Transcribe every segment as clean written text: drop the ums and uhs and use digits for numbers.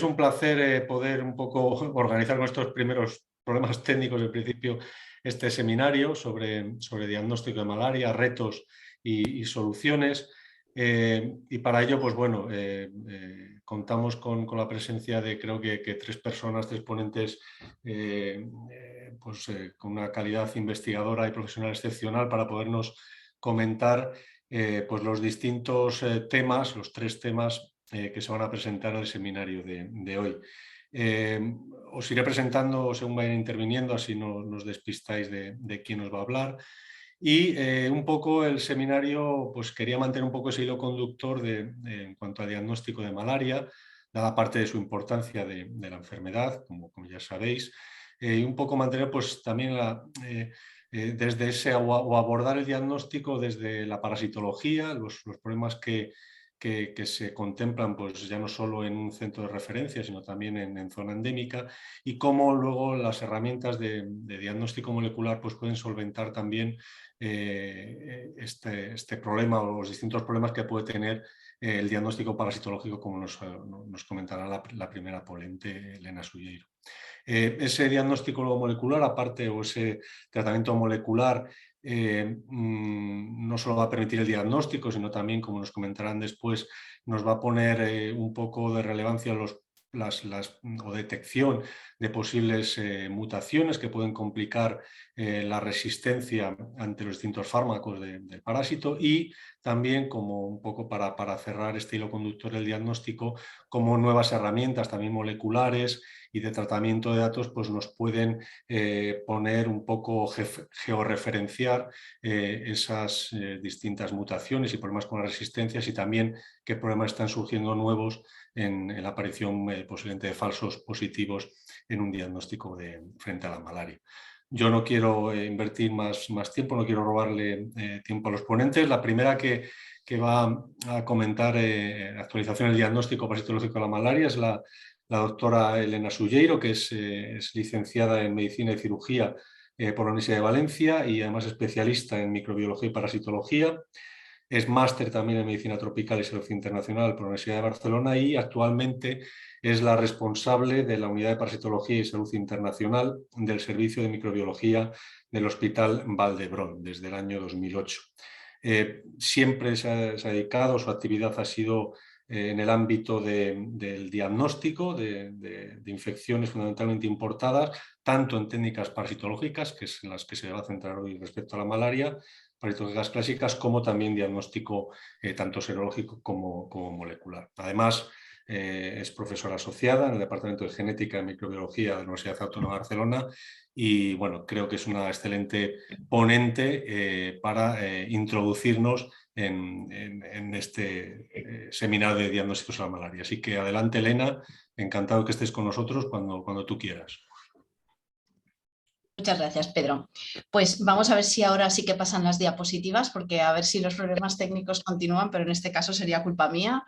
Es un placer poder un poco organizar con estos primeros problemas técnicos del principio este seminario sobre diagnóstico de malaria, retos y soluciones. Y para ello, pues bueno, contamos con la presencia de creo que 3 personas, 3 ponentes con una calidad investigadora y profesional excepcional para podernos comentar pues los distintos temas, los 3 temas que se van a presentar en el seminario de hoy. Os iré presentando según vayan interviniendo, así no nos despistáis de quién os va a hablar. Y un poco el seminario, pues quería mantener un poco ese hilo conductor en cuanto a diagnóstico de malaria, dada parte de su importancia de la enfermedad, como ya sabéis, y un poco mantener pues también desde ese o abordar el diagnóstico desde la parasitología, los problemas que se contemplan pues ya no solo en un centro de referencia, sino también en zona endémica, y cómo luego las herramientas de diagnóstico molecular pues pueden solventar también este problema o los distintos problemas que puede tener el diagnóstico parasitológico, como nos comentará la primera ponente, Elena Sulleiro. Ese diagnóstico molecular, aparte, o ese tratamiento molecular, no solo va a permitir el diagnóstico, sino también, como nos comentarán después, nos va a poner un poco de relevancia o detección de posibles mutaciones que pueden complicar la resistencia ante los distintos fármacos del parásito, y también, como un poco para cerrar este hilo conductor del diagnóstico, como nuevas herramientas también moleculares y de tratamiento de datos pues nos pueden poner un poco, georreferenciar esas distintas mutaciones y problemas con las resistencias, y también qué problemas están surgiendo nuevos en la aparición posiblemente de falsos positivos en un diagnóstico frente a la malaria. Yo no quiero invertir más tiempo, no quiero robarle tiempo a los ponentes. La primera que va a comentar actualización del diagnóstico parasitológico de la malaria es la doctora Elena Sulleiro, que es licenciada en Medicina y Cirugía por la Universidad de Valencia y además especialista en microbiología y parasitología. Es máster también en Medicina Tropical y Salud Internacional por la Universidad de Barcelona, y actualmente es la responsable de la Unidad de Parasitología y Salud Internacional del Servicio de Microbiología del Hospital Vall d'Hebron desde el año 2008. Siempre se ha dedicado, su actividad ha sido en el ámbito del diagnóstico de infecciones fundamentalmente importadas, tanto en técnicas parasitológicas, que es en las que se va a centrar hoy respecto a la malaria, parasitológicas clásicas, como también diagnóstico tanto serológico como molecular. Además, es profesora asociada en el Departamento de Genética y Microbiología de la Universidad Autónoma de Barcelona, y bueno, creo que es una excelente ponente para introducirnos en este seminario de diagnósticos a la malaria. Así que adelante, Elena, encantado que estés con nosotros cuando tú quieras. Muchas gracias, Pedro. Pues vamos a ver si ahora sí que pasan las diapositivas, porque a ver si los problemas técnicos continúan, pero en este caso sería culpa mía.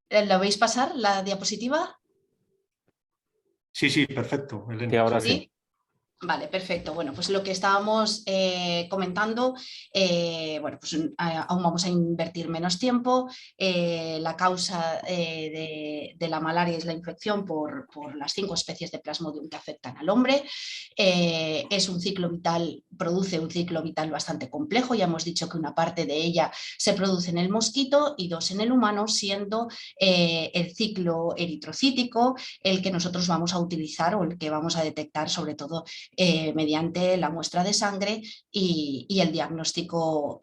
¿La veis pasar, la diapositiva? Sí, perfecto, Elena. Sí, ahora sí. Vale, perfecto. Bueno, pues lo que estábamos comentando, bueno, pues aún vamos a invertir menos tiempo. La causa de la malaria es la infección por las 5 especies de Plasmodium que afectan al hombre. Es un ciclo vital, produce un ciclo vital bastante complejo. Ya hemos dicho que una parte de ella se produce en el mosquito y 2 en el humano, siendo el ciclo eritrocítico el que nosotros vamos a utilizar o el que vamos a detectar sobre todo mediante la muestra de sangre y el diagnóstico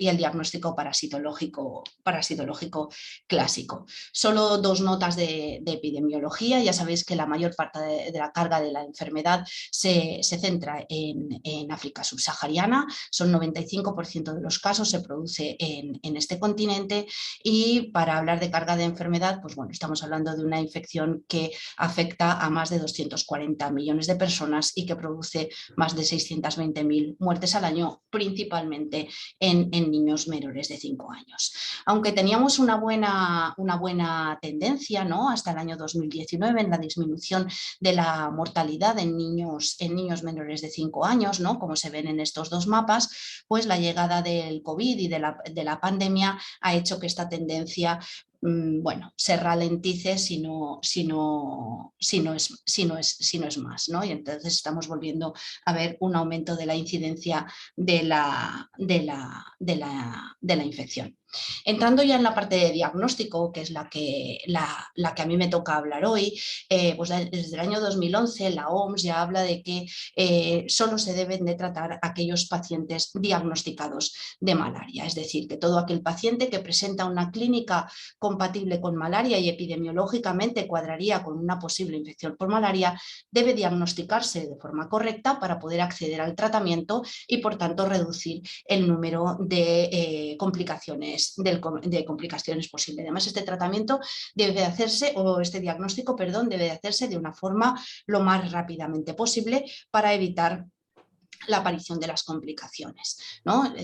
parasitológico clásico. Solo 2 notas de epidemiología. Ya sabéis que la mayor parte de la carga de la enfermedad se centra en África subsahariana. Son 95% de los casos se produce en este continente, y para hablar de carga de enfermedad, pues bueno, estamos hablando de una infección que afecta a más de 240 millones de personas y que produce más de 620.000 muertes al año, principalmente en niños menores de 5 años. Aunque teníamos una buena tendencia, ¿no?, hasta el año 2019 en la disminución de la mortalidad en niños menores de 5 años, ¿no?, como se ven en estos 2 mapas, pues la llegada del COVID y de la pandemia ha hecho que esta tendencia bueno, se ralentice si no es más, ¿no? Y entonces estamos volviendo a ver un aumento de la incidencia de la infección. Entrando ya en la parte de diagnóstico, que es la que a mí me toca hablar hoy, pues desde el año 2011 la OMS ya habla de que solo se deben de tratar aquellos pacientes diagnosticados de malaria, es decir, que todo aquel paciente que presenta una clínica compatible con malaria y epidemiológicamente cuadraría con una posible infección por malaria, debe diagnosticarse de forma correcta para poder acceder al tratamiento y por tanto reducir el número de complicaciones posibles. Además, este tratamiento debe de hacerse, o este diagnóstico, perdón, debe de hacerse de una forma lo más rápidamente posible para evitar la aparición de las complicaciones, ¿no?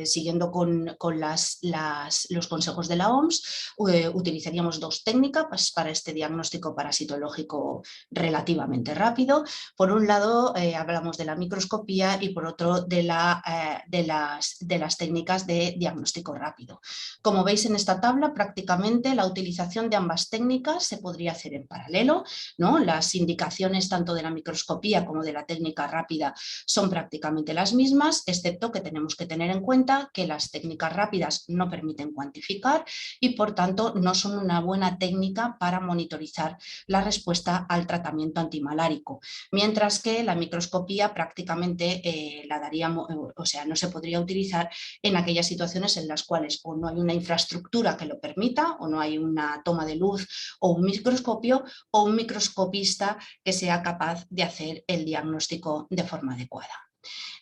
Siguiendo con los consejos de la OMS, utilizaríamos dos técnicas para este diagnóstico parasitológico relativamente rápido. Por un lado, hablamos de la microscopía y por otro de las técnicas de diagnóstico rápido. Como veis en esta tabla, prácticamente la utilización de ambas técnicas se podría hacer en paralelo, ¿no? Las indicaciones tanto de la microscopía como de la técnica rápida son prácticamente las mismas, excepto que tenemos que tener en cuenta que las técnicas rápidas no permiten cuantificar y por tanto no son una buena técnica para monitorizar la respuesta al tratamiento antimalárico, mientras que la microscopía prácticamente la daríamos, o sea, no se podría utilizar en aquellas situaciones en las cuales o no hay una infraestructura que lo permita, o no hay una toma de luz o un microscopio o un microscopista que sea capaz de hacer el diagnóstico de forma adecuada.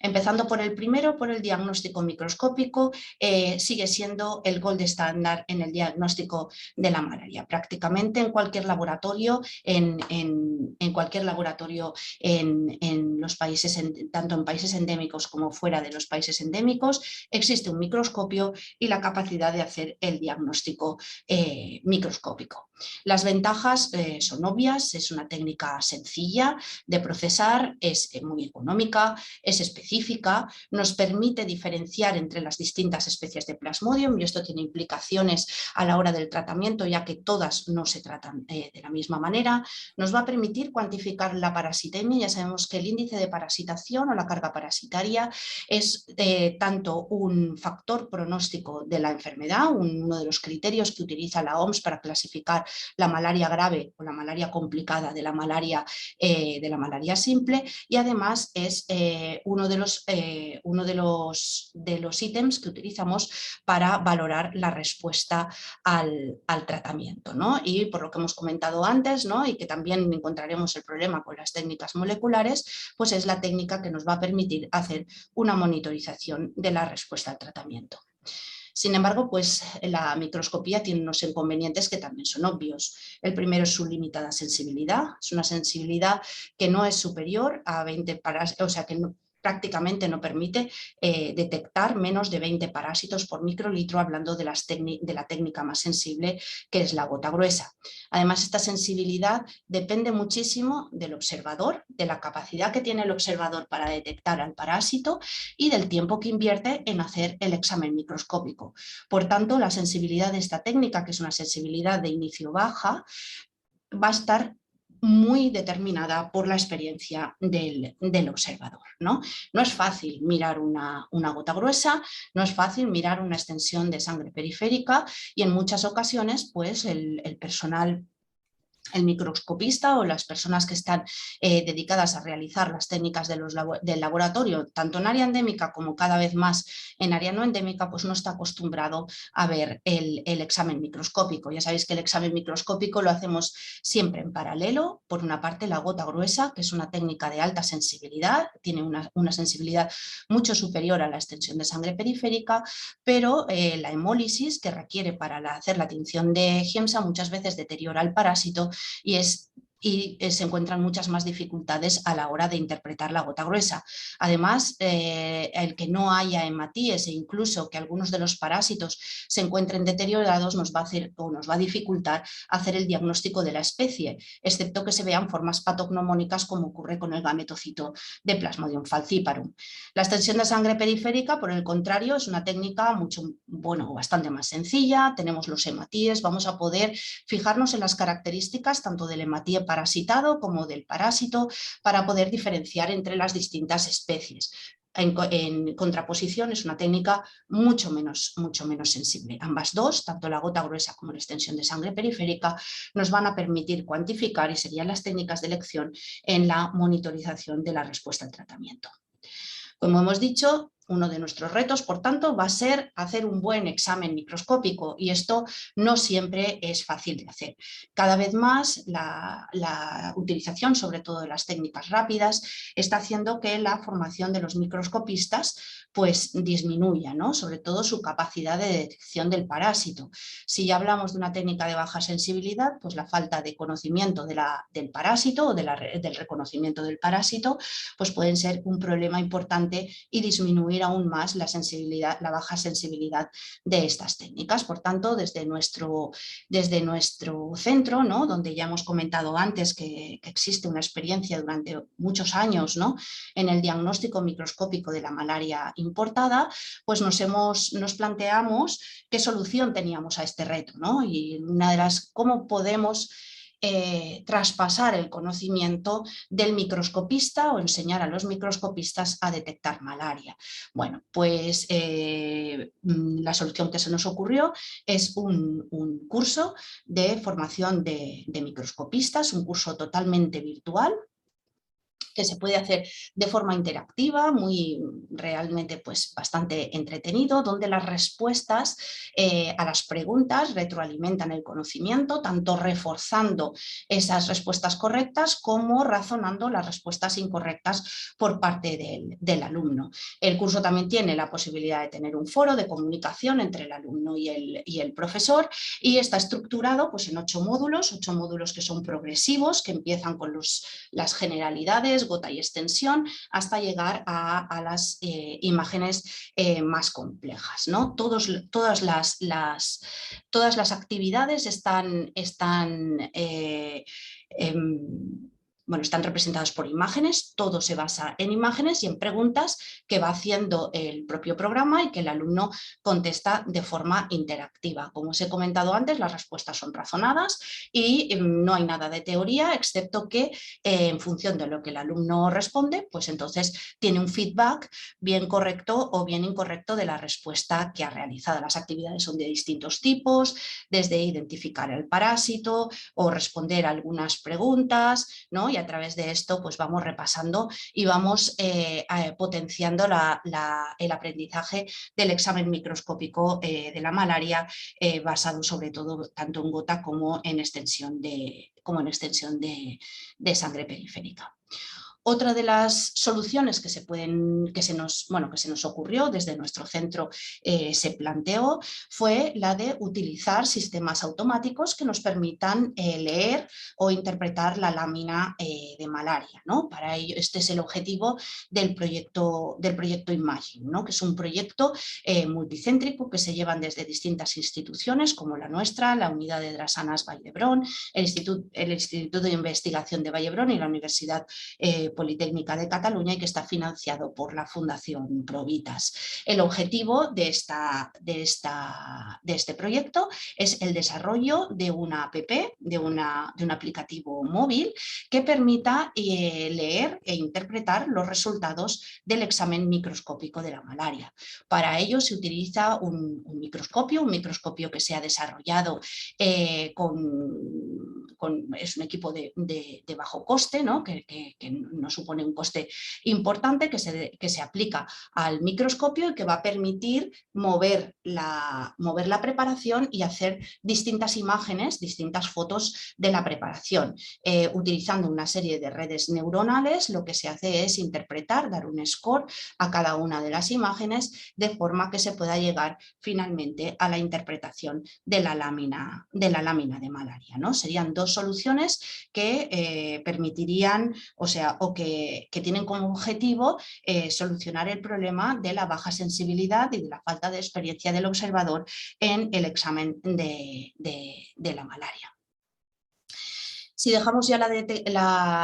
Empezando por el primero, por el diagnóstico microscópico, sigue siendo el gold estándar en el diagnóstico de la malaria. Prácticamente en cualquier laboratorio, en los países, tanto en países endémicos como fuera de los países endémicos, existe un microscopio y la capacidad de hacer el diagnóstico microscópico. Las ventajas son obvias, es una técnica sencilla de procesar, es muy económica, es específica, nos permite diferenciar entre las distintas especies de Plasmodium y esto tiene implicaciones a la hora del tratamiento, ya que todas no se tratan de la misma manera. Nos va a permitir cuantificar la parasitemia. Ya sabemos que el índice de parasitación o la carga parasitaria es tanto un factor pronóstico de la enfermedad, uno de los criterios que utiliza la OMS para clasificar la malaria grave o la malaria complicada de la malaria simple, y además es uno de los ítems que utilizamos para valorar la respuesta al tratamiento, ¿no? Y por lo que hemos comentado antes, ¿no? Y que también encontraremos el problema con las técnicas moleculares, pues es la técnica que nos va a permitir hacer una monitorización de la respuesta al tratamiento. Sin embargo, pues la microscopía tiene unos inconvenientes que también son obvios. El primero es su limitada sensibilidad, es una sensibilidad que no es superior a 20 parásitos, o sea que prácticamente no permite detectar menos de 20 parásitos por microlitro, hablando de la técnica más sensible, que es la gota gruesa. Además, esta sensibilidad depende muchísimo del observador, de la capacidad que tiene el observador para detectar al parásito y del tiempo que invierte en hacer el examen microscópico. Por tanto, la sensibilidad de esta técnica, que es una sensibilidad de inicio baja, va a estar muy determinada por la experiencia del observador, ¿no? No es fácil mirar una gota gruesa, no es fácil mirar una extensión de sangre periférica y en muchas ocasiones pues el personal, el microscopista o las personas que están dedicadas a realizar las técnicas del laboratorio, tanto en área endémica como cada vez más en área no endémica, pues no está acostumbrado a ver el examen microscópico. Ya sabéis que el examen microscópico lo hacemos siempre en paralelo. Por una parte, la gota gruesa, que es una técnica de alta sensibilidad, tiene una sensibilidad mucho superior a la extensión de sangre periférica, pero la hemólisis que requiere para hacer la tinción de Giemsa muchas veces deteriora el parásito y es y se encuentran muchas más dificultades a la hora de interpretar la gota gruesa. Además, el que no haya hematíes e incluso que algunos de los parásitos se encuentren deteriorados nos va a hacer o nos va a dificultar hacer el diagnóstico de la especie, excepto que se vean formas patognomónicas como ocurre con el gametocito de Plasmodium falciparum. La extensión de sangre periférica, por el contrario, es una técnica bastante más sencilla. Tenemos los hematíes, vamos a poder fijarnos en las características tanto del hematíe parasitado como del parásito para poder diferenciar entre las distintas especies. En contraposición, es una técnica mucho menos sensible. Ambas dos, tanto la gota gruesa como la extensión de sangre periférica, nos van a permitir cuantificar y serían las técnicas de elección en la monitorización de la respuesta al tratamiento. Como hemos dicho, uno de nuestros retos, por tanto, va a ser hacer un buen examen microscópico y esto no siempre es fácil de hacer. Cada vez más la utilización, sobre todo de las técnicas rápidas, está haciendo que la formación de los microscopistas pues disminuya, ¿no? Sobre todo su capacidad de detección del parásito. Si ya hablamos de una técnica de baja sensibilidad, pues la falta de conocimiento del parásito o del reconocimiento del parásito, pues pueden ser un problema importante y disminuir aún más la baja sensibilidad de estas técnicas. Por tanto, desde nuestro centro, ¿no? Donde ya hemos comentado antes que existe una experiencia durante muchos años, ¿no? En el diagnóstico microscópico de la malaria importada, pues nos planteamos qué solución teníamos a este reto, ¿no? Y una de las, cómo podemos traspasar el conocimiento del microscopista o enseñar a los microscopistas a detectar malaria. Bueno, pues la solución que se nos ocurrió es un curso de formación de microscopistas, un curso totalmente virtual, que se puede hacer de forma interactiva, realmente pues bastante entretenido, donde las respuestas a las preguntas retroalimentan el conocimiento, tanto reforzando esas respuestas correctas como razonando las respuestas incorrectas por parte del alumno. El curso también tiene la posibilidad de tener un foro de comunicación entre el alumno y el profesor, y está estructurado pues en 8 módulos que son progresivos, que empiezan con las generalidades, gota y extensión, hasta llegar a las imágenes más complejas, ¿no? Todas las actividades están representadas por imágenes, todo se basa en imágenes y en preguntas que va haciendo el propio programa y que el alumno contesta de forma interactiva. Como os he comentado antes, las respuestas son razonadas y no hay nada de teoría, excepto que en función de lo que el alumno responde, pues entonces tiene un feedback bien correcto o bien incorrecto de la respuesta que ha realizado. Las actividades son de distintos tipos, desde identificar el parásito o responder a algunas preguntas, ¿no? Y a través de esto pues vamos repasando y vamos potenciando el aprendizaje del examen microscópico de la malaria, basado sobre todo tanto en gota como en extensión de sangre periférica. Otra de las soluciones que se nos ocurrió desde nuestro centro, se planteó, fue la de utilizar sistemas automáticos que nos permitan leer o interpretar la lámina de malaria, ¿no? Para ello, este es el objetivo del proyecto Imagine, ¿no? Que es un proyecto multicéntrico que se llevan desde distintas instituciones como la nuestra, la Unidad de Drasanas Vall d'Hebron, el Instituto de Investigación de Vall d'Hebron y la Universidad Politécnica de Cataluña, y que está financiado por la Fundación Provitas. El objetivo de este proyecto es el desarrollo de una app, de un aplicativo móvil que permita leer e interpretar los resultados del examen microscópico de la malaria. Para ello se utiliza un microscopio que se ha desarrollado es un equipo de bajo coste, ¿no? que no supone un coste importante que se aplica al microscopio y que va a permitir mover la preparación y hacer distintas imágenes, distintas fotos de la preparación. Utilizando una serie de redes neuronales, lo que se hace es interpretar, dar un score a cada una de las imágenes de forma que se pueda llegar finalmente a la interpretación de la lámina de malaria, ¿no? Serían dos soluciones que permitirían, o que tienen como objetivo solucionar el problema de la baja sensibilidad y de la falta de experiencia del observador en el examen de la malaria. Si dejamos ya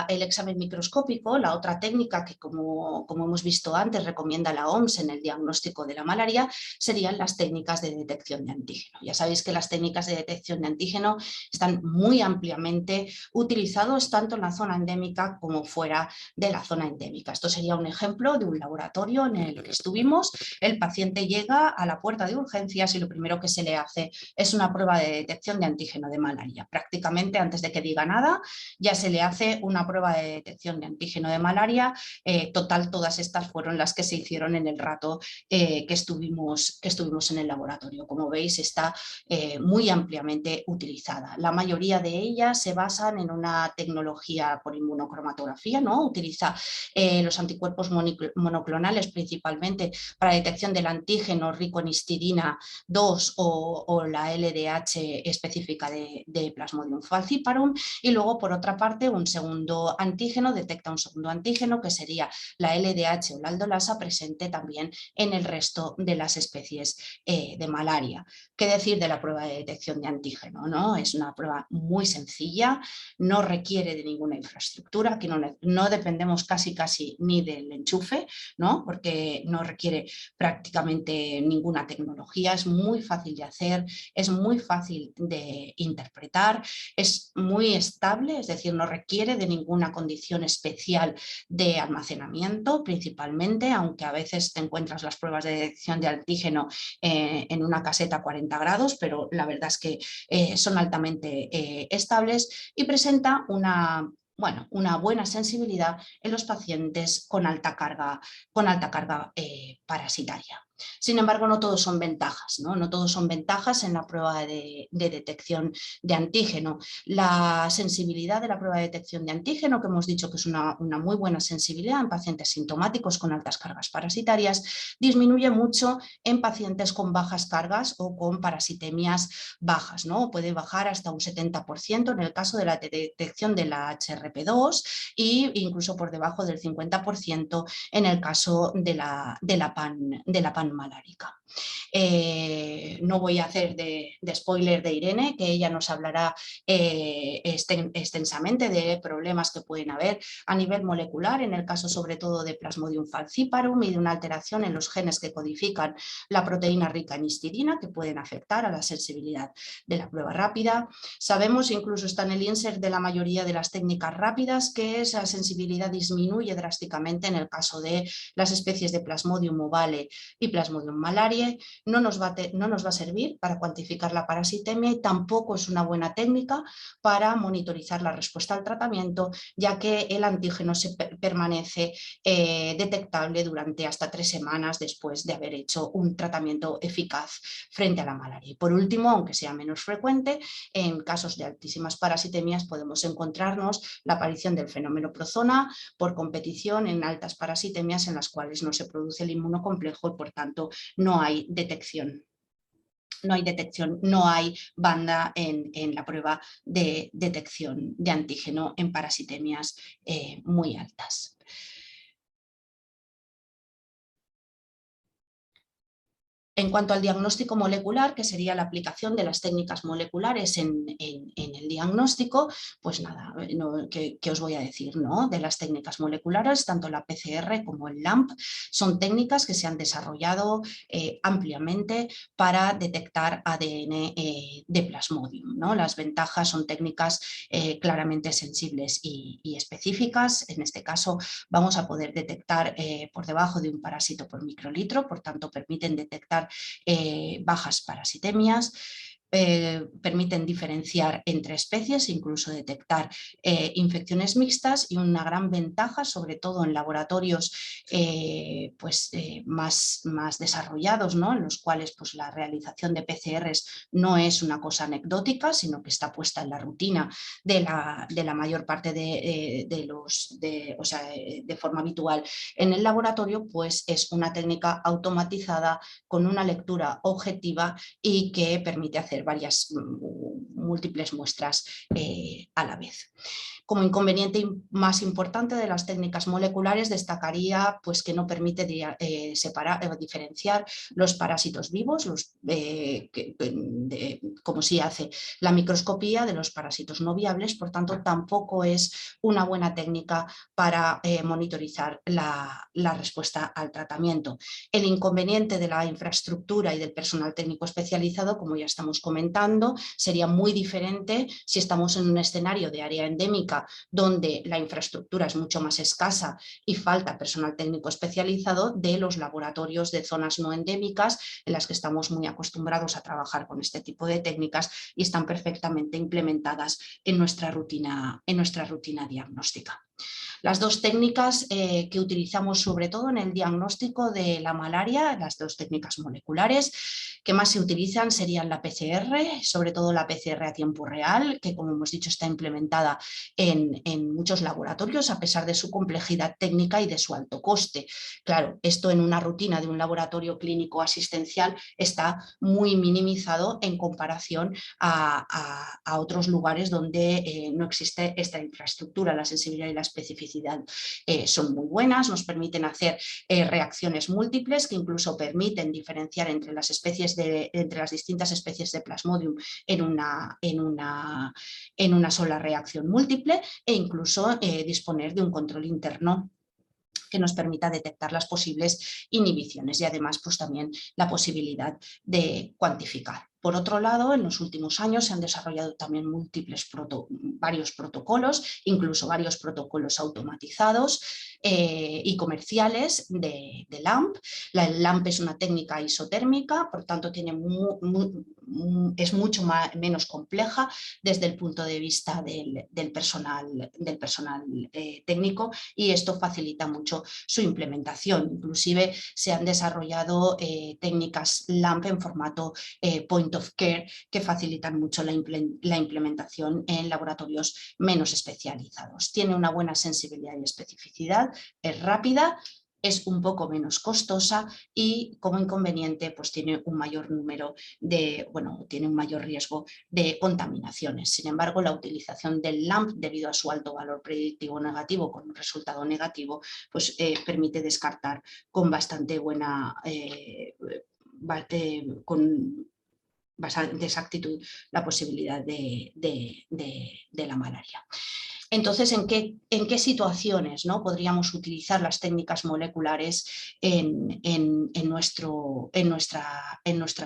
el examen microscópico, la otra técnica que, como hemos visto antes, recomienda la OMS en el diagnóstico de la malaria, serían las técnicas de detección de antígeno. Ya sabéis que las técnicas de detección de antígeno están muy ampliamente utilizadas tanto en la zona endémica como fuera de la zona endémica. Esto sería un ejemplo de un laboratorio en el que estuvimos. El paciente llega a la puerta de urgencias y lo primero que se le hace es una prueba de detección de antígeno de malaria. Prácticamente antes de que diga nada, ya se le hace una prueba de detección de antígeno de malaria. Total, todas estas fueron las que se hicieron en el rato que estuvimos en el laboratorio. Como veis, está muy ampliamente utilizada. La mayoría de ellas se basan en una tecnología por inmunocromatografía, ¿no? Utiliza los anticuerpos monoclonales principalmente para detección del antígeno rico en histidina 2 o la LDH específica de Plasmodium falciparum, y luego por otra parte un segundo antígeno, detecta un segundo antígeno que sería la LDH o la aldolasa presente también en el resto de las especies de malaria. ¿Qué decir de la prueba de detección de antígeno, ¿no? Es una prueba muy sencilla, no requiere de ninguna infraestructura, que no dependemos casi ni del enchufe, ¿no? Porque no requiere prácticamente ninguna tecnología, es muy fácil de hacer, es muy fácil de interpretar, es muy estable, es decir, no requiere de ninguna condición especial de almacenamiento principalmente, aunque a veces te encuentras las pruebas de detección de antígeno en una caseta a 40 grados, pero la verdad es que son altamente estables y presenta una buena sensibilidad en los pacientes con alta carga parasitaria. Sin embargo, no todos son ventajas, ¿no? No todos son ventajas en la prueba de detección de antígeno. La sensibilidad de la prueba de detección de antígeno, que hemos dicho que es una muy buena sensibilidad en pacientes sintomáticos con altas cargas parasitarias, disminuye mucho en pacientes con bajas cargas o con parasitemias bajas, ¿no? Puede bajar hasta un 70% en el caso de la detección de la HRP2 e incluso por debajo del 50% en el caso de la PAN malárica. No voy a hacer de spoiler de Irene, que ella nos hablará extensamente de problemas que pueden haber a nivel molecular, en el caso sobre todo de Plasmodium falciparum y de una alteración en los genes que codifican la proteína rica en histidina, que pueden afectar a la sensibilidad de la prueba rápida. Sabemos, incluso está en el insert de la mayoría de las técnicas rápidas, que esa sensibilidad disminuye drásticamente en el caso de las especies de Plasmodium ovale y Plasmodium malariae. No nos va a servir para cuantificar la parasitemia y tampoco es una buena técnica para monitorizar la respuesta al tratamiento, ya que el antígeno permanece detectable durante hasta 3 semanas después de haber hecho un tratamiento eficaz frente a la malaria. Y por último, aunque sea menos frecuente, en casos de altísimas parasitemias podemos encontrarnos la aparición del fenómeno prozona por competición en altas parasitemias en las cuales no se produce el inmunocomplejo y por tanto no hay detección. No hay banda en la prueba de detección de antígeno en parasitemias muy altas. En cuanto al diagnóstico molecular, que sería la aplicación de las técnicas moleculares en el diagnóstico, pues nada, ¿qué os voy a decir, ¿no? De las técnicas moleculares, tanto la PCR como el LAMP son técnicas que se han desarrollado ampliamente para detectar ADN de Plasmodium, ¿no? Las ventajas son técnicas claramente sensibles y específicas. En este caso vamos a poder detectar por debajo de un parásito por microlitro, por tanto permiten detectar bajas parasitemias. permiten diferenciar entre especies, incluso detectar infecciones mixtas, y una gran ventaja, sobre todo en laboratorios más desarrollados, ¿no? En los cuales pues, la realización de PCRs no es una cosa anecdótica, sino que está puesta en la rutina de la mayor parte de forma habitual en el laboratorio, pues es una técnica automatizada con una lectura objetiva y que permite hacer varias múltiples muestras a la vez. Como inconveniente más importante de las técnicas moleculares destacaría pues, que no permite diferenciar los parásitos vivos, como sí hace la microscopía, de los parásitos no viables. Por tanto, tampoco es una buena técnica para monitorizar la respuesta al tratamiento. El inconveniente de la infraestructura y del personal técnico especializado, como ya estamos comentando, sería muy diferente si estamos en un escenario de área endémica donde la infraestructura es mucho más escasa y falta personal técnico especializado, de los laboratorios de zonas no endémicas en las que estamos muy acostumbrados a trabajar con este tipo de técnicas y están perfectamente implementadas en nuestra rutina diagnóstica. Las dos técnicas que utilizamos sobre todo en el diagnóstico de la malaria, las dos técnicas moleculares que más se utilizan serían la PCR, sobre todo la PCR a tiempo real, que como hemos dicho está implementada en muchos laboratorios a pesar de su complejidad técnica y de su alto coste. Claro, esto en una rutina de un laboratorio clínico asistencial está muy minimizado en comparación a otros lugares donde no existe esta infraestructura. La sensibilidad y la especificidad son muy buenas, nos permiten hacer reacciones múltiples que incluso permiten diferenciar entre las distintas especies de Plasmodium en una sola reacción múltiple, e incluso disponer de un control interno que nos permita detectar las posibles inhibiciones y además pues también la posibilidad de cuantificar. Por otro lado, en los últimos años se han desarrollado también varios protocolos, incluso varios protocolos automatizados y comerciales de LAMP. La LAMP es una técnica isotérmica, por tanto es mucho menos compleja desde el punto de vista del personal técnico, y esto facilita mucho su implementación. Inclusive se han desarrollado técnicas LAMP en formato point of care que facilitan mucho la implementación en laboratorios menos especializados. Tiene una buena sensibilidad y especificidad, es rápida, es un poco menos costosa y como inconveniente pues tiene un mayor riesgo de contaminaciones. Sin embargo, la utilización del LAMP, debido a su alto valor predictivo negativo con un resultado negativo, pues permite descartar con bastante buena con bastante exactitud la posibilidad de la malaria. Entonces, ¿en qué situaciones, ¿no?, podríamos utilizar las técnicas moleculares en nuestra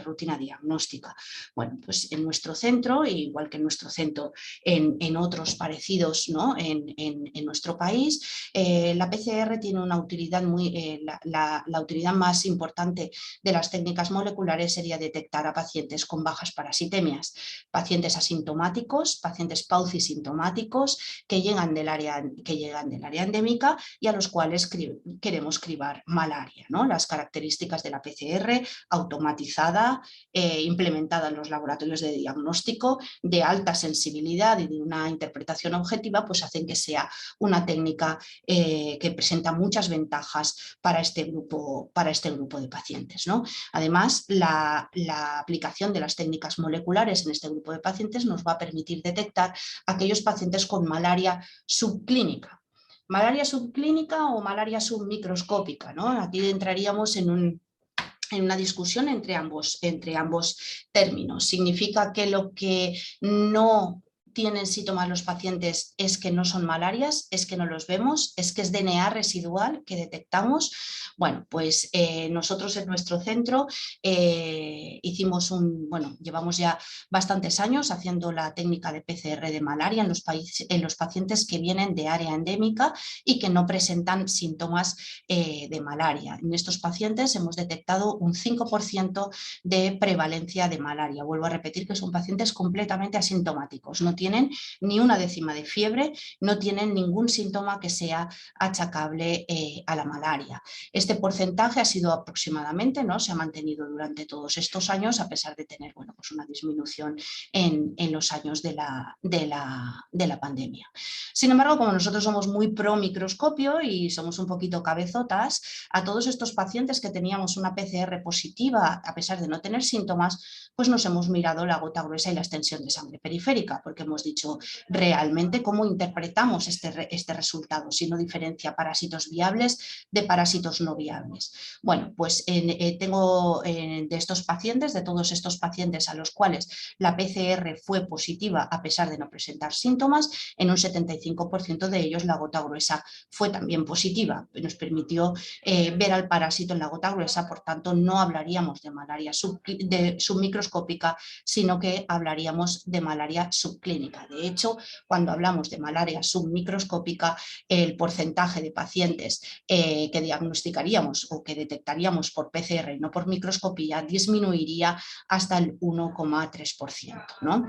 rutina diagnóstica? Bueno, pues en nuestro centro, igual que en nuestro centro en otros parecidos, ¿no?, en nuestro país, la PCR tiene una utilidad la utilidad más importante de las técnicas moleculares sería detectar a pacientes con bajas parasitemias, pacientes asintomáticos, pacientes paucisintomáticos que llegan del área endémica y a los cuales queremos cribar malaria, ¿no? Las características de la PCR automatizada, implementada en los laboratorios de diagnóstico, de alta sensibilidad y de una interpretación objetiva, pues hacen que sea una técnica que presenta muchas ventajas para este grupo de pacientes, ¿no? Además, la aplicación de las técnicas moleculares en este grupo de pacientes nos va a permitir detectar aquellos pacientes con malaria subclínica. Malaria subclínica o malaria submicroscópica, ¿no? Aquí entraríamos en una discusión entre ambos términos. Significa que lo que no tienen síntomas los pacientes es que no son malarias, es que no los vemos, es que es DNA residual que detectamos. Bueno, pues nosotros en nuestro centro llevamos ya bastantes años haciendo la técnica de PCR de malaria en los pacientes que vienen de área endémica y que no presentan síntomas de malaria. En estos pacientes hemos detectado un 5% de prevalencia de malaria. Vuelvo a repetir que son pacientes completamente asintomáticos, no tienen ni una décima de fiebre, no tienen ningún síntoma que sea achacable a la malaria. Este porcentaje ha sido aproximadamente, ¿no? Se ha mantenido durante todos estos años a pesar de tener pues una disminución en los años de la pandemia. Sin embargo, como nosotros somos muy pro microscopio y somos un poquito cabezotas, a todos estos pacientes que teníamos una PCR positiva a pesar de no tener síntomas, pues nos hemos mirado la gota gruesa y la extensión de sangre periférica, porque hemos dicho realmente cómo interpretamos este resultado, si no diferencia parásitos viables de parásitos no viables. Bueno, pues tengo de estos pacientes, de todos estos pacientes a los cuales la PCR fue positiva a pesar de no presentar síntomas, en un 75% de ellos la gota gruesa fue también positiva. Nos permitió ver al parásito en la gota gruesa, por tanto no hablaríamos de malaria submicroscópica, sino que hablaríamos de malaria subclínica. De hecho, cuando hablamos de malaria submicroscópica, el porcentaje de pacientes que diagnosticaríamos o que detectaríamos por PCR y no por microscopía disminuiría hasta el 1,3%, ¿no?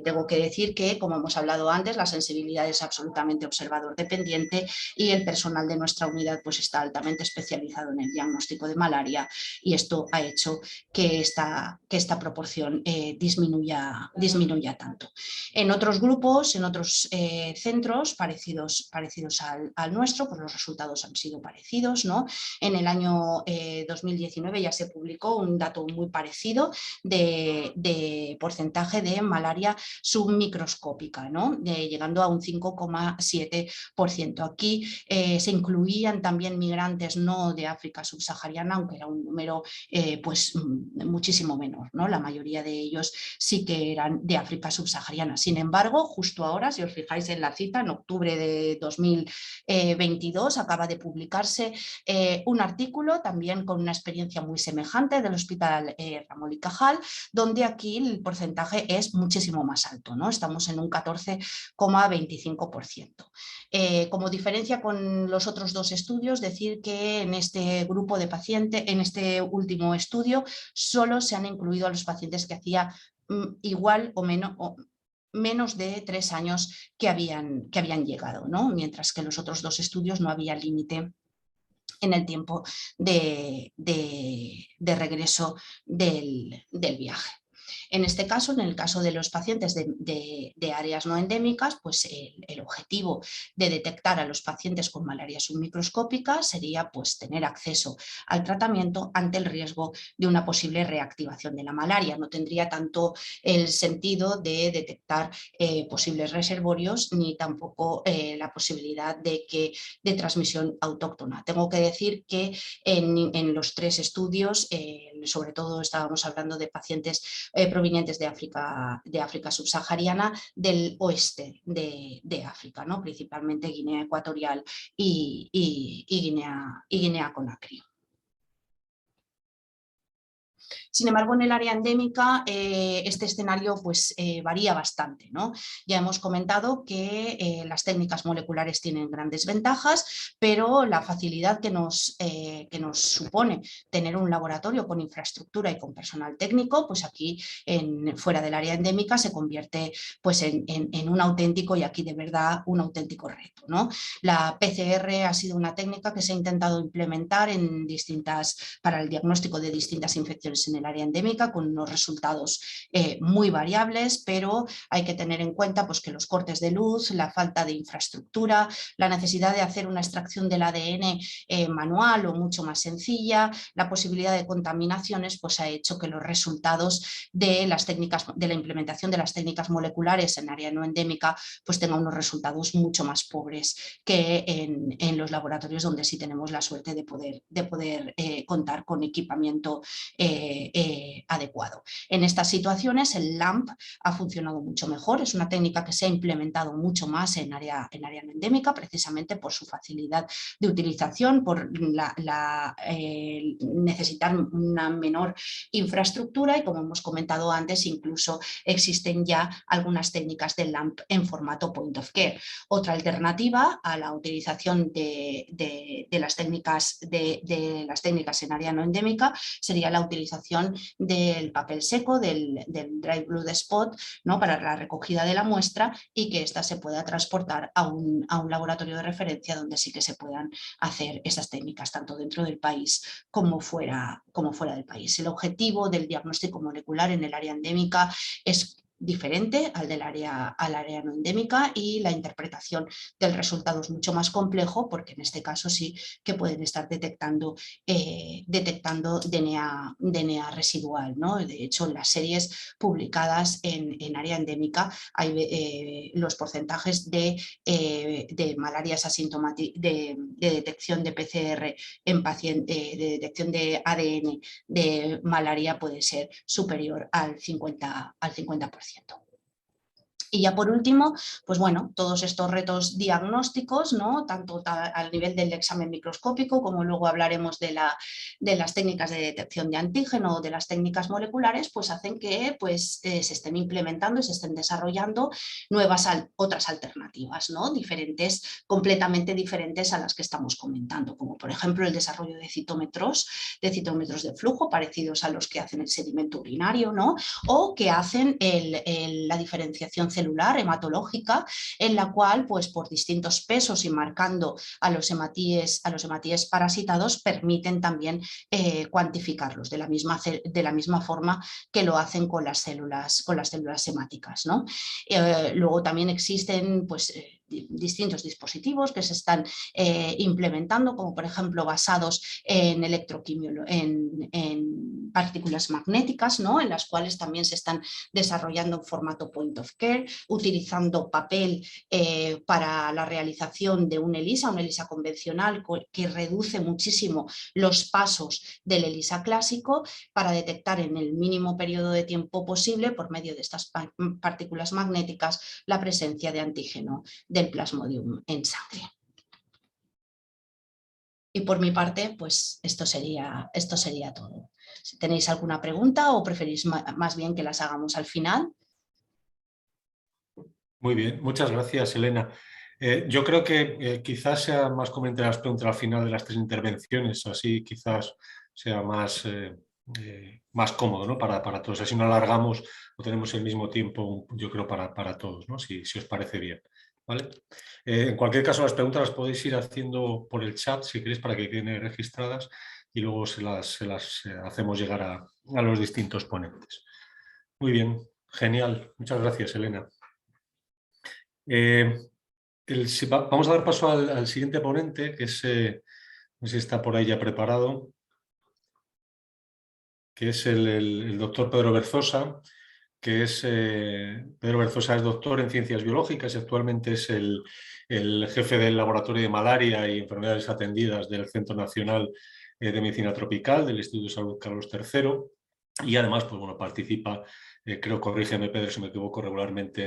Tengo que decir que, como hemos hablado antes, la sensibilidad es absolutamente observador dependiente y el personal de nuestra unidad pues está altamente especializado en el diagnóstico de malaria, y esto ha hecho que esta proporción disminuya tanto. En otros grupos, en otros centros parecidos al nuestro, pues los resultados han sido parecidos, ¿no? En el año 2019 ya se publicó un dato muy parecido de porcentaje de malaria submicroscópica, ¿no? Llegando a un 5,7%. Aquí se incluían también migrantes no de África subsahariana, aunque era un número pues muchísimo menor, ¿no? La mayoría de ellos sí que eran de África subsahariana. Sin embargo, justo ahora, si os fijáis en la cita, en octubre de 2022 acaba de publicarse un artículo también con una experiencia muy semejante del Hospital Ramón y Cajal, donde aquí el porcentaje es muchísimo más alto, ¿no? Estamos en un 14,25%. Como diferencia con los otros dos estudios, decir que en este grupo de pacientes, en este último estudio, solo se han incluido a los pacientes que hacía igual o menos de 3 años que habían llegado, ¿no? Mientras que en los otros dos estudios no había límite en el tiempo de regreso del viaje. En este caso, en el caso de los pacientes de áreas no endémicas, pues el objetivo de detectar a los pacientes con malaria submicroscópica sería pues tener acceso al tratamiento ante el riesgo de una posible reactivación de la malaria. No tendría tanto el sentido de detectar posibles reservorios ni tampoco la posibilidad de transmisión autóctona. Tengo que decir que en los 3 estudios, sobre todo estábamos hablando de pacientes provenientes de África subsahariana, del oeste de África, ¿no? Principalmente Guinea Ecuatorial y Guinea-Conakry. Sin embargo, en el área endémica este escenario pues, varía bastante, ¿no? Ya hemos comentado que las técnicas moleculares tienen grandes ventajas, pero la facilidad que nos supone tener un laboratorio con infraestructura y con personal técnico, pues aquí fuera del área endémica se convierte pues, en un auténtico, y aquí de verdad un auténtico reto, ¿no? La PCR ha sido una técnica que se ha intentado implementar para el diagnóstico de distintas infecciones en el área endémica, con unos resultados muy variables, pero hay que tener en cuenta pues, que los cortes de luz, la falta de infraestructura, la necesidad de hacer una extracción del ADN manual o mucho más sencilla, la posibilidad de contaminaciones, pues ha hecho que los resultados de la implementación de las técnicas moleculares en área no endémica pues tengan unos resultados mucho más pobres que en los laboratorios donde sí tenemos la suerte de poder contar con equipamiento adecuado. En estas situaciones el LAMP ha funcionado mucho mejor, es una técnica que se ha implementado mucho más en área no endémica, precisamente por su facilidad de utilización, por necesitar una menor infraestructura y, como hemos comentado antes, incluso existen ya algunas técnicas del LAMP en formato point of care. Otra alternativa a la utilización de las técnicas en área no endémica sería la utilización del papel seco, del dry blood spot, ¿no?, para la recogida de la muestra, y que ésta se pueda transportar a un laboratorio de referencia donde sí que se puedan hacer esas técnicas, tanto dentro del país como fuera del país. El objetivo del diagnóstico molecular en el área endémica es diferente al área no endémica, y la interpretación del resultado es mucho más complejo, porque en este caso sí que pueden estar detectando DNA residual, ¿no? De hecho, en las series publicadas en área endémica hay los porcentajes de malarias asintomáticas, de detección de PCR en paciente, de detección de ADN de malaria puede ser superior al 50%. Y ya por último, pues bueno, todos estos retos diagnósticos, ¿no?, tanto al nivel del examen microscópico, como luego hablaremos de las técnicas de detección de antígeno o de las técnicas moleculares, pues hacen que se estén implementando y se estén desarrollando otras alternativas, ¿no?, completamente diferentes a las que estamos comentando, como por ejemplo el desarrollo de citómetros de flujo parecidos a los que hacen el sedimento urinario, ¿no?, o que hacen la diferenciación celular hematológica, en la cual, pues por distintos pesos y marcando a los hematíes parasitados, permiten también cuantificarlos de la misma forma que lo hacen con las células hemáticas, ¿no? Luego también existen distintos dispositivos que se están implementando, como por ejemplo basados en en partículas magnéticas, ¿no?, en las cuales también se están desarrollando en formato point of care, utilizando papel para la realización de un ELISA convencional, que reduce muchísimo los pasos del ELISA clásico, para detectar en el mínimo periodo de tiempo posible, por medio de estas partículas magnéticas, la presencia de antígeno del Plasmodium en sangre. Y por mi parte, pues esto sería todo. Si tenéis alguna pregunta o preferís más bien que las hagamos al final. Muy bien, muchas gracias, Elena. Yo creo que quizás sea más conveniente las preguntas al final de las tres intervenciones, así quizás sea más cómodo, ¿no?, para todos. Así no alargamos o tenemos el mismo tiempo, yo creo, para todos, ¿no?, si os parece bien. ¿Vale? En cualquier caso, las preguntas las podéis ir haciendo por el chat, si queréis, para que queden registradas, y luego se las hacemos llegar a los distintos ponentes. Muy bien, genial. Muchas gracias, Elena. Vamos a dar paso al siguiente ponente, que es, no sé si está por ahí ya preparado, que es el doctor Pedro Berzosa, que es Pedro Berzosa es doctor en Ciencias Biológicas y actualmente es el jefe del Laboratorio de Malaria y Enfermedades Atendidas del Centro Nacional de Medicina Tropical del Instituto de Salud Carlos III, y además, pues bueno, participa, creo, corrígeme Pedro si me equivoco, regularmente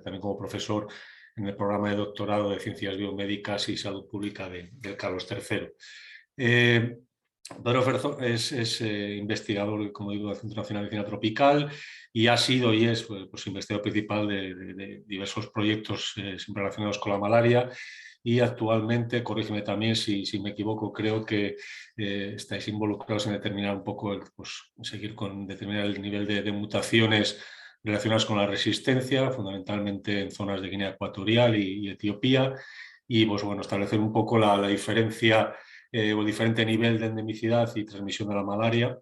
también como profesor en el programa de doctorado de Ciencias Biomédicas y Salud Pública del Carlos III. Pedro Ferzo es investigador, como digo, del Centro Nacional de Medicina Tropical, y ha sido y es pues, investigador principal de diversos proyectos siempre relacionados con la malaria, y actualmente, corrígeme también si me equivoco, creo que estáis involucrados en determinar un poco, seguir con determinar el nivel de mutaciones relacionadas con la resistencia, fundamentalmente en zonas de Guinea Ecuatorial y Etiopía, y pues, bueno, establecer un poco la diferencia o el diferente nivel de endemicidad y transmisión de la malaria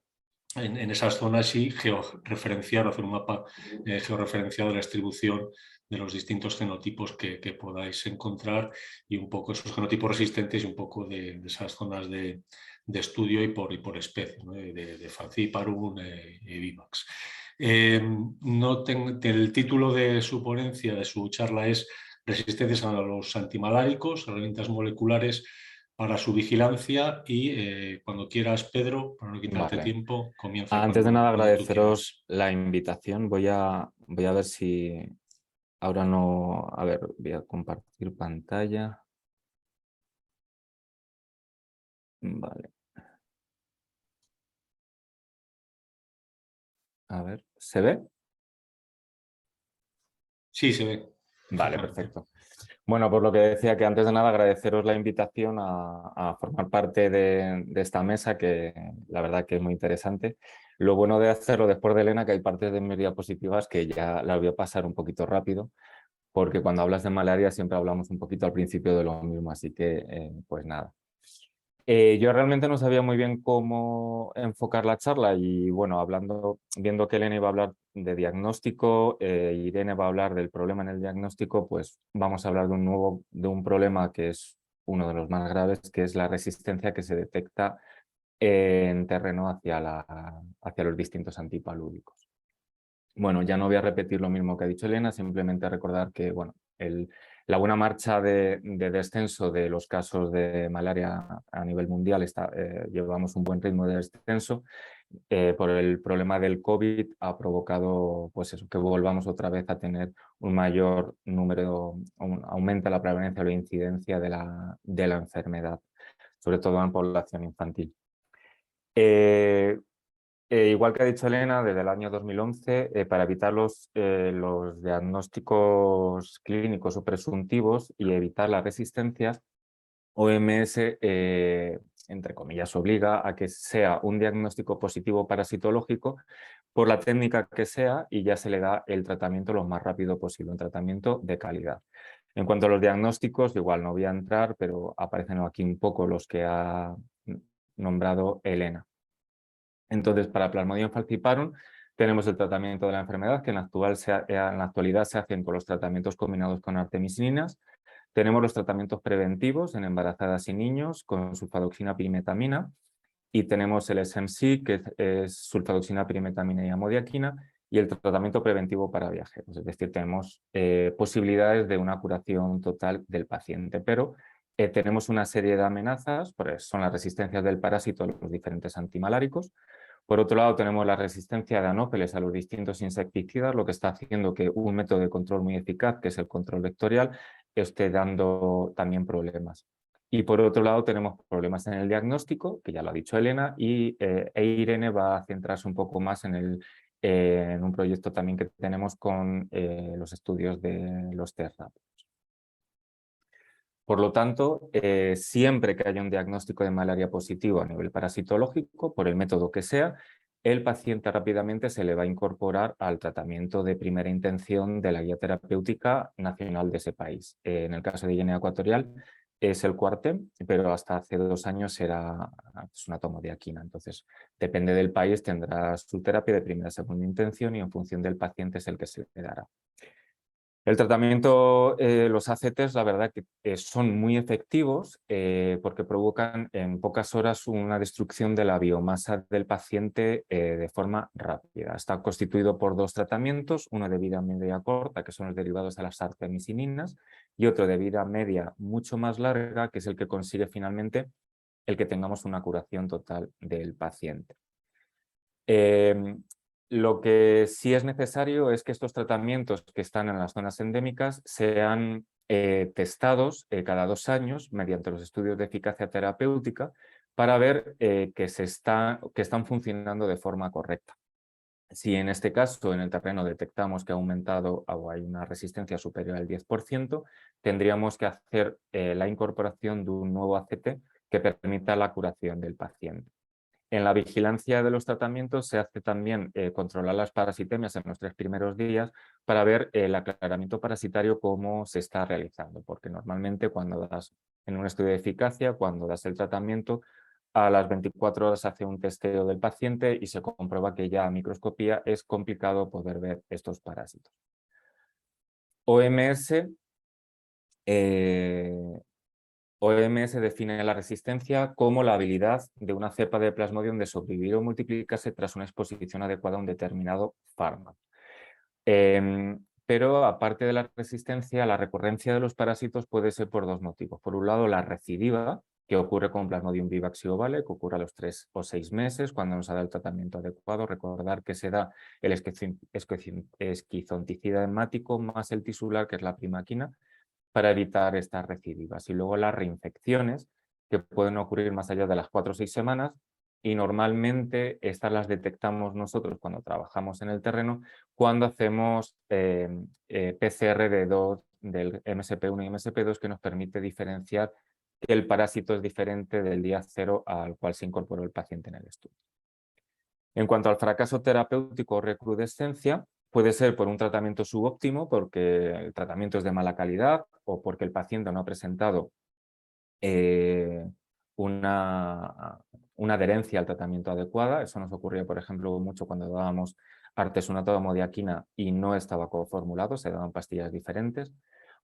en esas zonas, y georreferenciar, hacer un mapa georreferenciado de la distribución de los distintos genotipos que podáis encontrar, y un poco esos genotipos resistentes y un poco de esas zonas de estudio y por especie, ¿no?, de Falciparum y Vivax. El título de su ponencia, de su charla, es Resistencias a los antimaláricos, herramientas moleculares para su vigilancia y cuando quieras, Pedro, para no quitarte Vale. tiempo, comienza Antes de nada, cuando tú quieras. agradeceros la invitación. Voy a ver si ahora no... A ver, voy a compartir pantalla. Vale. A ver, ¿se ve? Sí, se ve. Vale, Perfectamente. perfecto. Bueno, por lo que decía, que antes de nada agradeceros la invitación a formar parte de esta mesa, que la verdad que es muy interesante. Lo bueno de hacerlo después de Elena, que hay partes de mis diapositivas que ya las voy a pasar un poquito rápido, porque cuando hablas de malaria siempre hablamos un poquito al principio de lo mismo, así que pues nada. Yo realmente no sabía muy bien cómo enfocar la charla y bueno, viendo que Elena iba a hablar de diagnóstico, Irene va a hablar del problema en el diagnóstico, pues vamos a hablar de un problema que es uno de los más graves, que es la resistencia que se detecta en terreno hacia los distintos antipalúdicos. Bueno, ya no voy a repetir lo mismo que ha dicho Elena, simplemente recordar que bueno, la buena marcha de descenso de los casos de malaria a nivel mundial llevamos un buen ritmo de descenso. Por el problema del COVID ha provocado pues eso, que volvamos otra vez a tener un mayor número, aumenta la prevalencia o la incidencia de la enfermedad, sobre todo en población infantil. Igual que ha dicho Elena, desde el año 2011, para evitar los diagnósticos clínicos o presuntivos y evitar las resistencias, OMS, entre comillas, obliga a que sea un diagnóstico positivo parasitológico por la técnica que sea y ya se le da el tratamiento lo más rápido posible, un tratamiento de calidad. En cuanto a los diagnósticos, igual no voy a entrar, pero aparecen aquí un poco los que ha nombrado Elena. Entonces, para Plasmodium falciparum tenemos el tratamiento de la enfermedad, que en la actualidad se hacen con los tratamientos combinados con artemisininas. Tenemos los tratamientos preventivos en embarazadas y niños con sulfadoxina pirimetamina. Y tenemos el SMC, que es sulfadoxina pirimetamina y amodiaquina, y el tratamiento preventivo para viajeros. Es decir, tenemos posibilidades de una curación total del paciente, pero tenemos una serie de amenazas, pues son las resistencias del parásito a los diferentes antimaláricos. Por otro lado, tenemos la resistencia de anófeles a los distintos insecticidas, lo que está haciendo que un método de control muy eficaz, que es el control vectorial, esté dando también problemas. Y por otro lado, tenemos problemas en el diagnóstico, que ya lo ha dicho Elena, y Irene va a centrarse un poco más en un proyecto también que tenemos con los estudios de los test rápidos. Por lo tanto, siempre que haya un diagnóstico de malaria positivo a nivel parasitológico, por el método que sea, el paciente rápidamente se le va a incorporar al tratamiento de primera intención de la guía terapéutica nacional de ese país. En el caso de Guinea Ecuatorial es el Coartem, pero hasta hace 2 años era una tomodiaquina. Entonces, depende del país, tendrá su terapia de primera y segunda intención y en función del paciente es el que se le dará. El tratamiento, los ACTs, la verdad que son muy efectivos porque provocan en pocas horas una destrucción de la biomasa del paciente de forma rápida. Está constituido por 2 tratamientos, uno de vida media corta, que son los derivados de las artemisininas, y otro de vida media mucho más larga, que es el que consigue finalmente el que tengamos una curación total del paciente. Lo que sí es necesario es que estos tratamientos que están en las zonas endémicas sean testados cada 2 años mediante los estudios de eficacia terapéutica para ver que están funcionando de forma correcta. Si en este caso, en el terreno, detectamos que ha aumentado o hay una resistencia superior al 10%, tendríamos que hacer la incorporación de un nuevo ACT que permita la curación del paciente. En la vigilancia de los tratamientos se hace también controlar las parasitemias en los 3 primeros días para ver el aclaramiento parasitario cómo se está realizando, porque normalmente cuando das en un estudio de eficacia, cuando das el tratamiento, a las 24 horas se hace un testeo del paciente y se comprueba que ya a microscopía es complicado poder ver estos parásitos. OMS define la resistencia como la habilidad de una cepa de Plasmodium de sobrevivir o multiplicarse tras una exposición adecuada a un determinado fármaco. Pero aparte de la resistencia, la recurrencia de los parásitos puede ser por 2 motivos. Por un lado, la recidiva, que ocurre con Plasmodium vivax y ovale, que ocurre a los 3 o 6 meses, cuando no se da el tratamiento adecuado. Recordar que se da el esquizonticida hemático más el tisular, que es la primaquina, para evitar estas recidivas. Y luego las reinfecciones, que pueden ocurrir más allá de las 4 o 6 semanas, y normalmente estas las detectamos nosotros cuando trabajamos en el terreno, cuando hacemos PCR del MSP1 y MSP2, que nos permite diferenciar que el parásito es diferente del día 0 al cual se incorporó el paciente en el estudio. En cuanto al fracaso terapéutico o recrudescencia, puede ser por un tratamiento subóptimo, porque el tratamiento es de mala calidad o porque el paciente no ha presentado una adherencia al tratamiento adecuada. Eso nos ocurría, por ejemplo, mucho cuando dábamos artesunato de amodiaquina y no estaba coformulado, se daban pastillas diferentes,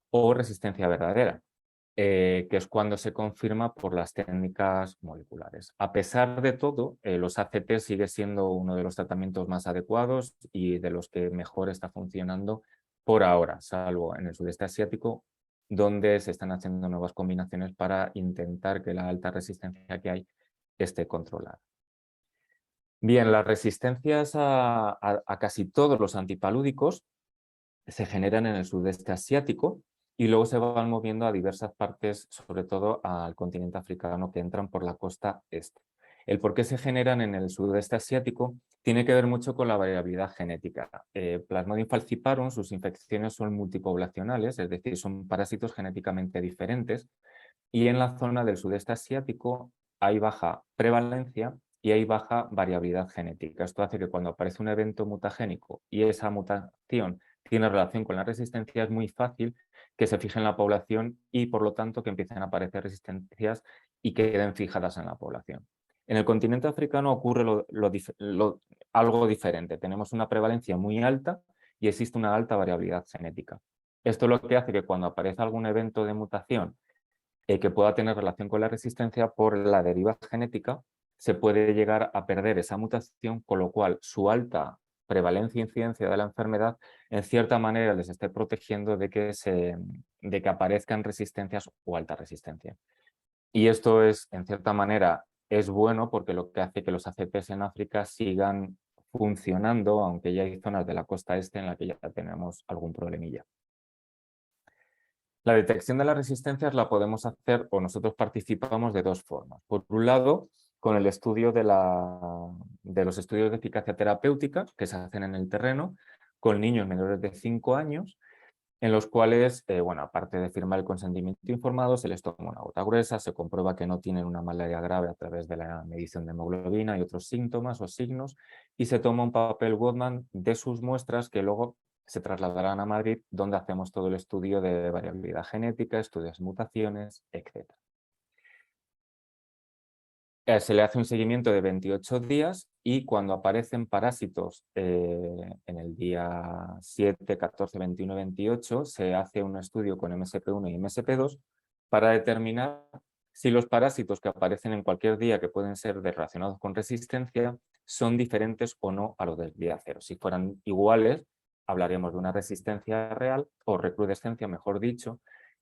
o resistencia verdadera, que es cuando se confirma por las técnicas moleculares. A pesar de todo, los ACT sigue siendo uno de los tratamientos más adecuados y de los que mejor está funcionando por ahora, salvo en el sudeste asiático, donde se están haciendo nuevas combinaciones para intentar que la alta resistencia que hay esté controlada. Bien, las resistencias a casi todos los antipalúdicos se generan en el sudeste asiático y luego se van moviendo a diversas partes, sobre todo al continente africano, que entran por la costa este. El por qué se generan en el sudeste asiático tiene que ver mucho con la variabilidad genética. Plasmodium falciparum, sus infecciones son multipoblacionales, es decir, son parásitos genéticamente diferentes, y en la zona del sudeste asiático hay baja prevalencia y hay baja variabilidad genética. Esto hace que cuando aparece un evento mutagénico y esa mutación tiene relación con la resistencia, es muy fácil que se fije en la población y, por lo tanto, que empiecen a aparecer resistencias y queden fijadas en la población. En el continente africano ocurre algo diferente. Tenemos una prevalencia muy alta y existe una alta variabilidad genética. Esto es lo que hace que cuando aparece algún evento de mutación que pueda tener relación con la resistencia, por la deriva genética, se puede llegar a perder esa mutación, con lo cual su alta prevalencia e incidencia de la enfermedad en cierta manera les esté protegiendo de que aparezcan resistencias o alta resistencia. Y esto es, en cierta manera, es bueno porque lo que hace que los ACTs en África sigan funcionando, aunque ya hay zonas de la costa este en la que ya tenemos algún problemilla. La detección de las resistencias la podemos hacer, o nosotros participamos, de dos formas. Por un lado, con el estudio de los estudios de eficacia terapéutica que se hacen en el terreno con niños menores de 5 años, en los cuales, bueno, aparte de firmar el consentimiento informado, se les toma una gota gruesa, se comprueba que no tienen una malaria grave a través de la medición de hemoglobina y otros síntomas o signos, y se toma un papel Wodman de sus muestras que luego se trasladarán a Madrid, donde hacemos todo el estudio de variabilidad genética, estudios de mutaciones, etc. Se le hace un seguimiento de 28 días y cuando aparecen parásitos en el día 7, 14, 21, 28, se hace un estudio con MSP1 y MSP2 para determinar si los parásitos que aparecen en cualquier día, que pueden ser relacionados con resistencia, son diferentes o no a los del día 0. Si fueran iguales, hablaríamos de una resistencia real o recrudescencia, mejor dicho,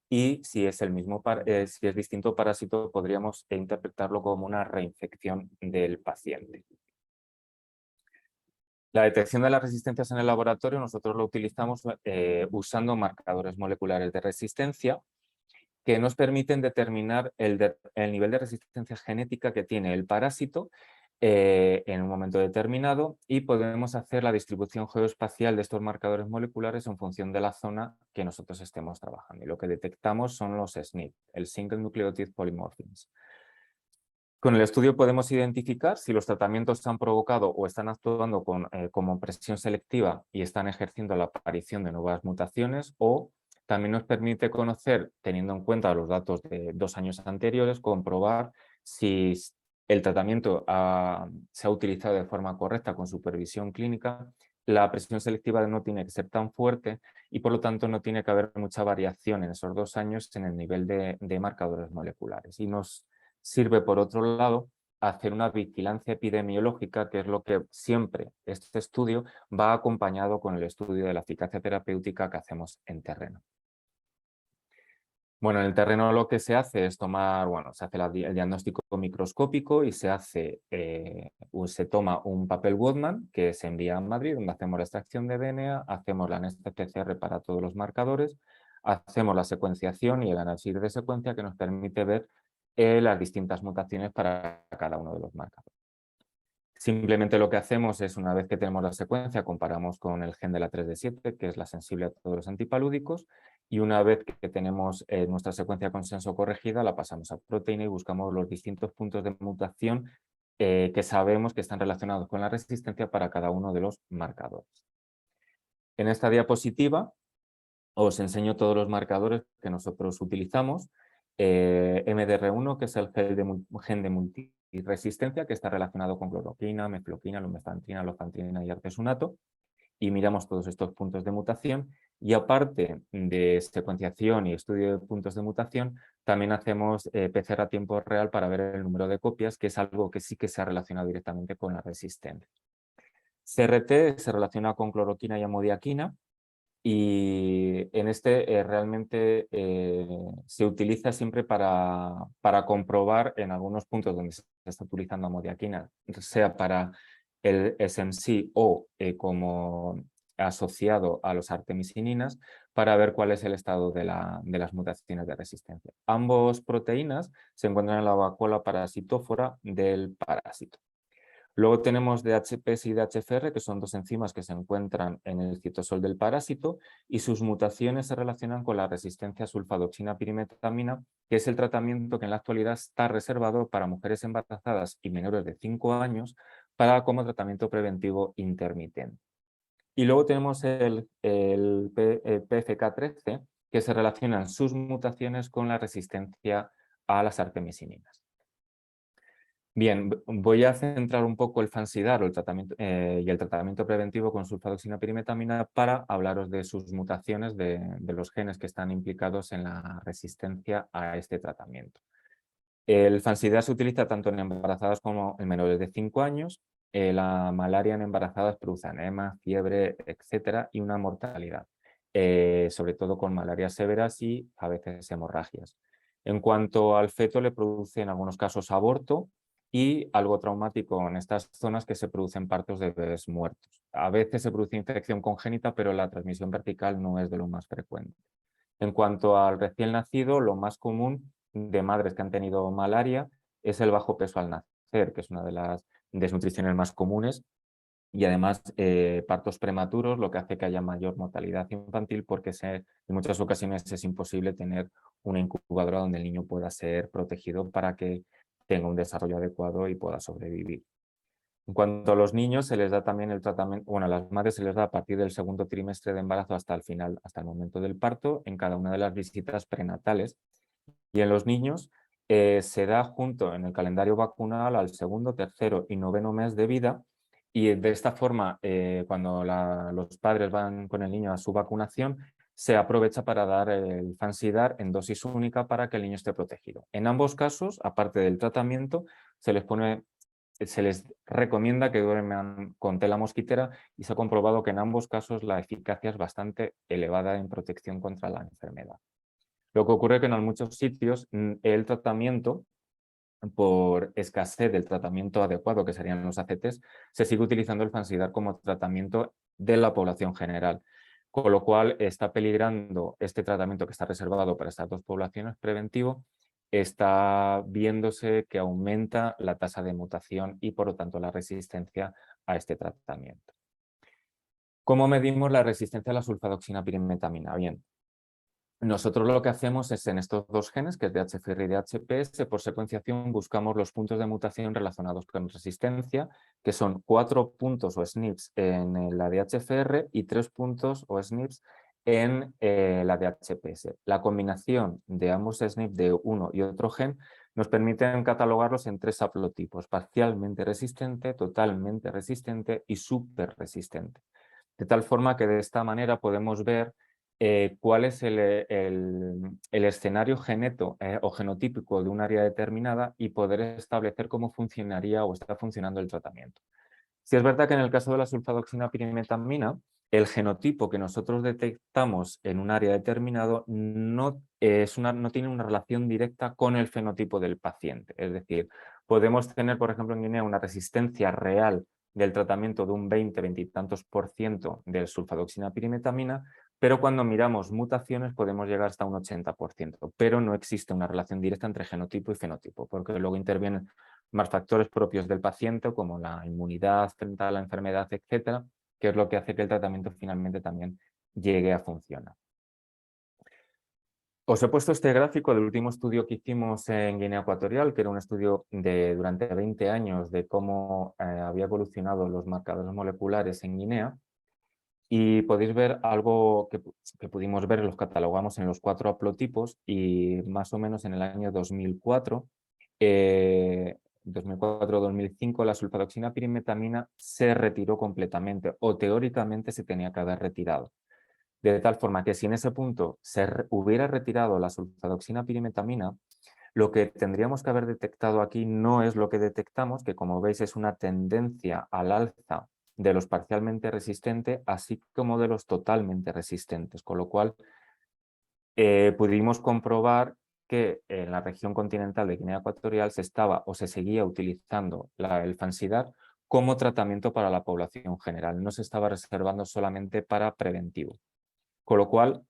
y si es si es distinto parásito, podríamos interpretarlo como una reinfección del paciente. La detección de las resistencias en el laboratorio nosotros lo utilizamos usando marcadores moleculares de resistencia que nos permiten determinar el nivel de resistencia genética que tiene el parásito en un momento determinado, y podemos hacer la distribución geoespacial de estos marcadores moleculares en función de la zona que nosotros estemos trabajando. Y lo que detectamos son los SNP, el Single Nucleotide Polymorphisms. Con el estudio podemos identificar si los tratamientos han provocado o están actuando como presión selectiva y están ejerciendo la aparición de nuevas mutaciones, o también nos permite conocer, teniendo en cuenta los datos de 2 años anteriores, comprobar si el tratamiento se ha utilizado de forma correcta con supervisión clínica. La presión selectiva no tiene que ser tan fuerte y, por lo tanto, no tiene que haber mucha variación en esos 2 años en el nivel de marcadores moleculares. Y nos sirve, por otro lado, hacer una vigilancia epidemiológica, que es lo que siempre este estudio va acompañado con el estudio de la eficacia terapéutica que hacemos en terreno. Bueno, en el terreno lo que se hace es tomar, bueno, se hace el diagnóstico microscópico y se toma un papel Wodman que se envía a Madrid, donde hacemos la extracción de DNA, hacemos la PCR para todos los marcadores, hacemos la secuenciación y el análisis de secuencia que nos permite ver las distintas mutaciones para cada uno de los marcadores. Simplemente lo que hacemos es, una vez que tenemos la secuencia, comparamos con el gen de la 3D7, que es la sensible a todos los antipalúdicos, y una vez que tenemos nuestra secuencia consenso corregida, la pasamos a proteína y buscamos los distintos puntos de mutación que sabemos que están relacionados con la resistencia para cada uno de los marcadores. En esta diapositiva os enseño todos los marcadores que nosotros utilizamos. MDR1, que es el gen de multiresistencia, que está relacionado con cloroquina, mefloquina, lumefantrina, lofantina y artesunato, y miramos todos estos puntos de mutación. Y aparte de secuenciación y estudio de puntos de mutación, también hacemos PCR a tiempo real para ver el número de copias, que es algo que sí que se ha relacionado directamente con la resistencia. CRT se relaciona con cloroquina y amodiaquina, y en realmente se utiliza siempre para comprobar en algunos puntos donde se está utilizando amodiaquina, sea para el SMC o como asociado a los artemisininas, para ver cuál es el estado de las mutaciones de resistencia. Ambos proteínas se encuentran en la vacuola parasitófora del parásito. Luego tenemos DHPS y DHFR, que son dos enzimas que se encuentran en el citosol del parásito, y sus mutaciones se relacionan con la resistencia a sulfadoxina pirimetamina, que es el tratamiento que en la actualidad está reservado para mujeres embarazadas y menores de 5 años como tratamiento preventivo intermitente. Y luego tenemos el PFK13, que se relacionan sus mutaciones con la resistencia a las artemisininas. Bien, voy a centrar un poco el Fansidar y el tratamiento preventivo con sulfadoxina pirimetamina para hablaros de sus mutaciones de los genes que están implicados en la resistencia a este tratamiento. El Fansidar se utiliza tanto en embarazadas como en menores de 5 años. La malaria en embarazadas produce anema, fiebre, etcétera, y una mortalidad, sobre todo con malarias severas y a veces hemorragias. En cuanto al feto, le produce en algunos casos aborto y algo traumático en estas zonas, que se producen partos de bebés muertos. A veces se produce infección congénita, pero la transmisión vertical no es de lo más frecuente. En cuanto al recién nacido, lo más común de madres que han tenido malaria es el bajo peso al nacer, que es una de las desnutriciones más comunes, y además partos prematuros, lo que hace que haya mayor mortalidad infantil, porque en muchas ocasiones es imposible tener una incubadora donde el niño pueda ser protegido para que tenga un desarrollo adecuado y pueda sobrevivir. En cuanto a los niños, se les da también el tratamiento, bueno, a las madres se les da a partir del segundo trimestre de embarazo hasta el final, hasta el momento del parto, en cada una de las visitas prenatales. Y en los niños se da junto en el calendario vacunal al segundo, tercero y noveno mes de vida, y de esta forma, cuando los padres van con el niño a su vacunación, se aprovecha para dar el Fansidar en dosis única para que el niño esté protegido. En ambos casos, aparte del tratamiento, se les recomienda que duerman con tela mosquitera, y se ha comprobado que en ambos casos la eficacia es bastante elevada en protección contra la enfermedad. Lo que ocurre es que en muchos sitios el tratamiento, por escasez del tratamiento adecuado, que serían los ACTs, se sigue utilizando el Fansidar como tratamiento de la población general, con lo cual está peligrando este tratamiento, que está reservado para estas dos poblaciones preventivo, está viéndose que aumenta la tasa de mutación y por lo tanto la resistencia a este tratamiento. ¿Cómo medimos la resistencia a la sulfadoxina pirimetamina? Bien, nosotros lo que hacemos es, en estos dos genes, que es DHFR y DHPS, por secuenciación buscamos los puntos de mutación relacionados con resistencia, que son 4 puntos o SNPs en la DHFR y 3 puntos o SNPs en la DHPS. La combinación de ambos SNPs de uno y otro gen nos permiten catalogarlos en 3 haplotipos: parcialmente resistente, totalmente resistente y súper resistente. De tal forma que de esta manera podemos ver cuál es el escenario o genotípico de un área determinada, y poder establecer cómo funcionaría o está funcionando el tratamiento. Si es verdad que en el caso de la sulfadoxina pirimetamina el genotipo que nosotros detectamos en un área determinado no tiene una relación directa con el fenotipo del paciente. Es decir, podemos tener, por ejemplo, en Guinea una resistencia real del tratamiento de un 20 y tantos % del sulfadoxina pirimetamina, pero cuando miramos mutaciones podemos llegar hasta un 80%, pero no existe una relación directa entre genotipo y fenotipo, porque luego intervienen más factores propios del paciente, como la inmunidad frente a la enfermedad, etcétera, que es lo que hace que el tratamiento finalmente también llegue a funcionar. Os he puesto este gráfico del último estudio que hicimos en Guinea Ecuatorial, que era un estudio de durante 20 años de cómo había evolucionado los marcadores moleculares en Guinea, y podéis ver algo que pudimos ver, los catalogamos en los 4 haplotipos, y más o menos en el año 2004, 2004-2005, la sulfadoxina pirimetamina se retiró completamente, o teóricamente se tenía que haber retirado. De tal forma que si en ese punto se hubiera retirado la sulfadoxina pirimetamina, lo que tendríamos que haber detectado aquí no es lo que detectamos, que como veis es una tendencia al alza de los parcialmente resistentes, así como de los totalmente resistentes, con lo cual pudimos comprobar que en la región continental de Guinea Ecuatorial se estaba o se seguía utilizando el Fansidar como tratamiento para la población general, no se estaba reservando solamente para preventivo. Con lo cual,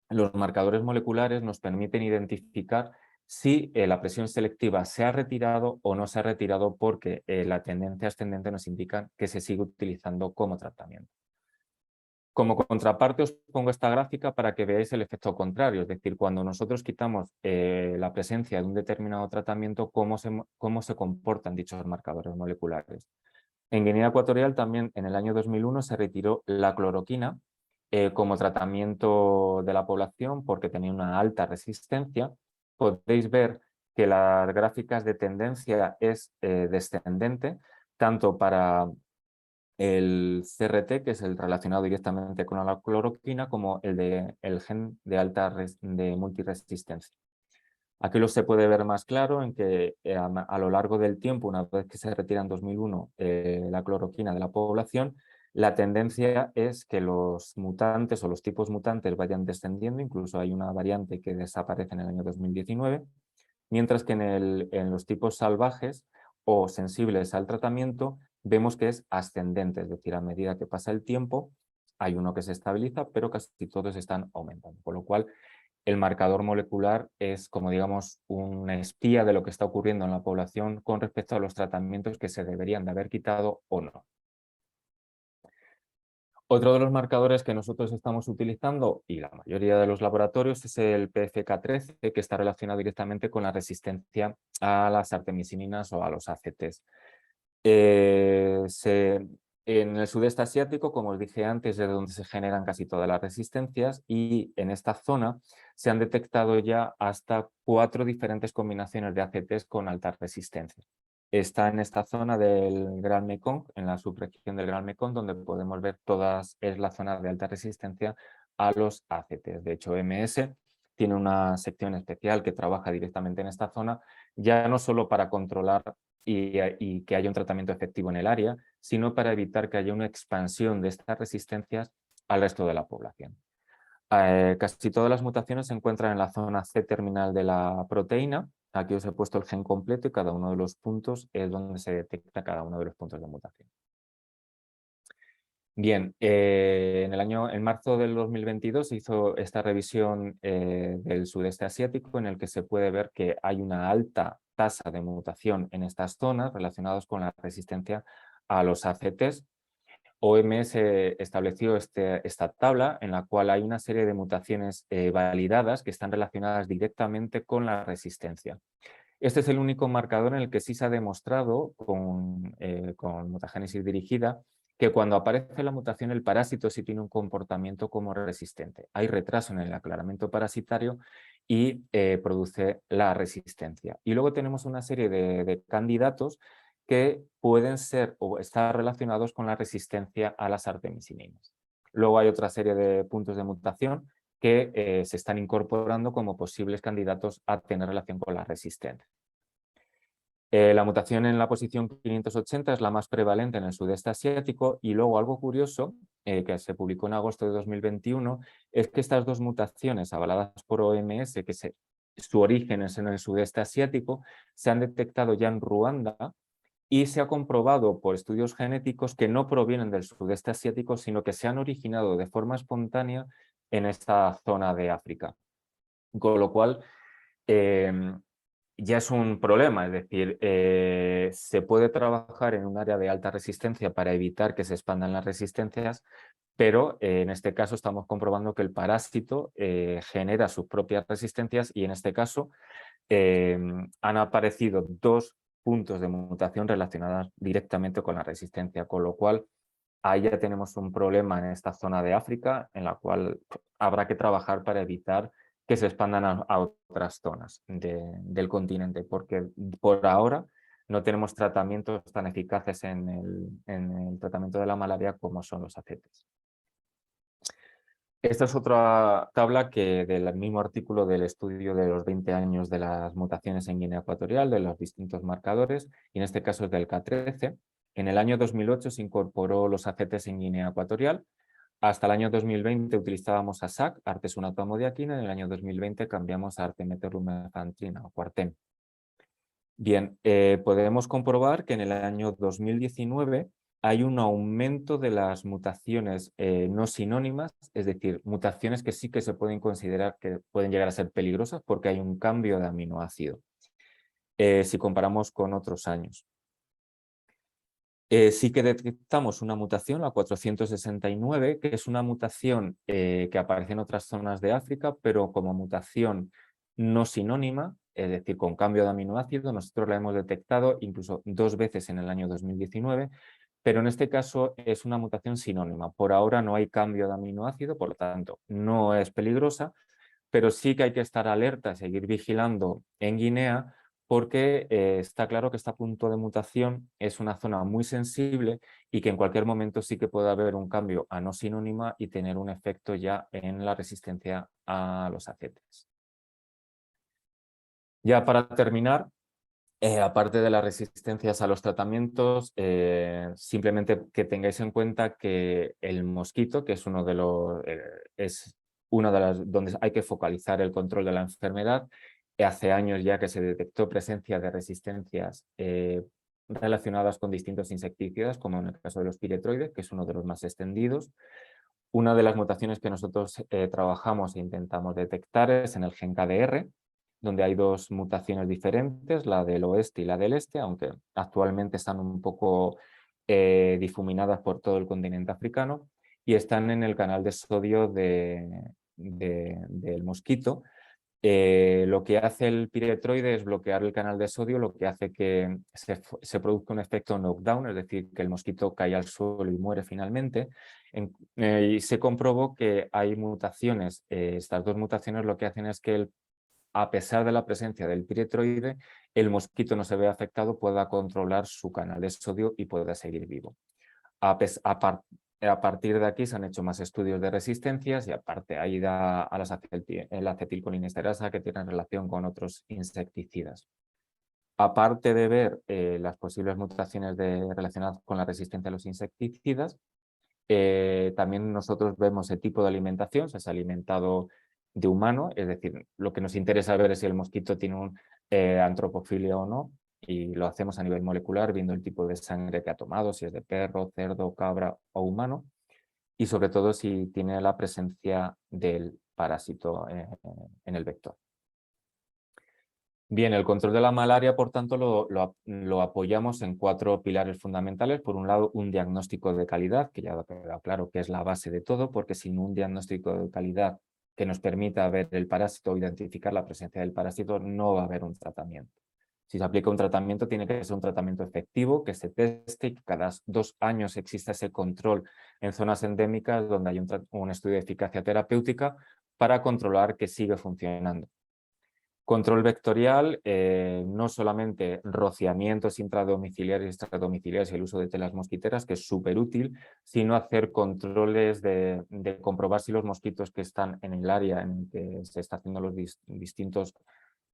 los marcadores moleculares nos permiten identificar si la presión selectiva se ha retirado o no se ha retirado, porque la tendencia ascendente nos indica que se sigue utilizando como tratamiento. Como contraparte os pongo esta gráfica para que veáis el efecto contrario, es decir, cuando nosotros quitamos la presencia de un determinado tratamiento, cómo se comportan dichos marcadores moleculares. En Guinea Ecuatorial también en el año 2001 se retiró la cloroquina como tratamiento de la población porque tenía una alta resistencia. Podéis ver que las gráficas de tendencia es descendente, tanto para el CRT, que es el relacionado directamente con la cloroquina, como el gen de multiresistencia. Aquí se puede ver más claro en que a lo largo del tiempo, una vez que se retira en 2001 la cloroquina de la población, la tendencia es que los mutantes o los tipos mutantes vayan descendiendo, incluso hay una variante que desaparece en el año 2019, mientras que en los tipos salvajes o sensibles al tratamiento vemos que es ascendente, es decir, a medida que pasa el tiempo hay uno que se estabiliza, pero casi todos están aumentando, por lo cual el marcador molecular es, como digamos, una espía de lo que está ocurriendo en la población con respecto a los tratamientos que se deberían de haber quitado o no. Otro de los marcadores que nosotros estamos utilizando, y la mayoría de los laboratorios, es el PFK13, que está relacionado directamente con la resistencia a las artemisininas o a los ACTs. En el sudeste asiático, como os dije antes, es de donde se generan casi todas las resistencias, y en esta zona se han detectado ya hasta 4 diferentes combinaciones de ACTs con alta resistencia. Está en esta zona del Gran Mekong, en la subregión del Gran Mekong, donde podemos ver es la zona de alta resistencia a los ACTs. De hecho, OMS tiene una sección especial que trabaja directamente en esta zona, ya no solo para controlar y que haya un tratamiento efectivo en el área, sino para evitar que haya una expansión de estas resistencias al resto de la población. Casi todas las mutaciones se encuentran en la zona C-terminal de la proteína. Aquí os he puesto el gen completo y cada uno de los puntos es donde se detecta cada uno de los puntos de mutación. Bien, en marzo del 2022 se hizo esta revisión del sudeste asiático, en el que se puede ver que hay una alta tasa de mutación en estas zonas relacionadas con la resistencia a los ACTs. OMS estableció esta tabla en la cual hay una serie de mutaciones validadas que están relacionadas directamente con la resistencia. Este es el único marcador en el que sí se ha demostrado con mutagénesis dirigida que cuando aparece la mutación el parásito sí tiene un comportamiento como resistente. Hay retraso en el aclaramiento parasitario y produce la resistencia. Y luego tenemos una serie de candidatos que pueden ser o estar relacionados con la resistencia a las artemisininas. Luego hay otra serie de puntos de mutación que se están incorporando como posibles candidatos a tener relación con la resistencia. La mutación en la posición 580 es la más prevalente en el sudeste asiático y luego algo curioso que se publicó en agosto de 2021 es que estas dos mutaciones avaladas por OMS, que su origen es en el sudeste asiático, se han detectado ya en Ruanda y se ha comprobado por estudios genéticos que no provienen del sudeste asiático, sino que se han originado de forma espontánea en esta zona de África. Con lo cual, ya es un problema, es decir, se puede trabajar en un área de alta resistencia para evitar que se expandan las resistencias, pero en este caso estamos comprobando que el parásito genera sus propias resistencias y en este caso han aparecido dos puntos de mutación relacionadas directamente con la resistencia, con lo cual ahí ya tenemos un problema en esta zona de África en la cual habrá que trabajar para evitar que se expandan a otras zonas del continente, porque por ahora no tenemos tratamientos tan eficaces en el tratamiento de la malaria como son los ACTs. Esta es otra tabla que del mismo artículo del estudio de los 20 años de las mutaciones en Guinea Ecuatorial, de los distintos marcadores, y en este caso es del K13. En el año 2008 se incorporó los ACTs en Guinea Ecuatorial. Hasta el año 2020 utilizábamos ASAC, artesunatoamodiaquina, en el año 2020 cambiamos a artemeterlumefantrina o Coartem. Bien, podemos comprobar que en el año 2019 hay un aumento de las mutaciones no sinónimas, es decir, mutaciones que sí que se pueden considerar que pueden llegar a ser peligrosas porque hay un cambio de aminoácido, si comparamos con otros años. Sí que detectamos una mutación, la 469, que es una mutación que aparece en otras zonas de África, pero como mutación no sinónima, es decir, con cambio de aminoácido. Nosotros la hemos detectado incluso 2 veces en el año 2019, pero en este caso es una mutación sinónima. Por ahora no hay cambio de aminoácido, por lo tanto no es peligrosa, pero sí que hay que estar alerta y seguir vigilando en Guinea porque está claro que este punto de mutación es una zona muy sensible y que en cualquier momento sí que puede haber un cambio a no sinónima y tener un efecto ya en la resistencia a los ACTs. Ya para terminar, aparte de las resistencias a los tratamientos, simplemente que tengáis en cuenta que el mosquito, que es uno de los, donde hay que focalizar el control de la enfermedad, hace años ya que se detectó presencia de resistencias relacionadas con distintos insecticidas, como en el caso de los piretroides, que es uno de los más extendidos. Una de las mutaciones que nosotros trabajamos e intentamos detectar es en el gen KDR, donde hay 2 mutaciones diferentes, la del oeste y la del este, aunque actualmente están un poco difuminadas por todo el continente africano, y están en el canal de sodio del mosquito. Lo que hace el piretroide es bloquear el canal de sodio, lo que hace que se produzca un efecto knockdown, es decir, que el mosquito cae al suelo y muere finalmente. Y se comprobó que hay mutaciones, estas 2 mutaciones lo que hacen es que a pesar de la presencia del piretroide, el mosquito no se ve afectado, pueda controlar su canal de sodio y pueda seguir vivo. A partir de aquí se han hecho más estudios de resistencias y aparte ahí da a la acetilcolinesterasa que tienen relación con otros insecticidas. Aparte de ver las posibles mutaciones relacionadas con la resistencia a los insecticidas, también nosotros vemos el tipo de alimentación, si se ha alimentado de humano, es decir, lo que nos interesa ver es si el mosquito tiene un antropofilia o no, y lo hacemos a nivel molecular viendo el tipo de sangre que ha tomado, si es de perro, cerdo, cabra o humano, y sobre todo si tiene la presencia del parásito en el vector. Bien, el control de la malaria, por tanto, lo apoyamos en 4 pilares fundamentales. Por un lado, un diagnóstico de calidad, que ya ha quedado claro que es la base de todo, porque sin un diagnóstico de calidad que nos permita ver el parásito o identificar la presencia del parásito, no va a haber un tratamiento. Si se aplica un tratamiento, tiene que ser un tratamiento efectivo, que se teste y que cada 2 años exista ese control en zonas endémicas donde hay un estudio de eficacia terapéutica para controlar que sigue funcionando. Control vectorial, no solamente rociamientos intradomiciliarios y extradomiciliarios y el uso de telas mosquiteras, que es súper útil, sino hacer controles de comprobar si los mosquitos que están en el área en que se están haciendo los distintos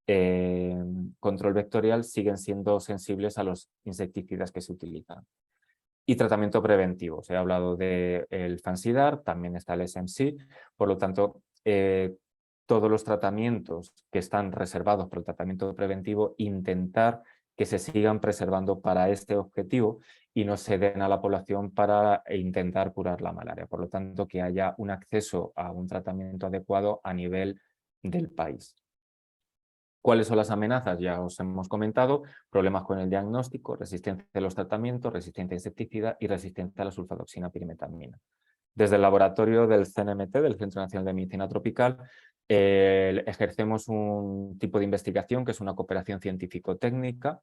control vectorial siguen siendo sensibles a los insecticidas que se utilizan. Y tratamiento preventivo, se ha hablado del Fansidar, también está el SMC, por lo tanto, todos los tratamientos que están reservados para el tratamiento preventivo, intentar que se sigan preservando para este objetivo y no se den a la población para intentar curar la malaria. Por lo tanto, que haya un acceso a un tratamiento adecuado a nivel del país. ¿Cuáles son las amenazas? Ya os hemos comentado, problemas con el diagnóstico, resistencia a los tratamientos, resistencia a insecticida y resistencia a la sulfadoxina pirimetamina. Desde el laboratorio del CNMT, del Centro Nacional de Medicina Tropical, ejercemos un tipo de investigación que es una cooperación científico-técnica.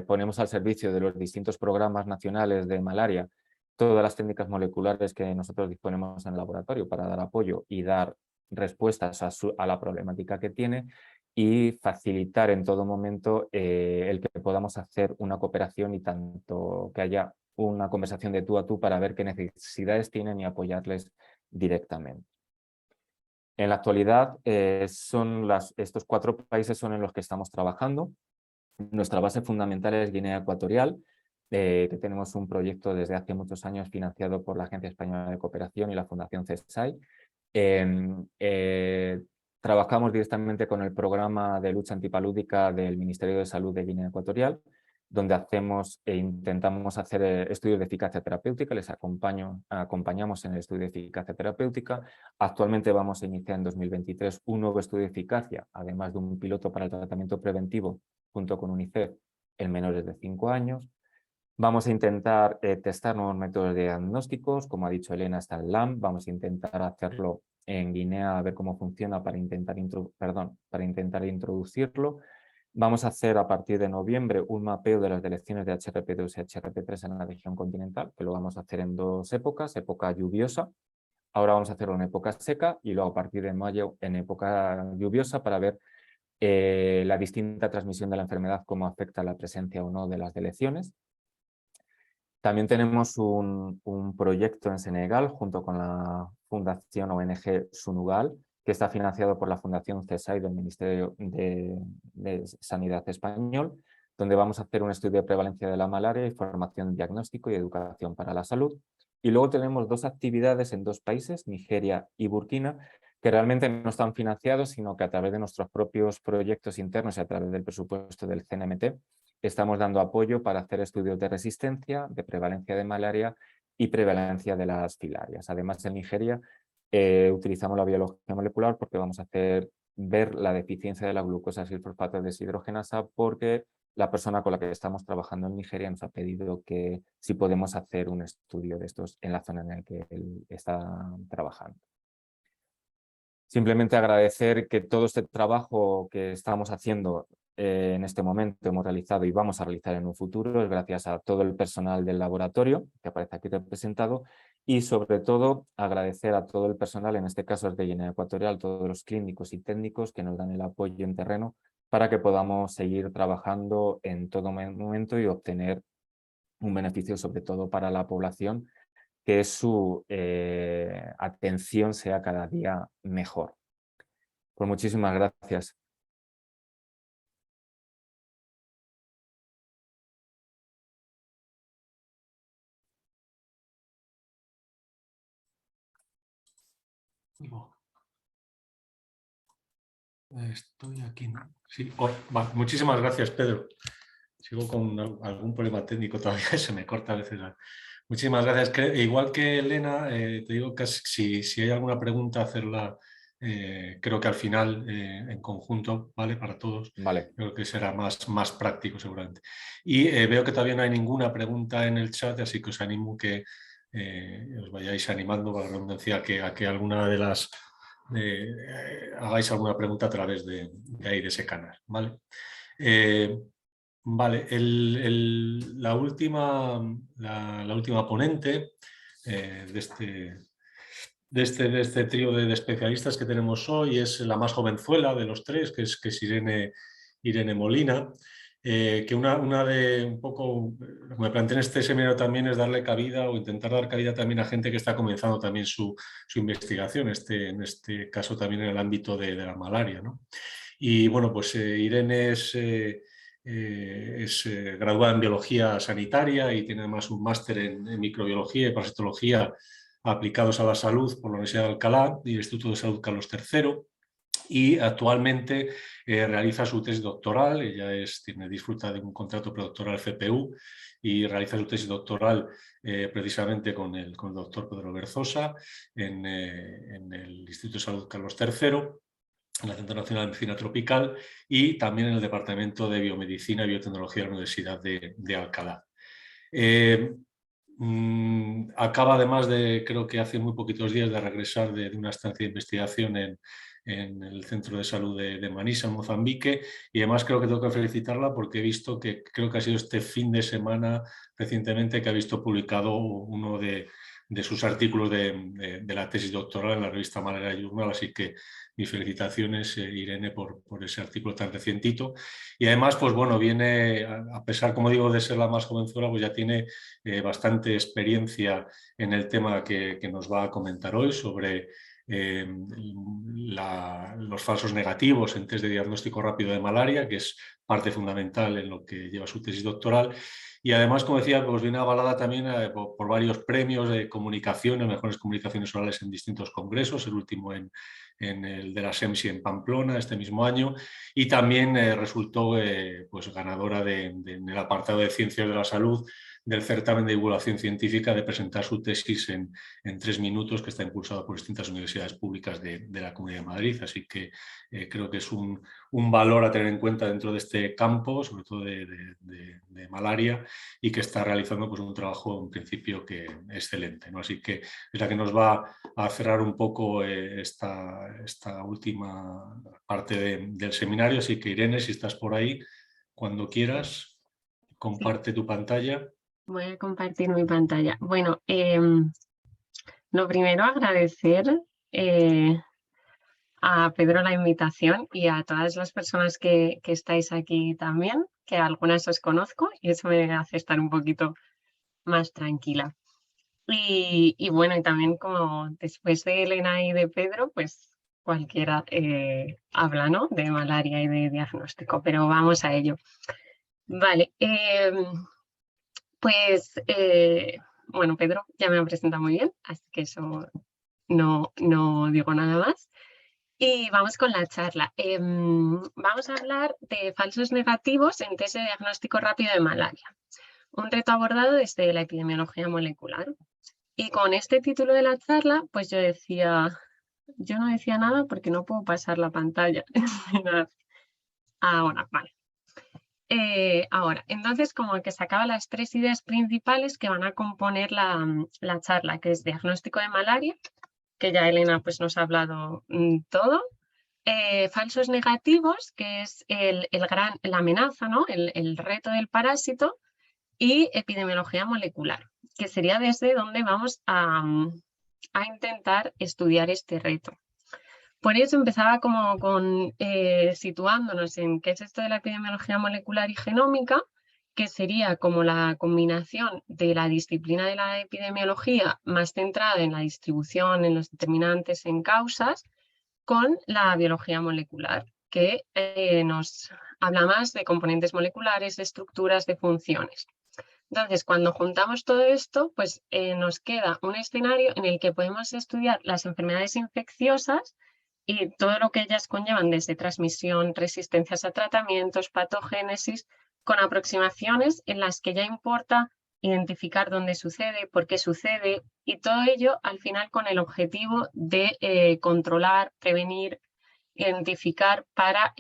Ponemos al servicio de los distintos programas nacionales de malaria todas las técnicas moleculares que nosotros disponemos en el laboratorio para dar apoyo y dar respuestas a la problemática que tiene y facilitar en todo momento el que podamos hacer una cooperación y tanto que haya una conversación de tú a tú para ver qué necesidades tienen y apoyarles directamente. En la actualidad, estos 4 países son en los que estamos trabajando. Nuestra base fundamental es Guinea Ecuatorial, que tenemos un proyecto desde hace muchos años financiado por la Agencia Española de Cooperación y la Fundación CESAI. Trabajamos directamente con el programa de lucha antipalúdica del Ministerio de Salud de Guinea Ecuatorial, donde intentamos hacer estudios de eficacia terapéutica, les acompañamos en el estudio de eficacia terapéutica. Actualmente vamos a iniciar en 2023 un nuevo estudio de eficacia, además de un piloto para el tratamiento preventivo junto con UNICEF en menores de 5 años. Vamos a intentar testar nuevos métodos de diagnósticos, como ha dicho Elena, está el LAM, vamos a intentar hacerlo en Guinea a ver cómo funciona para intentar introducirlo. Vamos a hacer a partir de noviembre un mapeo de las deleciones de HRP2 y HRP3 en la región continental, que lo vamos a hacer en 2 épocas, época lluviosa. Ahora vamos a hacerlo en época seca y luego a partir de mayo en época lluviosa para ver la distinta transmisión de la enfermedad, cómo afecta la presencia o no de las deleciones. También tenemos un proyecto en Senegal junto con la Fundación ONG Sunugal, que está financiado por la Fundación CESAI del Ministerio de Sanidad español, donde vamos a hacer un estudio de prevalencia de la malaria y formación, diagnóstico y educación para la salud. Y luego tenemos 2 actividades en 2 países, Nigeria y Burkina, que realmente no están financiados, sino que a través de nuestros propios proyectos internos y a través del presupuesto del CNMT, estamos dando apoyo para hacer estudios de resistencia, de prevalencia de malaria y prevalencia de las filarias. Además, en Nigeria utilizamos la biología molecular porque vamos a ver la deficiencia de la glucosa silfosfato deshidrogenasa, porque la persona con la que estamos trabajando en Nigeria nos ha pedido que si podemos hacer un estudio de estos en la zona en la que él está trabajando. Simplemente agradecer que todo este trabajo que estamos haciendo en este momento hemos realizado y vamos a realizar en un futuro es gracias a todo el personal del laboratorio que aparece aquí representado y sobre todo agradecer a todo el personal, en este caso es de Guinea Ecuatorial, todos los clínicos y técnicos que nos dan el apoyo en terreno para que podamos seguir trabajando en todo momento y obtener un beneficio sobre todo para la población, que su atención sea cada día mejor. Pues muchísimas gracias. Estoy aquí, ¿no? Sí, muchísimas gracias, Pedro. Sigo con algún problema técnico todavía, se me corta a veces. Muchísimas gracias. Igual que Elena, te digo que si hay alguna pregunta, hacerla, creo que al final en conjunto, ¿vale? Para todos. Vale. Creo que será más práctico seguramente. Y veo que todavía no hay ninguna pregunta en el chat, así que os animo que os vayáis animando, para la redundancia, a que alguna de las... hagáis alguna pregunta a través de ahí, de ese canal, ¿vale? Vale, la última ponente de este trío de especialistas que tenemos hoy es la más jovenzuela de los 3, que es Irene Molina, que una de un poco, lo que me planteé en este seminario también es darle cabida o intentar dar cabida también a gente que está comenzando también su investigación, en este caso también en el ámbito de la malaria, ¿no? Y bueno, pues Irene es graduada en biología sanitaria y tiene además un máster en microbiología y parasitología aplicados a la salud por la Universidad de Alcalá y el Instituto de Salud Carlos III. Y actualmente realiza su tesis doctoral. Ella disfruta de un contrato predoctoral FPU y realiza su tesis doctoral precisamente con el doctor Pedro Berzosa en el Instituto de Salud Carlos III, en el Centro Nacional de Medicina Tropical y también en el Departamento de Biomedicina y Biotecnología de la Universidad de Alcalá. Acaba además creo que hace muy poquitos días, de regresar de una estancia de investigación en el Centro de Salud de Manisa, en Mozambique, y además creo que tengo que felicitarla porque he visto que creo que ha sido este fin de semana recientemente que ha visto publicado uno de sus artículos de la tesis doctoral en la revista Malaria Journal, así que mis felicitaciones, Irene, por ese artículo tan recientito. Y además, pues bueno, viene, a pesar, como digo, de ser la más jovencura, pues ya tiene bastante experiencia en el tema que nos va a comentar hoy sobre los falsos negativos en test de diagnóstico rápido de malaria, que es parte fundamental en lo que lleva su tesis doctoral. Y además, como decía, pues viene avalada también por varios premios de comunicación, en mejores comunicaciones orales en distintos congresos, el último en el de la SEMSI en Pamplona este mismo año, y también resultó pues ganadora en el apartado de Ciencias de la Salud del certamen de divulgación científica, de presentar su tesis en 3 minutos, que está impulsado por distintas universidades públicas de la Comunidad de Madrid. Así que creo que es un valor a tener en cuenta dentro de este campo, sobre todo de malaria, y que está realizando pues un trabajo en principio que excelente, ¿no? Así que es la que nos va a cerrar un poco esta última parte del seminario. Así que Irene, si estás por ahí, cuando quieras, comparte tu pantalla. Voy a compartir mi pantalla. Bueno, lo primero, agradecer a Pedro la invitación y a todas las personas que estáis aquí también, que algunas os conozco y eso me hace estar un poquito más tranquila. Y bueno, y también como después de Elena y de Pedro, pues cualquiera habla, ¿no?, de malaria y de diagnóstico, pero vamos a ello. Vale, pues bueno, Pedro ya me ha presentado muy bien, así que eso no digo nada más. Y vamos con la charla. Vamos a hablar de falsos negativos en test de diagnóstico rápido de malaria. Un reto abordado desde la epidemiología molecular. Y con este título de la charla, pues yo no decía nada porque no puedo pasar la pantalla. Ahora, vale. Ahora, entonces como que sacaba las 3 ideas principales que van a componer la charla, que es diagnóstico de malaria, que ya Elena pues nos ha hablado todo. Falsos negativos, que es la amenaza, ¿no?, el reto del parásito, y epidemiología molecular, que sería desde donde vamos a intentar estudiar este reto. Por eso empezaba como situándonos en qué es esto de la epidemiología molecular y genómica, que sería como la combinación de la disciplina de la epidemiología más centrada en la distribución, en los determinantes, en causas, con la biología molecular, que nos habla más de componentes moleculares, de estructuras, de funciones. Entonces, cuando juntamos todo esto, pues nos queda un escenario en el que podemos estudiar las enfermedades infecciosas y todo lo que ellas conllevan, desde transmisión, resistencias a tratamientos, patogénesis, con aproximaciones en las que ya importa identificar dónde sucede, por qué sucede, y todo ello al final con el objetivo de controlar, prevenir, identificar para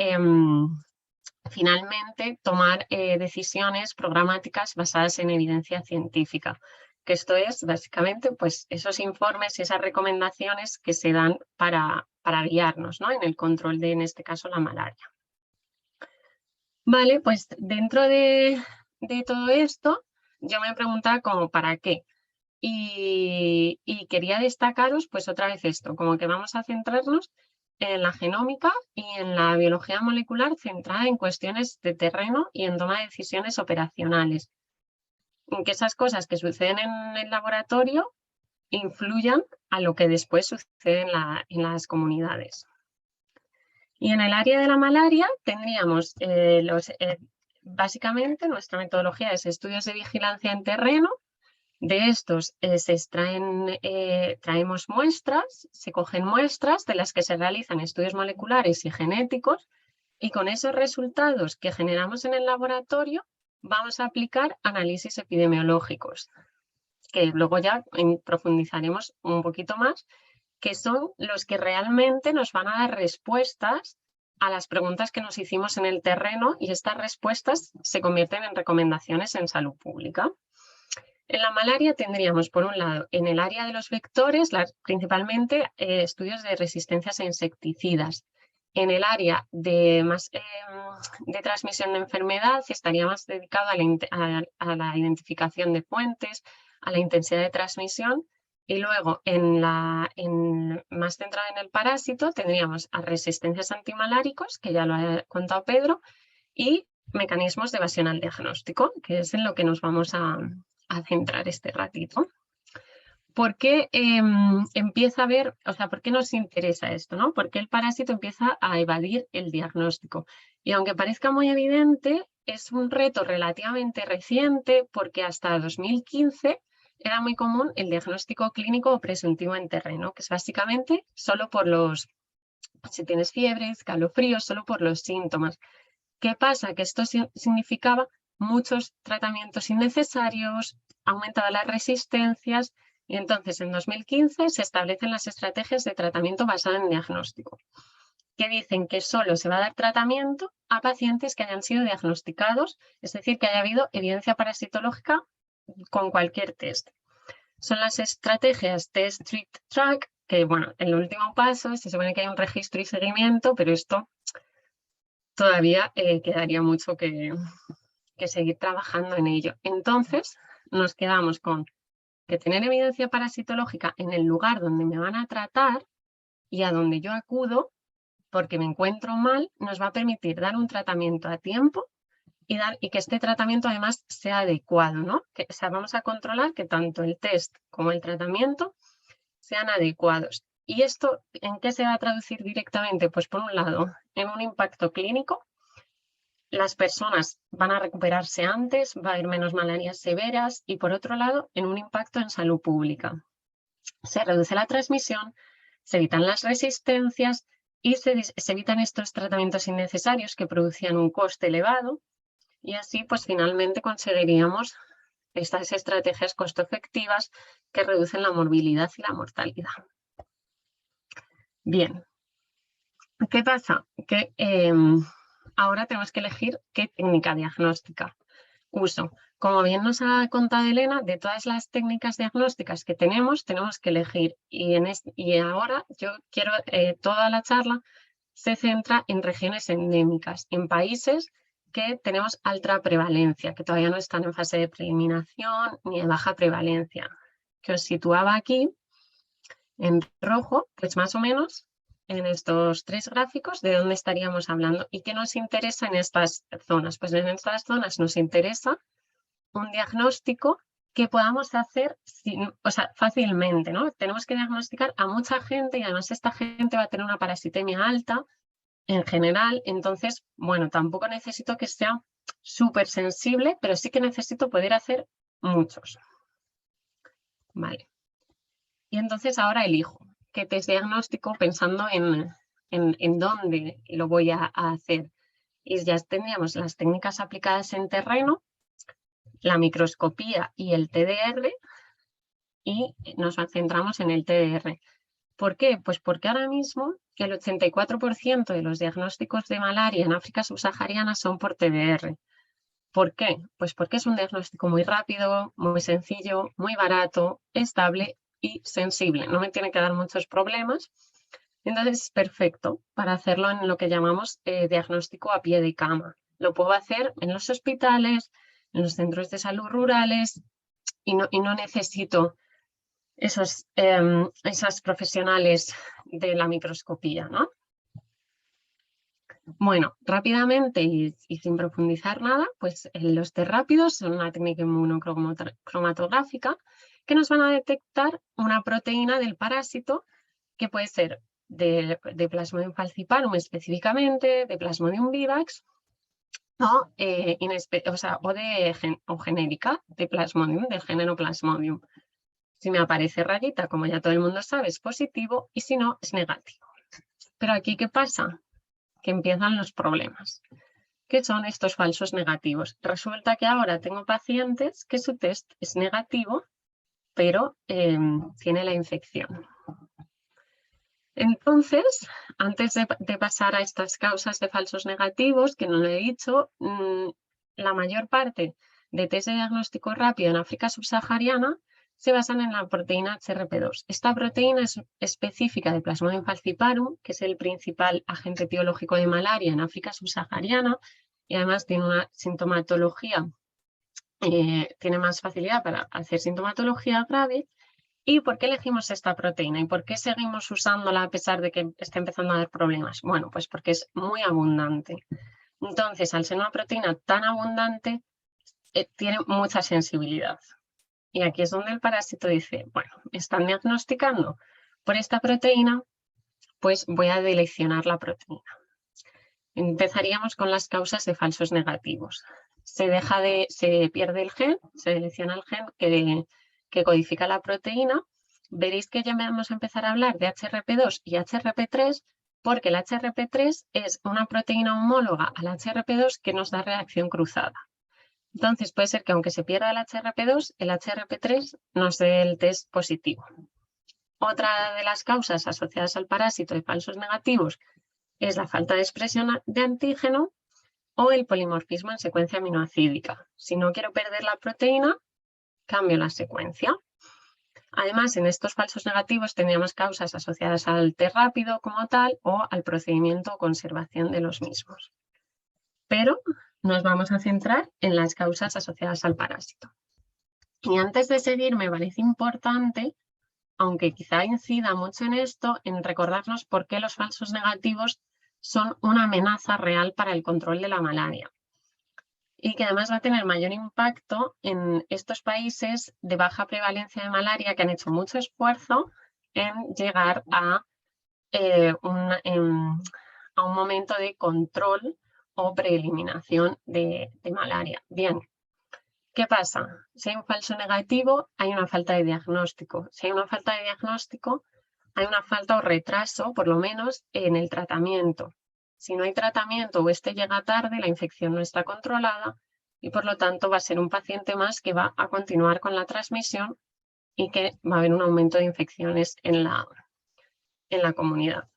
finalmente tomar decisiones programáticas basadas en evidencia científica, que esto es básicamente pues esos informes y esas recomendaciones que se dan para guiarnos, ¿no?, en el control de, en este caso, la malaria. Vale, pues dentro de todo esto yo me preguntaba como ¿para qué? Y quería destacaros pues otra vez esto, como que vamos a centrarnos en la genómica y en la biología molecular centrada en cuestiones de terreno y en toma de decisiones operacionales. En que esas cosas que suceden en el laboratorio influyan a lo que después sucede en las comunidades. Y en el área de la malaria tendríamos básicamente nuestra metodología es estudios de vigilancia en terreno. De estos se traemos muestras, se cogen muestras de las que se realizan estudios moleculares y genéticos, y con esos resultados que generamos en el laboratorio vamos a aplicar análisis epidemiológicos, que luego ya profundizaremos un poquito más, que son los que realmente nos van a dar respuestas a las preguntas que nos hicimos en el terreno, y estas respuestas se convierten en recomendaciones en salud pública. En la malaria tendríamos, por un lado, en el área de los vectores, principalmente estudios de resistencias a insecticidas. En el área de transmisión de enfermedad estaría más dedicado a la identificación de fuentes, a la intensidad de transmisión. Y luego, más centrada en el parásito, tendríamos a resistencias antimaláricos, que ya lo ha contado Pedro, y mecanismos de evasión al diagnóstico, que es en lo que nos vamos a centrar este ratito. ¿Por qué empieza a ver, o sea, por qué nos interesa esto, ¿no? Porque el parásito empieza a evadir el diagnóstico. Y aunque parezca muy evidente, es un reto relativamente reciente, porque hasta 2015 era muy común el diagnóstico clínico o presuntivo en terreno, que es básicamente solo por si tienes fiebre, escalofríos, solo por los síntomas. ¿Qué pasa? Que esto significaba muchos tratamientos innecesarios, aumentaba las resistencias, y entonces en 2015 se establecen las estrategias de tratamiento basado en diagnóstico, que dicen que solo se va a dar tratamiento a pacientes que hayan sido diagnosticados, es decir, que haya habido evidencia parasitológica con cualquier test. Son las estrategias Test, Treat, Track, que bueno, el último paso se supone que hay un registro y seguimiento, pero esto todavía quedaría mucho que seguir trabajando en ello. Entonces, nos quedamos con que tener evidencia parasitológica en el lugar donde me van a tratar y a donde yo acudo porque me encuentro mal, nos va a permitir dar un tratamiento a tiempo y que este tratamiento además sea adecuado, ¿no? O sea, vamos a controlar que tanto el test como el tratamiento sean adecuados. ¿Y esto en qué se va a traducir directamente? Pues por un lado, en un impacto clínico. Las personas van a recuperarse antes, va a haber menos malarias severas, y por otro lado, en un impacto en salud pública. Se reduce la transmisión, se evitan las resistencias y se evitan estos tratamientos innecesarios que producían un coste elevado, y así pues finalmente conseguiríamos estas estrategias costo efectivas que reducen la morbilidad y la mortalidad. Bien, ¿qué pasa? Que ahora tenemos que elegir qué técnica diagnóstica uso. Como bien nos ha contado Elena, de todas las técnicas diagnósticas que tenemos que elegir. Y ahora yo quiero, toda la charla se centra en regiones endémicas, en países que tenemos alta prevalencia, que todavía no están en fase de preeliminación ni de baja prevalencia. Que os situaba aquí en rojo, pues más o menos en estos tres gráficos de dónde estaríamos hablando y qué nos interesa en estas zonas. Pues en estas zonas nos interesa un diagnóstico que podamos hacer fácilmente, ¿no? Tenemos que diagnosticar a mucha gente y además esta gente va a tener una parasitemia alta en general, entonces, bueno, tampoco necesito que sea súper sensible, pero sí que necesito poder hacer muchos. Vale. Y entonces ahora elijo qué test diagnóstico pensando en dónde lo voy a hacer. Y ya tendríamos las técnicas aplicadas en terreno, la microscopía y el TDR, y nos centramos en el TDR. ¿Por qué? Pues porque ahora mismo el 84% de los diagnósticos de malaria en África subsahariana son por TDR. ¿Por qué? Pues porque es un diagnóstico muy rápido, muy sencillo, muy barato, estable y sensible. No me tiene que dar muchos problemas. Entonces es perfecto para hacerlo en lo que llamamos diagnóstico a pie de cama. Lo puedo hacer en los hospitales, en los centros de salud rurales y no necesito esas profesionales de la microscopía, ¿no? Bueno, rápidamente y sin profundizar nada, pues los test rápidos son una técnica inmunocromatográfica que nos van a detectar una proteína del parásito que puede ser de Plasmodium falciparum específicamente, de Plasmodium vivax, o genérica de Plasmodium, del género Plasmodium. Si me aparece rayita, como ya todo el mundo sabe, es positivo, y si no, es negativo. Pero aquí, ¿qué pasa? Que empiezan los problemas. ¿Qué son estos falsos negativos? Resulta que ahora tengo pacientes que su test es negativo, pero tiene la infección. Entonces, antes de pasar a estas causas de falsos negativos, que no lo he dicho, la mayor parte de test de diagnóstico rápido en África subsahariana se basan en la proteína HRP2. Esta proteína es específica de Plasmodium falciparum, que es el principal agente etiológico de malaria en África subsahariana, y además tiene una sintomatología, tiene más facilidad para hacer sintomatología grave. ¿Y por qué elegimos esta proteína? ¿Y por qué seguimos usándola a pesar de que esté empezando a dar problemas? Bueno, pues porque es muy abundante. Entonces, al ser una proteína tan abundante, tiene mucha sensibilidad. Y aquí es donde el parásito dice, bueno, me están diagnosticando por esta proteína, pues voy a deleccionar la proteína. Empezaríamos con las causas de falsos negativos. Se pierde el gen, se delecciona el gen que codifica la proteína. Veréis que ya vamos a empezar a hablar de HRP2 y HRP3, porque el HRP3 es una proteína homóloga al HRP2 que nos da reacción cruzada. Entonces puede ser que aunque se pierda el HRP2, el HRP3 nos dé el test positivo. Otra de las causas asociadas al parásito de falsos negativos es la falta de expresión de antígeno o el polimorfismo en secuencia aminoacídica. Si no quiero perder la proteína, cambio la secuencia. Además, en estos falsos negativos tendríamos causas asociadas al test rápido como tal o al procedimiento o conservación de los mismos. Pero nos vamos a centrar en las causas asociadas al parásito. Y antes de seguir, me parece importante, aunque quizá incida mucho en esto, en recordarnos por qué los falsos negativos son una amenaza real para el control de la malaria. Y que además va a tener mayor impacto en estos países de baja prevalencia de malaria que han hecho mucho esfuerzo en llegar a un momento de control o preeliminación de malaria. Bien, ¿qué pasa? Si hay un falso negativo, hay una falta de diagnóstico. Si hay una falta de diagnóstico, hay una falta o retraso, por lo menos, en el tratamiento. Si no hay tratamiento o este llega tarde, la infección no está controlada y por lo tanto va a ser un paciente más que va a continuar con la transmisión y que va a haber un aumento de infecciones en la comunidad.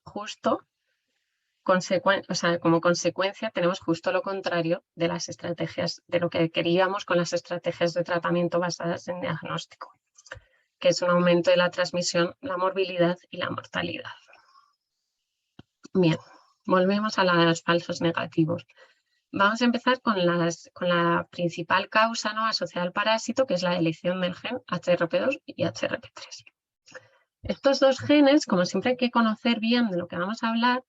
Como consecuencia tenemos justo lo contrario de las estrategias, de lo que queríamos con las estrategias de tratamiento basadas en diagnóstico, que es un aumento de la transmisión, la morbilidad y la mortalidad. Bien, volvemos a los falsos negativos. Vamos a empezar con la principal causa, ¿no?, asociada al parásito, que es la delección del gen HRP2 y HRP3. Estos dos genes, como siempre hay que conocer bien de lo que vamos a hablar,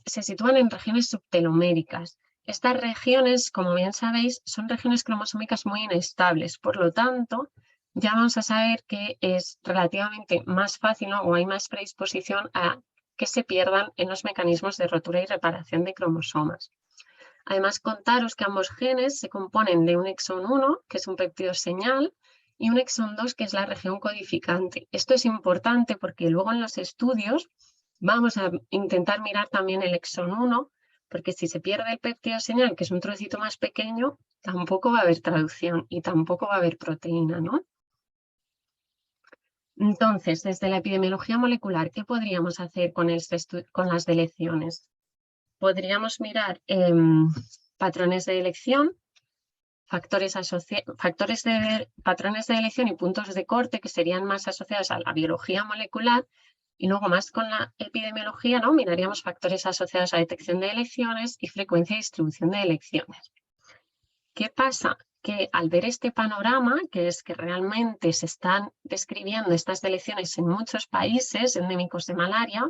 se sitúan en regiones subteloméricas. Estas regiones, como bien sabéis, son regiones cromosómicas muy inestables, por lo tanto, ya vamos a saber que es relativamente más fácil, ¿no?, o hay más predisposición a que se pierdan en los mecanismos de rotura y reparación de cromosomas. Además, contaros que ambos genes se componen de un exón 1, que es un péptido señal, y un exón 2, que es la región codificante. Esto es importante porque luego en los estudios vamos a intentar mirar también el exón 1, porque si se pierde el péptido señal, que es un trocito más pequeño, tampoco va a haber traducción y tampoco va a haber proteína, ¿no? Entonces, desde la epidemiología molecular, ¿qué podríamos hacer con las delecciones? Podríamos mirar patrones de delección, patrones de delección y puntos de corte que serían más asociados a la biología molecular, y luego más con la epidemiología, ¿no?, miraríamos factores asociados a detección de delecciones y frecuencia y distribución de delecciones. ¿Qué pasa? Que al ver este panorama, que es que realmente se están describiendo estas delecciones en muchos países endémicos de malaria,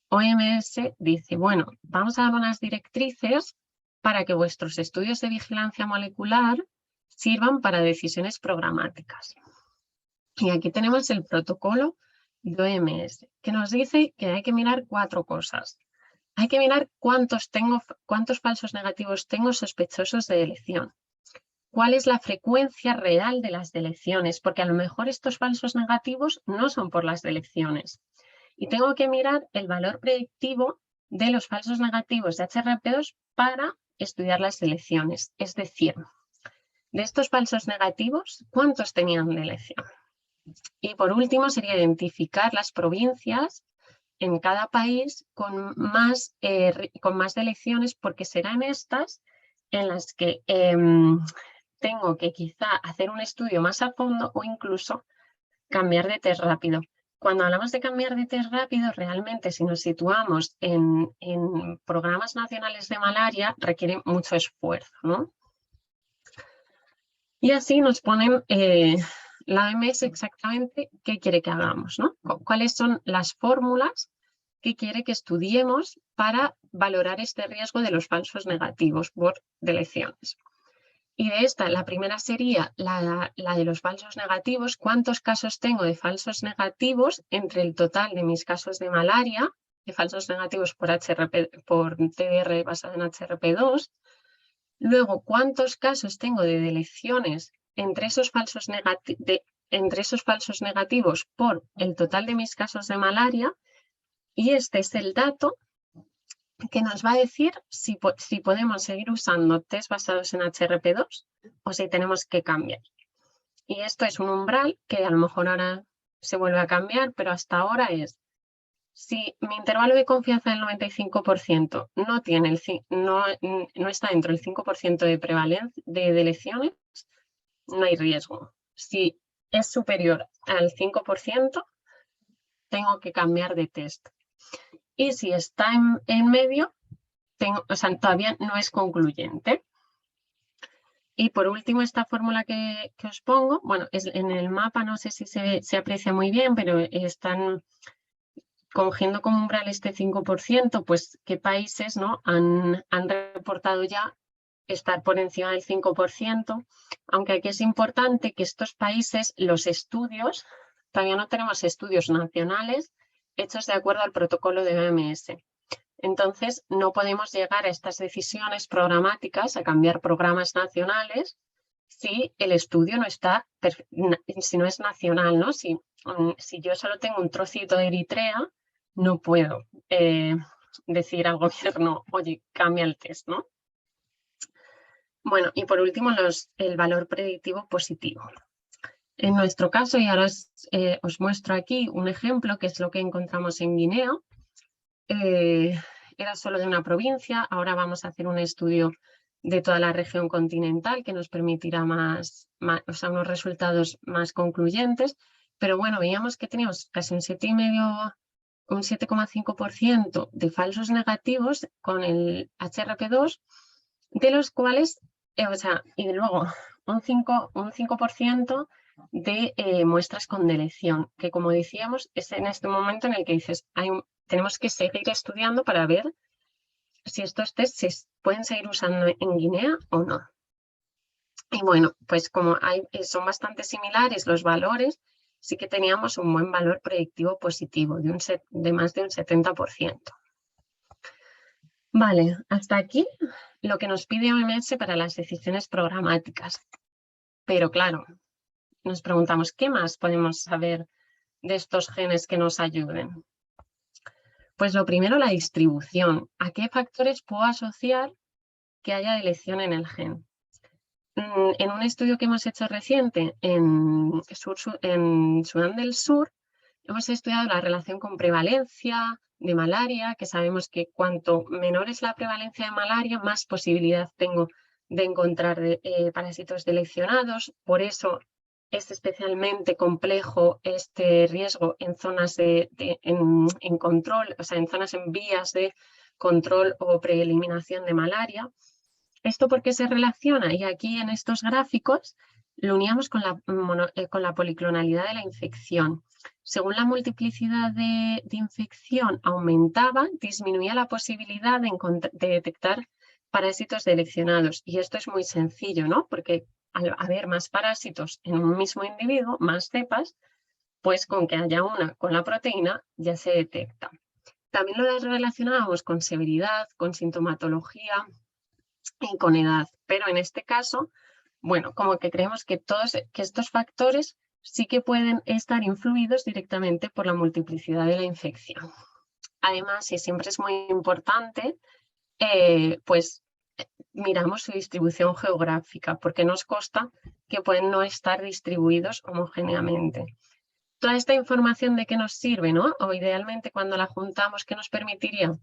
OMS dice, bueno, vamos a dar unas directrices para que vuestros estudios de vigilancia molecular sirvan para decisiones programáticas. Y aquí tenemos el protocolo de OMS, que nos dice que hay que mirar 4 cosas. Hay que mirar cuántos falsos negativos tengo sospechosos de delección. ¿Cuál es la frecuencia real de las delecciones? Porque a lo mejor estos falsos negativos no son por las delecciones. Y tengo que mirar el valor predictivo de los falsos negativos de HRP2 para estudiar las delecciones. Es decir, de estos falsos negativos, ¿cuántos tenían delección? Y por último sería identificar las provincias en cada país con más delecciones, porque serán estas en las que tengo que quizá hacer un estudio más a fondo o incluso cambiar de test rápido. Cuando hablamos de cambiar de test rápido, realmente si nos situamos en programas nacionales de malaria, requiere mucho esfuerzo, ¿no? Y así nos ponen la OMS exactamente qué quiere que hagamos, ¿no? Cuáles son las fórmulas que quiere que estudiemos para valorar este riesgo de los falsos negativos por delecciones. Y de esta, la primera sería la de los falsos negativos. ¿Cuántos casos tengo de falsos negativos entre el total de mis casos de malaria, de falsos negativos por TDR basado en HRP2? Luego, ¿cuántos casos tengo de delecciones entre esos falsos negativos por el total de mis casos de malaria? Y este es el dato que nos va a decir si podemos seguir usando test basados en HRP2 o si tenemos que cambiar. Y esto es un umbral que a lo mejor ahora se vuelve a cambiar, pero hasta ahora es, si mi intervalo de confianza del 95% no está dentro del 5% de prevalencia de delecciones, no hay riesgo. Si es superior al 5%, tengo que cambiar de test. Y si está en medio, todavía no es concluyente. Y por último, esta fórmula que os pongo, bueno, en el mapa no sé si se aprecia muy bien, pero están cogiendo como umbral este 5%, pues qué países, ¿no? han reportado ya estar por encima del 5%, aunque aquí es importante que estos países, los estudios, todavía no tenemos estudios nacionales hechos de acuerdo al protocolo de OMS. Entonces, no podemos llegar a estas decisiones programáticas, a cambiar programas nacionales, si el estudio no está, si no es nacional, ¿no? Si yo solo tengo un trocito de Eritrea, no puedo decir al gobierno, oye, cambia el test, ¿no? Bueno, y por último, el valor predictivo positivo. En nuestro caso, y ahora os muestro aquí un ejemplo, que es lo que encontramos en Guinea. Era solo de una provincia, ahora vamos a hacer un estudio de toda la región continental que nos permitirá unos resultados más concluyentes, pero bueno, veíamos que teníamos casi un 7,5% de falsos negativos con el HRP2, de los cuales, y luego un 5% de muestras con delección, que como decíamos, es en este momento en el que dices, tenemos que seguir estudiando para ver si estos tests se pueden seguir usando en Guinea o no. Y bueno, pues como son bastante similares los valores, sí que teníamos un buen valor predictivo positivo de más de un 70%. Vale, hasta aquí lo que nos pide OMS para las decisiones programáticas. Pero claro, nos preguntamos, ¿qué más podemos saber de estos genes que nos ayuden? Pues lo primero, la distribución. ¿A qué factores puedo asociar que haya delección en el gen? En un estudio que hemos hecho reciente en Sudán del Sur, hemos estudiado la relación con prevalencia de malaria, que sabemos que cuanto menor es la prevalencia de malaria, más posibilidad tengo de encontrar parásitos deleccionados. Por eso es especialmente complejo este riesgo en zonas en control, o sea, en zonas en vías de control o preeliminación de malaria. ¿Esto por qué se relaciona? Y aquí en estos gráficos lo uníamos con la policlonalidad de la infección. Según la multiplicidad de infección aumentaba, disminuía la posibilidad de detectar parásitos deleccionados. Y esto es muy sencillo, ¿no? Porque al haber más parásitos en un mismo individuo, más cepas, pues con que haya una con la proteína ya se detecta. También lo relacionábamos con severidad, con sintomatología y con edad, pero en este caso, bueno, como que creemos que estos factores sí que pueden estar influidos directamente por la multiplicidad de la infección. Además, y siempre es muy importante, pues miramos su distribución geográfica, porque nos consta que pueden no estar distribuidos homogéneamente. Toda esta información de qué nos sirve, ¿no? O idealmente cuando la juntamos, ¿qué nos permitiría?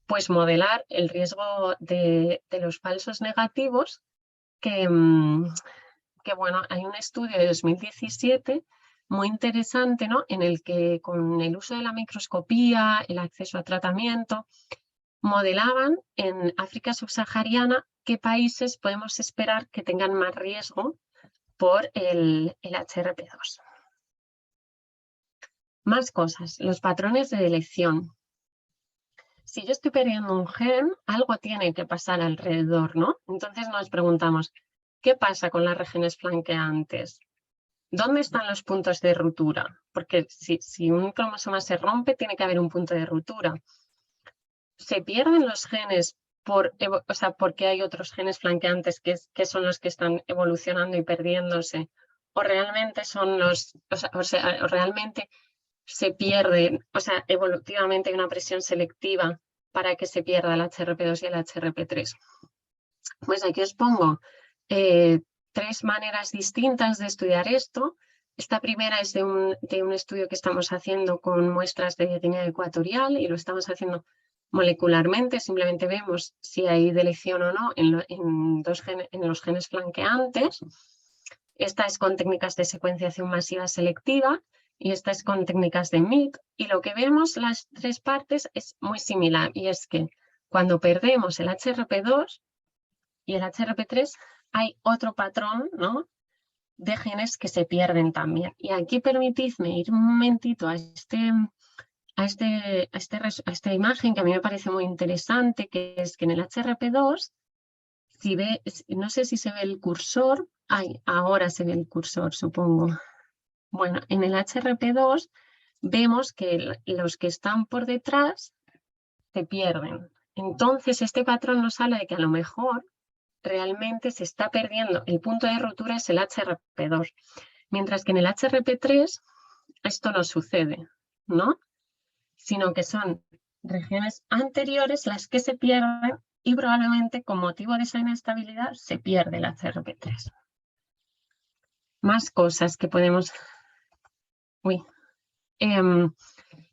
Pues modelar el riesgo de los falsos negativos, que bueno, hay un estudio de 2017 muy interesante, ¿no? En el que con el uso de la microscopía, el acceso a tratamiento, modelaban en África subsahariana qué países podemos esperar que tengan más riesgo por el HRP2. Más cosas, los patrones de elección. Si yo estoy perdiendo un gen, algo tiene que pasar alrededor, ¿no? Entonces nos preguntamos, ¿qué pasa con las regiones flanqueantes? ¿Dónde están los puntos de ruptura? Porque si un cromosoma se rompe, tiene que haber un punto de ruptura. ¿Se pierden los genes porque hay otros genes flanqueantes que son los que están evolucionando y perdiéndose? ¿O realmente son o realmente se pierden, evolutivamente hay una presión selectiva para que se pierda el HRP2 y el HRP3? Pues aquí os pongo 3 maneras distintas de estudiar esto. Esta primera es de un estudio que estamos haciendo con muestras de Guinea Ecuatorial y lo estamos haciendo molecularmente. Simplemente vemos si hay deleción o no en los genes flanqueantes. Esta es con técnicas de secuenciación masiva selectiva y esta es con técnicas de MIT. Y lo que vemos las 3 partes es muy similar, y es que cuando perdemos el HRP2 y el HRP3 hay otro patrón, ¿no?, de genes que se pierden también. Y aquí permitidme ir un momentito a esta imagen que a mí me parece muy interesante, que es que en el HRP2, no sé si se ve el cursor, ahora se ve el cursor, supongo. Bueno, en el HRP2 vemos que los que están por detrás se pierden. Entonces, este patrón nos habla de que a lo mejor realmente se está perdiendo, el punto de ruptura es el HRP2, mientras que en el HRP3 esto no sucede, ¿no? Sino que son regiones anteriores las que se pierden y probablemente con motivo de esa inestabilidad se pierde el HRP3. Más cosas que podemos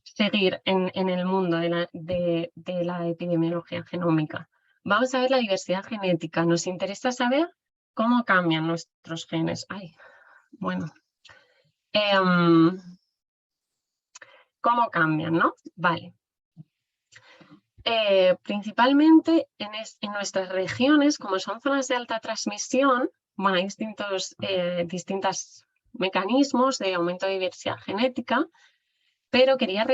seguir en el mundo de la epidemiología genómica. Vamos a ver la diversidad genética. Nos interesa saber cómo cambian nuestros genes. ¿Cómo cambian, no? Vale. Principalmente en nuestras regiones, como son zonas de alta transmisión, bueno, hay distintos mecanismos de aumento de diversidad genética, pero quería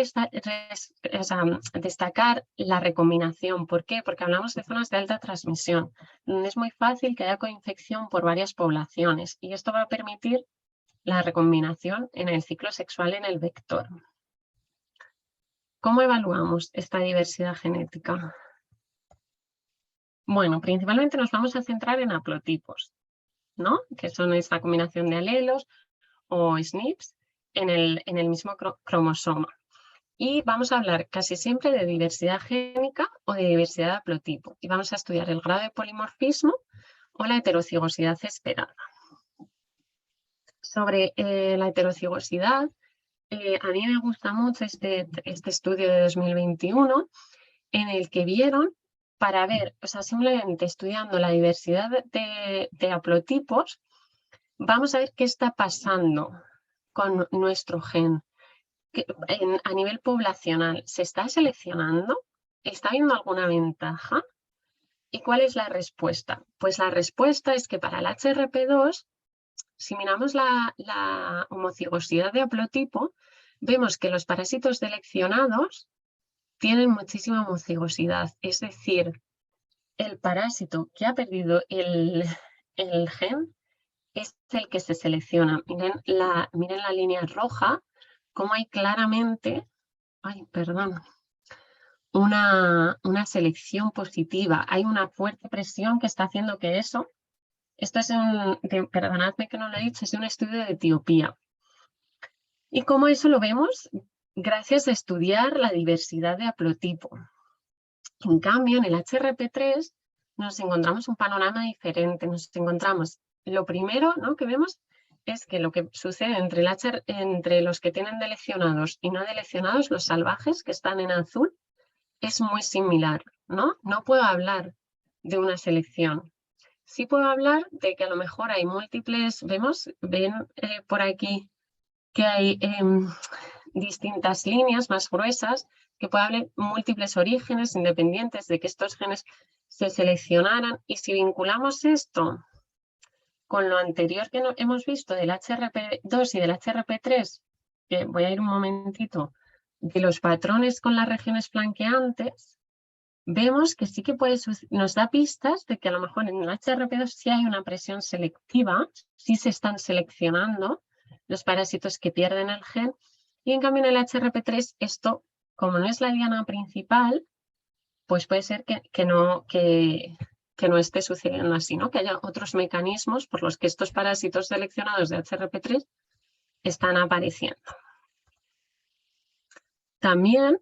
destacar la recombinación. ¿Por qué? Porque hablamos de zonas de alta transmisión, donde es muy fácil que haya coinfección por varias poblaciones, y esto va a permitir la recombinación en el ciclo sexual en el vector. ¿Cómo evaluamos esta diversidad genética? Bueno, principalmente nos vamos a centrar en haplotipos, ¿no?, que son esta combinación de alelos o SNPs en el mismo cromosoma. Y vamos a hablar casi siempre de diversidad génica o de diversidad de haplotipo. Y vamos a estudiar el grado de polimorfismo o la heterocigosidad esperada. Sobre la heterocigosidad, a mí me gusta mucho este estudio de 2021 en el que vieron para ver, simplemente estudiando la diversidad de haplotipos, vamos a ver qué está pasando con nuestro gen. A nivel poblacional, ¿se está seleccionando? ¿Está habiendo alguna ventaja? ¿Y cuál es la respuesta? Pues la respuesta es que para el HRP2, si miramos la homocigosidad de haplotipo, vemos que los parásitos seleccionados tienen muchísima homocigosidad, es decir, el parásito que ha perdido el gen es el que se selecciona. Miren la línea roja, cómo hay claramente, una selección positiva. Hay una fuerte presión que está haciendo que eso, esto es perdonadme que no lo he dicho, es un estudio de Etiopía. Y cómo eso lo vemos gracias a estudiar la diversidad de haplotipo. En cambio, en el HRP3 nos encontramos un panorama diferente. Nos encontramos, lo primero, ¿no?, que vemos es que lo que sucede entre los que tienen deleccionados y no deleccionados, los salvajes que están en azul, es muy similar, ¿no? No puedo hablar de una selección. Sí puedo hablar de que a lo mejor hay múltiples, ven por aquí que hay distintas líneas más gruesas, que puede haber múltiples orígenes independientes de que estos genes se seleccionaran. Y si vinculamos esto con lo anterior que hemos visto del HRP2 y del HRP3, que voy a ir un momentito, de los patrones con las regiones flanqueantes, vemos que sí que nos da pistas de que a lo mejor en el HRP2 sí hay una presión selectiva, sí se están seleccionando los parásitos que pierden el gen, y en cambio en el HRP3 esto, como no es la diana principal, pues puede ser que no esté sucediendo así, ¿no? Que haya otros mecanismos por los que estos parásitos seleccionados de HRP3 están apareciendo. También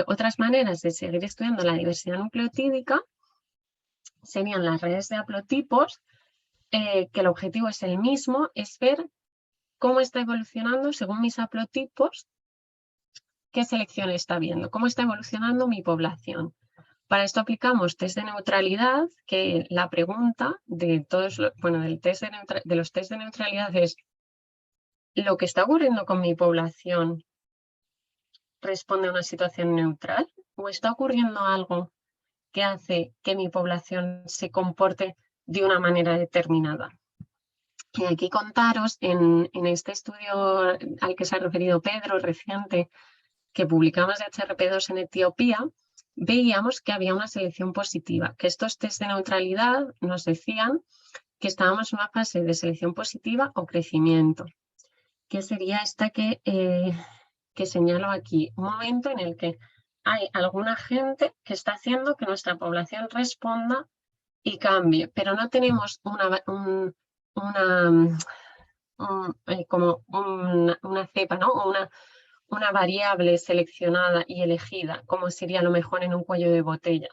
otras maneras de seguir estudiando la diversidad nucleotídica serían las redes de haplotipos, que el objetivo es el mismo, es ver cómo está evolucionando según mis haplotipos, qué selección está habiendo, cómo está evolucionando mi población. Para esto aplicamos test de neutralidad, que la pregunta de los test de neutralidad es: ¿lo que está ocurriendo con mi población responde a una situación neutral o está ocurriendo algo que hace que mi población se comporte de una manera determinada? Y aquí contaros, en este estudio al que se ha referido Pedro, reciente, que publicamos de HRP2 en Etiopía, veíamos que había una selección positiva, que estos test de neutralidad nos decían que estábamos en una fase de selección positiva o crecimiento, que sería esta que señalo aquí, un momento en el que hay alguna gente que está haciendo que nuestra población responda y cambie, pero no tenemos una cepa, ¿no? Una variable seleccionada y elegida, como sería a lo mejor en un cuello de botella.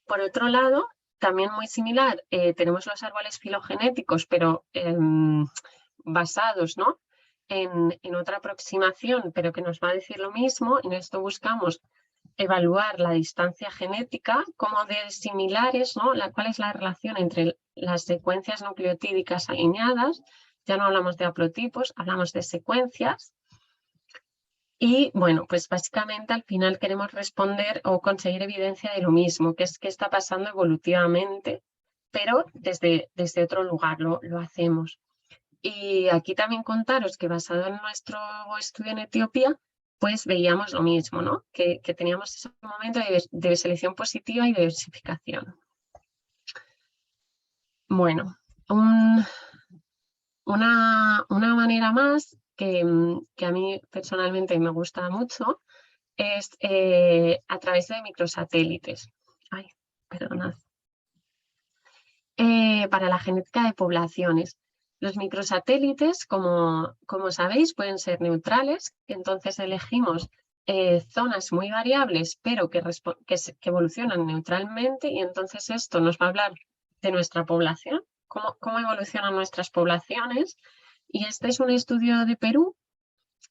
Por otro lado, también muy similar, tenemos los árboles filogenéticos, pero basados, ¿no?, en otra aproximación, pero que nos va a decir lo mismo. En esto buscamos evaluar la distancia genética como de similares, ¿no? ¿Cuál es la relación entre las secuencias nucleotídicas alineadas? Ya no hablamos de haplotipos, hablamos de secuencias. Y bueno, pues básicamente al final queremos responder o conseguir evidencia de lo mismo, que es qué está pasando evolutivamente, pero desde otro lugar lo hacemos. Y aquí también contaros que basado en nuestro estudio en Etiopía, pues veíamos lo mismo, ¿no? Que teníamos ese momento de selección positiva y diversificación. Bueno, una manera más que a mí personalmente me gusta mucho es a través de microsatélites. Ay, perdonad. Para la genética de poblaciones. Los microsatélites, como sabéis, pueden ser neutrales, entonces elegimos zonas muy variables, pero que evolucionan neutralmente, y entonces esto nos va a hablar de nuestra población, cómo evolucionan nuestras poblaciones. Y este es un estudio de Perú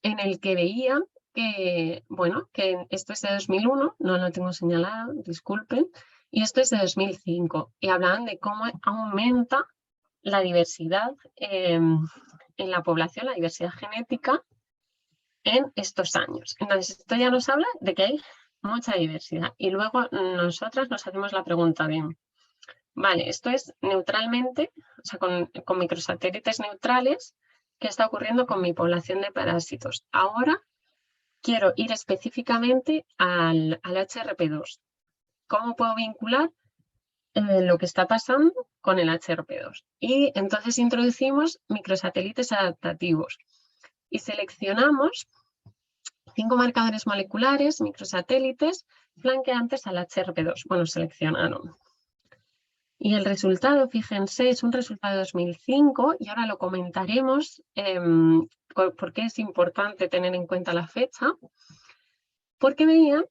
en el que veían que, bueno, que esto es de 2001, no lo tengo señalado, disculpen, y esto es de 2005, y hablaban de cómo aumenta la diversidad en la población, la diversidad genética en estos años. Entonces, esto ya nos habla de que hay mucha diversidad. Y luego nosotras nos hacemos la pregunta de, vale, esto es neutralmente, o sea, con microsatélites neutrales, ¿qué está ocurriendo con mi población de parásitos? Ahora quiero ir específicamente al HRP2. ¿Cómo puedo vincular lo que está pasando con el HRP2? Y entonces introducimos microsatélites adaptativos. y seleccionamos 5 marcadores moleculares, microsatélites, flanqueantes al HRP2. Bueno, seleccionaron. Y el resultado, fíjense, es un resultado de 2005 y ahora lo comentaremos por qué es importante tener en cuenta la fecha, porque veían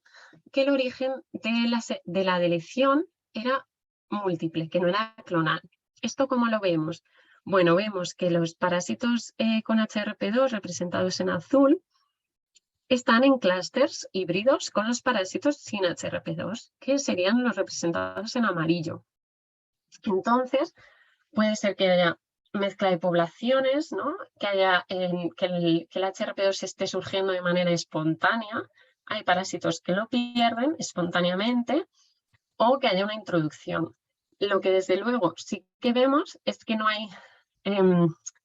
que el origen de la deleción era múltiple, que no era clonal. ¿Esto cómo lo vemos? Bueno, vemos que los parásitos con HRP2 representados en azul están en clústeres híbridos con los parásitos sin HRP2, que serían los representados en amarillo. Entonces, puede ser que haya mezcla de poblaciones, ¿no? Que el HRP2 esté surgiendo de manera espontánea. Hay parásitos que lo pierden espontáneamente o que haya una introducción. Lo que desde luego sí que vemos es que no hay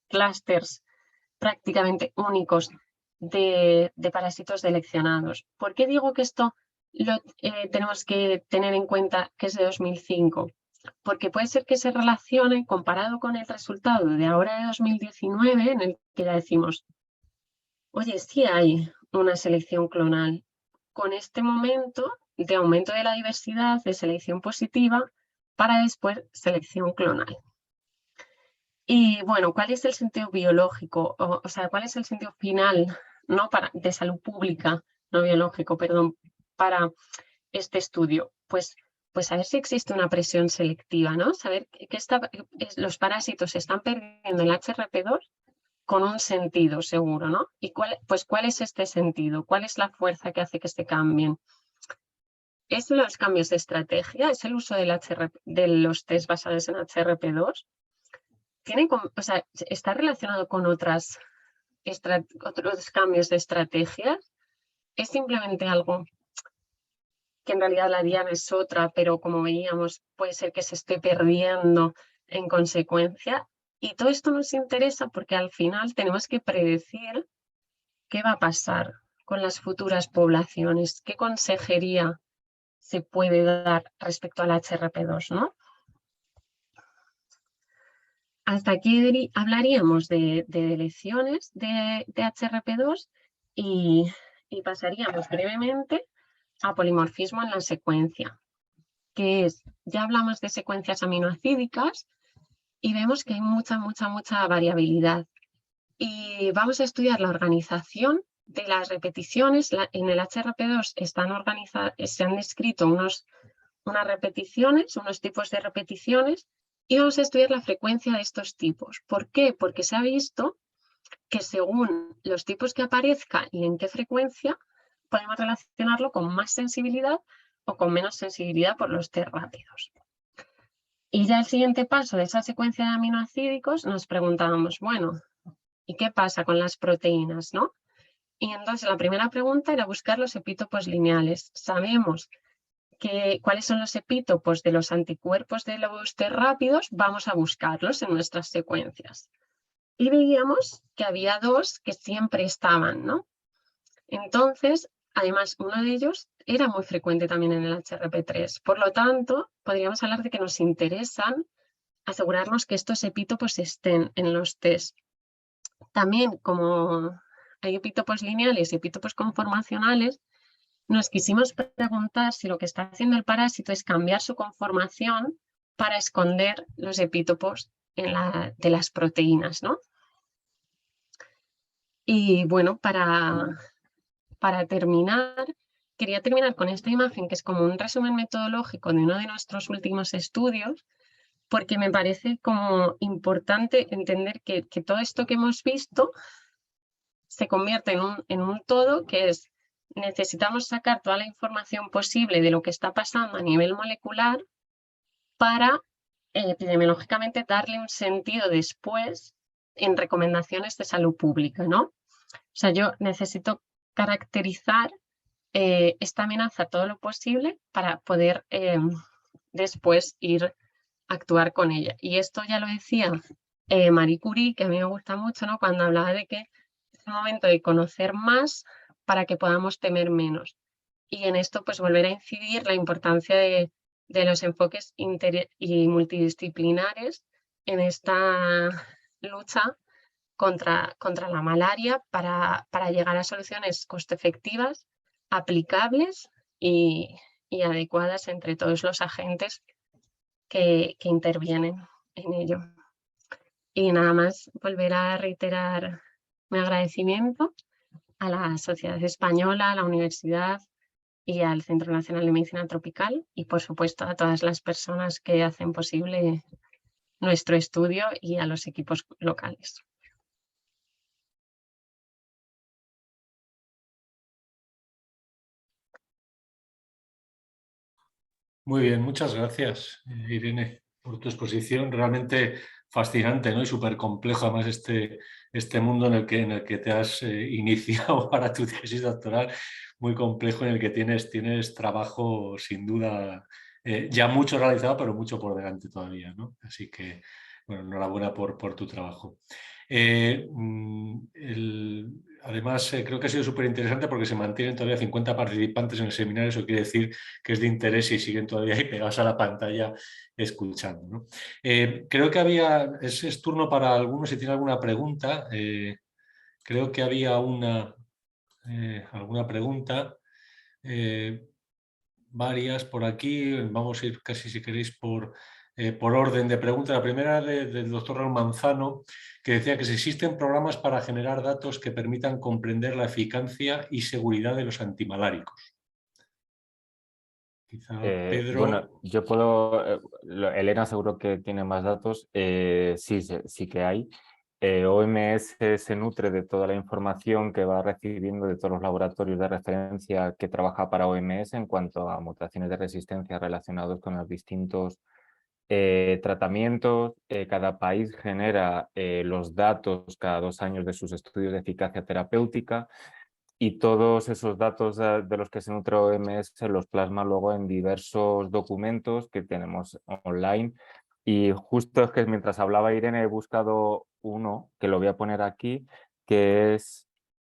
clústeres prácticamente únicos de parásitos seleccionados. ¿Por qué digo que esto tenemos que tener en cuenta que es de 2005? Porque puede ser que se relacione comparado con el resultado de ahora de 2019, en el que ya decimos, oye, sí hay una selección clonal. Con este momento de aumento de la diversidad, de selección positiva, para después selección clonal. Y bueno, ¿cuál es el sentido biológico? O sea, ¿cuál es el sentido final, ¿no? de salud pública, no biológico, perdón, para este estudio? Pues saber si existe una presión selectiva, ¿no? Saber que los parásitos están perdiendo el HRP2 con un sentido seguro, ¿no? ¿Y cuál es este sentido? ¿Cuál es la fuerza que hace que se cambien? ¿Es los cambios de estrategia? ¿Es el uso de los test basados en HRP2? ¿Está relacionado con otros cambios de estrategias? ¿Es simplemente algo que en realidad la diana es otra, pero como veíamos, puede ser que se esté perdiendo en consecuencia? Y todo esto nos interesa porque al final tenemos que predecir qué va a pasar con las futuras poblaciones, qué consejería se puede dar respecto al HRP2, ¿no? Hasta aquí hablaríamos de deleciones de HRP2 y pasaríamos brevemente a polimorfismo en la secuencia, que es, ya hablamos de secuencias aminoacídicas y vemos que hay mucha variabilidad. Y vamos a estudiar la organización de las repeticiones. En el HRP2 se han descrito unas repeticiones, unos tipos de repeticiones, y vamos a estudiar la frecuencia de estos tipos. ¿Por qué? Porque se ha visto que según los tipos que aparezcan y en qué frecuencia, podemos relacionarlo con más sensibilidad o con menos sensibilidad por los test rápidos. Y ya el siguiente paso de esa secuencia de aminoácidos nos preguntábamos, bueno, ¿y qué pasa con las proteínas, no? Y entonces la primera pregunta era buscar los epítopos lineales. Sabemos cuáles son los epítopos de los anticuerpos de los test rápidos, vamos a buscarlos en nuestras secuencias. Y veíamos que había 2 que siempre estaban, ¿no? Entonces, además, uno de ellos era muy frecuente también en el HRP3. Por lo tanto, podríamos hablar de que nos interesan asegurarnos que estos epítopos estén en los test. También, como hay epítopos lineales y epítopos conformacionales, nos quisimos preguntar si lo que está haciendo el parásito es cambiar su conformación para esconder los epítopos de las proteínas, ¿no? Y bueno, para terminar, quería terminar con esta imagen que es como un resumen metodológico de uno de nuestros últimos estudios, porque me parece como importante entender que todo esto que hemos visto se convierte en un todo, que es necesitamos sacar toda la información posible de lo que está pasando a nivel molecular para epidemiológicamente darle un sentido después en recomendaciones de salud pública, ¿no? O sea, yo necesito caracterizar esta amenaza todo lo posible para poder después ir a actuar con ella. Y esto ya lo decía Marie Curie, que a mí me gusta mucho, ¿no? Cuando hablaba de que es el momento de conocer más para que podamos temer menos. Y en esto, pues, volver a incidir la importancia de los enfoques y multidisciplinares en esta lucha contra la malaria para llegar a soluciones coste efectivas, aplicables y adecuadas entre todos los agentes que intervienen en ello. Y nada más, volver a reiterar mi agradecimiento a la Sociedad Española, a la Universidad y al Centro Nacional de Medicina Tropical y, por supuesto, a todas las personas que hacen posible nuestro estudio y a los equipos locales. Muy bien, muchas gracias, Irene, por tu exposición. Realmente fascinante, ¿no? Y súper complejo además este mundo en el que te has iniciado para tu tesis doctoral, muy complejo, en el que tienes trabajo sin duda ya mucho realizado, pero mucho por delante todavía, ¿no? Así que, bueno, enhorabuena por tu trabajo. Además, creo que ha sido súper interesante porque se mantienen todavía 50 participantes en el seminario. Eso quiere decir que es de interés y siguen todavía ahí pegados a la pantalla escuchando, ¿no? Creo que es turno para algunos si tiene alguna pregunta. Creo que había alguna pregunta. Varias por aquí. Vamos a ir casi, si queréis, por orden de pregunta. La primera del doctor Raúl Manzano, que decía que si existen programas para generar datos que permitan comprender la eficacia y seguridad de los antimaláricos. Quizá Pedro... Bueno, yo puedo... Elena seguro que tiene más datos. Sí que hay. OMS se nutre de toda la información que va recibiendo de todos los laboratorios de referencia que trabaja para OMS en cuanto a mutaciones de resistencia relacionados con los distintos tratamientos. Cada país genera los datos cada 2 años de sus estudios de eficacia terapéutica y todos esos datos de los que se nutre OMS los plasma luego en diversos documentos que tenemos online. Y justo es que mientras hablaba Irene he buscado uno, que lo voy a poner aquí, que es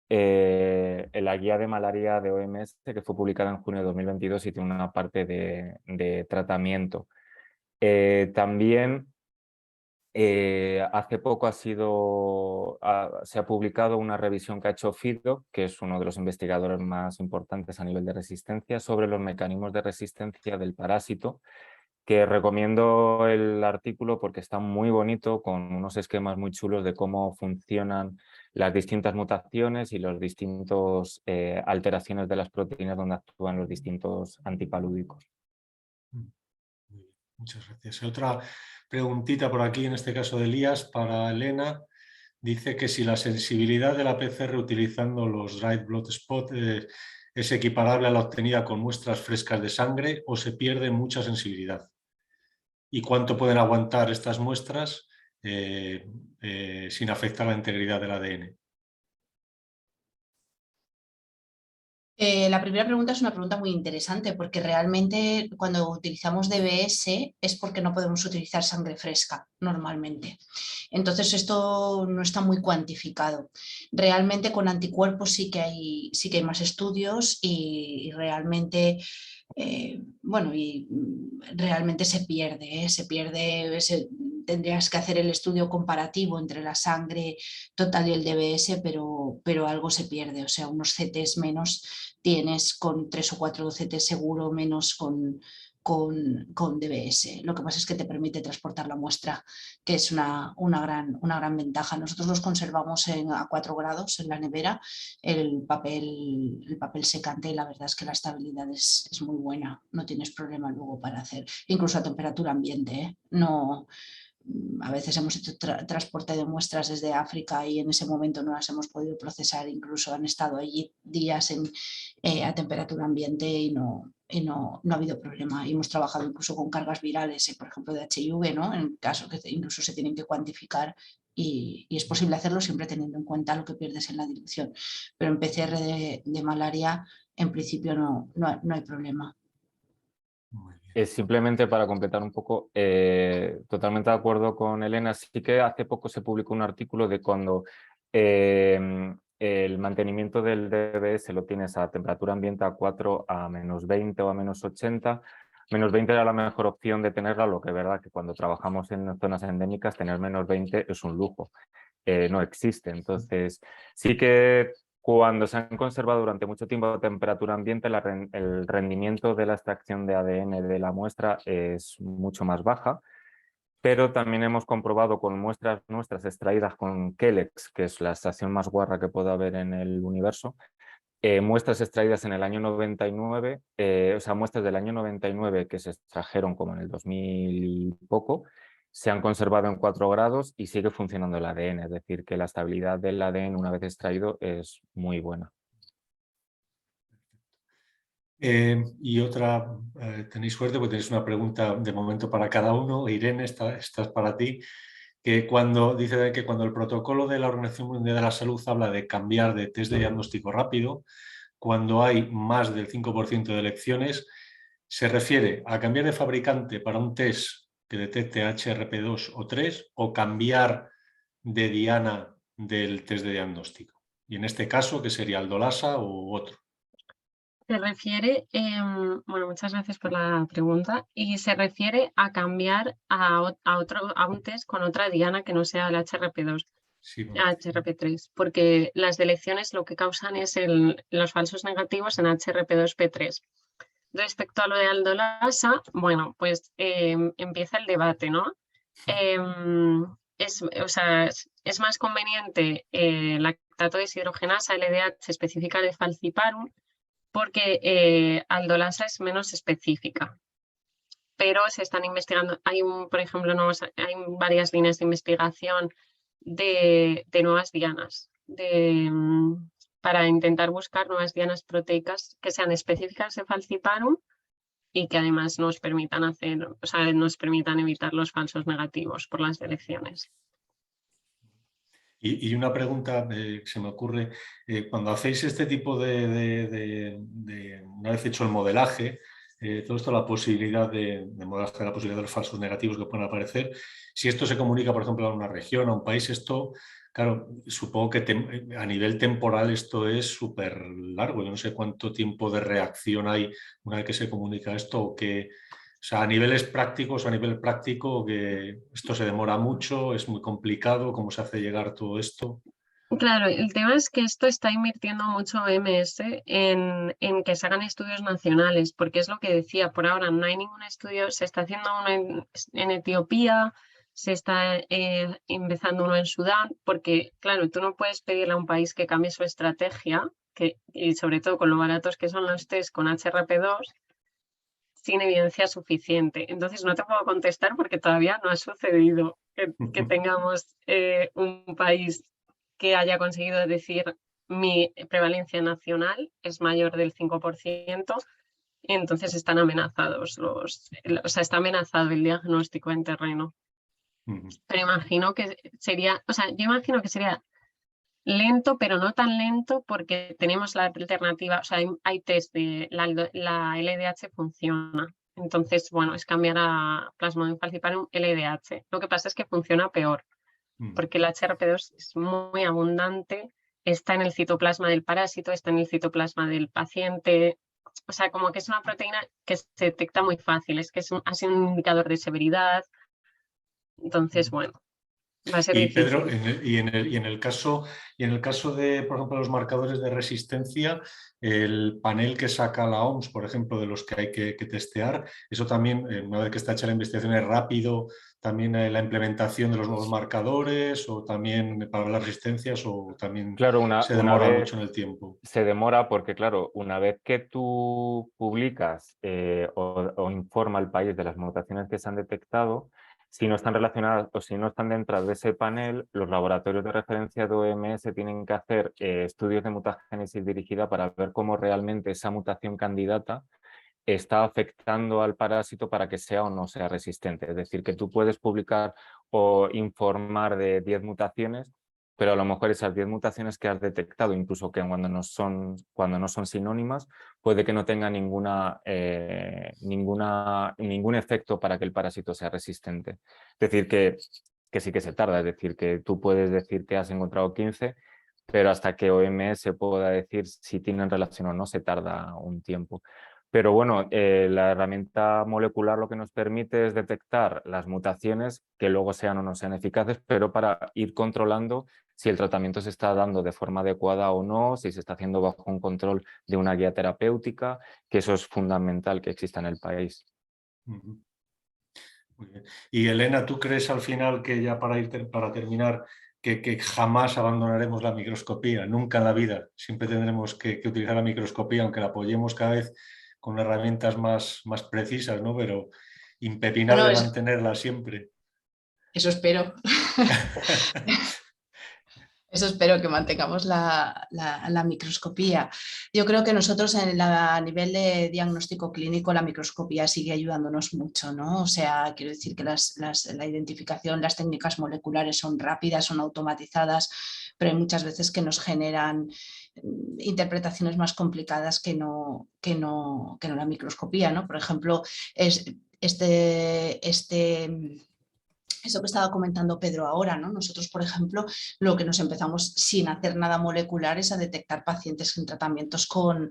la guía de malaria de OMS, que fue publicada en junio de 2022 y tiene una parte de tratamiento. También hace poco se ha publicado una revisión que ha hecho Fido, que es uno de los investigadores más importantes a nivel de resistencia, sobre los mecanismos de resistencia del parásito, que recomiendo el artículo porque está muy bonito, con unos esquemas muy chulos de cómo funcionan las distintas mutaciones y las distintas alteraciones de las proteínas donde actúan los distintos antipalúdicos. Muchas gracias. Otra preguntita por aquí, en este caso de Elías, para Elena. Dice que si la sensibilidad de la PCR utilizando los dried blood spot es equiparable a la obtenida con muestras frescas de sangre o se pierde mucha sensibilidad. ¿Y cuánto pueden aguantar estas muestras sin afectar la integridad del ADN? La primera pregunta es una pregunta muy interesante porque realmente cuando utilizamos DBS es porque no podemos utilizar sangre fresca normalmente. Entonces esto no está muy cuantificado. Realmente con anticuerpos sí que hay más estudios y realmente... realmente se pierde, tendrías que hacer el estudio comparativo entre la sangre total y el DBS, pero algo se pierde, o sea, unos CTs menos tienes con 3 o 4 CTs seguro, menos con DBS. Lo que pasa es que te permite transportar la muestra, que es una gran ventaja. Nosotros los conservamos a 4 grados en la nevera, el papel secante, y la verdad es que la estabilidad es muy buena, no tienes problema luego para hacer, incluso a temperatura ambiente, ¿eh? No, a veces hemos hecho transporte de muestras desde África y en ese momento no las hemos podido procesar, incluso han estado allí días a temperatura ambiente y no ha habido problema. Y hemos trabajado incluso con cargas virales, por ejemplo de HIV, ¿no? En caso que incluso se tienen que cuantificar y es posible hacerlo siempre teniendo en cuenta lo que pierdes en la dilución. Pero en PCR de malaria en principio no hay problema. Simplemente para completar un poco, totalmente de acuerdo con Elena. Sí que hace poco se publicó un artículo de cuando el mantenimiento del DBS lo tienes a temperatura ambiente a 4 a -20 o a -80. -20 era la mejor opción de tenerla, lo que es verdad que cuando trabajamos en zonas endémicas tener -20 es un lujo. no existe. Entonces, sí que cuando se han conservado durante mucho tiempo a temperatura ambiente, el rendimiento de la extracción de ADN de la muestra es mucho más baja, pero también hemos comprobado con muestras nuestras extraídas con Kelex, que es la estación más guarra que puede haber en el universo, muestras extraídas en el año 99, o sea, muestras del año 99 que se extrajeron como en el 2000 y poco, se han conservado en 4 grados y sigue funcionando el ADN, es decir, que la estabilidad del ADN una vez extraído es muy buena. Y otra, tenéis suerte porque tenéis una pregunta de momento para cada uno. Irene, esta es para ti. Que dice que cuando el protocolo de la Organización Mundial de la Salud habla de cambiar de test de diagnóstico rápido, cuando hay más del 5% de elecciones, ¿se refiere a cambiar de fabricante para un test que detecte HRP2 o 3 o cambiar de diana del test de diagnóstico? Y en este caso, ¿qué sería Aldolasa u otro? Se refiere, bueno, muchas gracias por la pregunta, y se refiere a cambiar a un test con otra diana que no sea el HRP2, Sí, bueno. HRP3, porque las deleciones lo que causan es los falsos negativos en HRP2P3. Respecto a lo de Aldolasa, bueno, pues empieza el debate, ¿no? Es más conveniente lactato deshidrogenasa, LDH específica de falciparum, porque Aldolasa es menos específica, pero se están investigando, por ejemplo, hay varias líneas de investigación de nuevas dianas, para intentar buscar nuevas dianas proteicas que sean específicas de falciparum y que además nos permitan nos permitan evitar los falsos negativos por las deleciones. Y una pregunta que se me ocurre, cuando hacéis este tipo una vez hecho el modelaje, todo esto, la posibilidad de modelaje, la posibilidad de los falsos negativos que pueden aparecer, si esto se comunica, por ejemplo, a una región, a un país, esto, claro, supongo que a nivel temporal esto es súper largo. Yo no sé cuánto tiempo de reacción hay una vez que se comunica esto o que... O sea, a niveles prácticos o a nivel práctico, que esto se demora mucho, es muy complicado, ¿cómo se hace llegar todo esto? Claro, el tema es que esto está invirtiendo mucho OMS en que se hagan estudios nacionales, porque es lo que decía, por ahora no hay ningún estudio, se está haciendo uno en Etiopía, se está empezando uno en Sudán, porque claro, tú no puedes pedirle a un país que cambie su estrategia, y sobre todo con lo baratos que son los test con HRP2, sin evidencia suficiente. Entonces no te puedo contestar porque todavía no ha sucedido que tengamos un país que haya conseguido decir mi prevalencia nacional es mayor del 5%, y entonces están amenazados está amenazado el diagnóstico en terreno. Pero imagino que yo imagino que sería lento, pero no tan lento porque tenemos la alternativa, hay test de la LDH funciona. Entonces, bueno, es cambiar a Plasmodium falciparum LDH. Lo que pasa es que funciona peor, porque el HRP2 es muy abundante, está en el citoplasma del parásito, está en el citoplasma del paciente. O sea, como que es una proteína que se detecta muy fácil, es que ha sido un indicador de severidad. Entonces, bueno, va a ser Y difícil. Pedro, en el caso de, por ejemplo, los marcadores de resistencia, el panel que saca la OMS, por ejemplo, de los que hay que testear, eso también, una vez que está hecha la investigación, es rápido también la implementación de los nuevos marcadores, o también para las resistencias, o también Claro, se demora mucho en el tiempo. Se demora porque, claro, una vez que tú publicas o informa al país de las mutaciones que se han detectado, si no están relacionadas o si no están dentro de ese panel, los laboratorios de referencia de OMS tienen que hacer estudios de mutagénesis dirigida para ver cómo realmente esa mutación candidata está afectando al parásito para que sea o no sea resistente. Es decir, que tú puedes publicar o informar de 10 mutaciones, pero a lo mejor esas 10 mutaciones que has detectado, incluso que cuando no son sinónimas, puede que no tenga ningún efecto para que el parásito sea resistente. Es decir, que sí que se tarda, es decir, que tú puedes decir que has encontrado 15, pero hasta que OMS pueda decir si tienen relación o no, se tarda un tiempo. Pero bueno, la herramienta molecular lo que nos permite es detectar las mutaciones que luego sean o no sean eficaces, pero para ir controlando si el tratamiento se está dando de forma adecuada o no, si se está haciendo bajo un control de una guía terapéutica, que eso es fundamental que exista en el país. Ujú. Muy bien. Y Elena, ¿tú crees al final que ya para terminar, que jamás abandonaremos la microscopía? Nunca en la vida. Siempre tendremos que utilizar la microscopía, aunque la apoyemos cada vez con herramientas más precisas, ¿no? Pero Bueno, impepinable mantenerla siempre. eso espero. Eso espero que mantengamos la microscopía. Yo creo que nosotros a nivel de diagnóstico clínico la microscopía sigue ayudándonos mucho, ¿no? O sea, quiero decir que la identificación, las técnicas moleculares son rápidas, son automatizadas, pero hay muchas veces que nos generan interpretaciones más complicadas que no la microscopía, ¿no? Por ejemplo, eso que estaba comentando Pedro ahora, ¿no? Nosotros, por ejemplo, lo que nos empezamos sin hacer nada molecular es a detectar pacientes en tratamientos con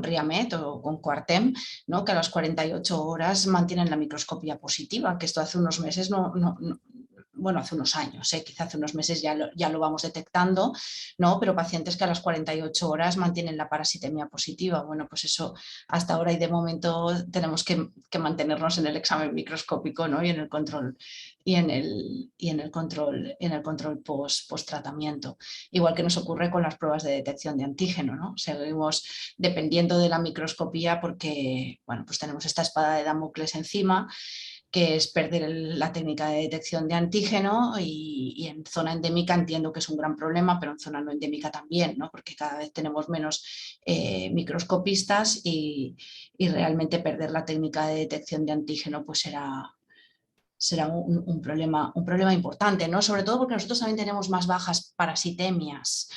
Riamet o con Coartem, ¿no? Que a las 48 horas mantienen la microscopía positiva, que esto hace unos meses bueno, hace unos años, quizá hace unos meses ya lo vamos detectando, ¿no? Pero pacientes que a las 48 horas mantienen la parasitemia positiva, bueno, pues eso hasta ahora y de momento tenemos que mantenernos en el examen microscópico, ¿no? Y en el control post tratamiento. Igual que nos ocurre con las pruebas de detección de antígeno, ¿no? Seguimos dependiendo de la microscopía porque, bueno, pues tenemos esta espada de Damocles encima, que es perder la técnica de detección de antígeno y en zona endémica entiendo que es un gran problema, pero en zona no endémica también, ¿no? Porque cada vez tenemos menos microscopistas y realmente perder la técnica de detección de antígeno pues será un problema importante, ¿no? Sobre todo porque nosotros también tenemos más bajas parasitemias,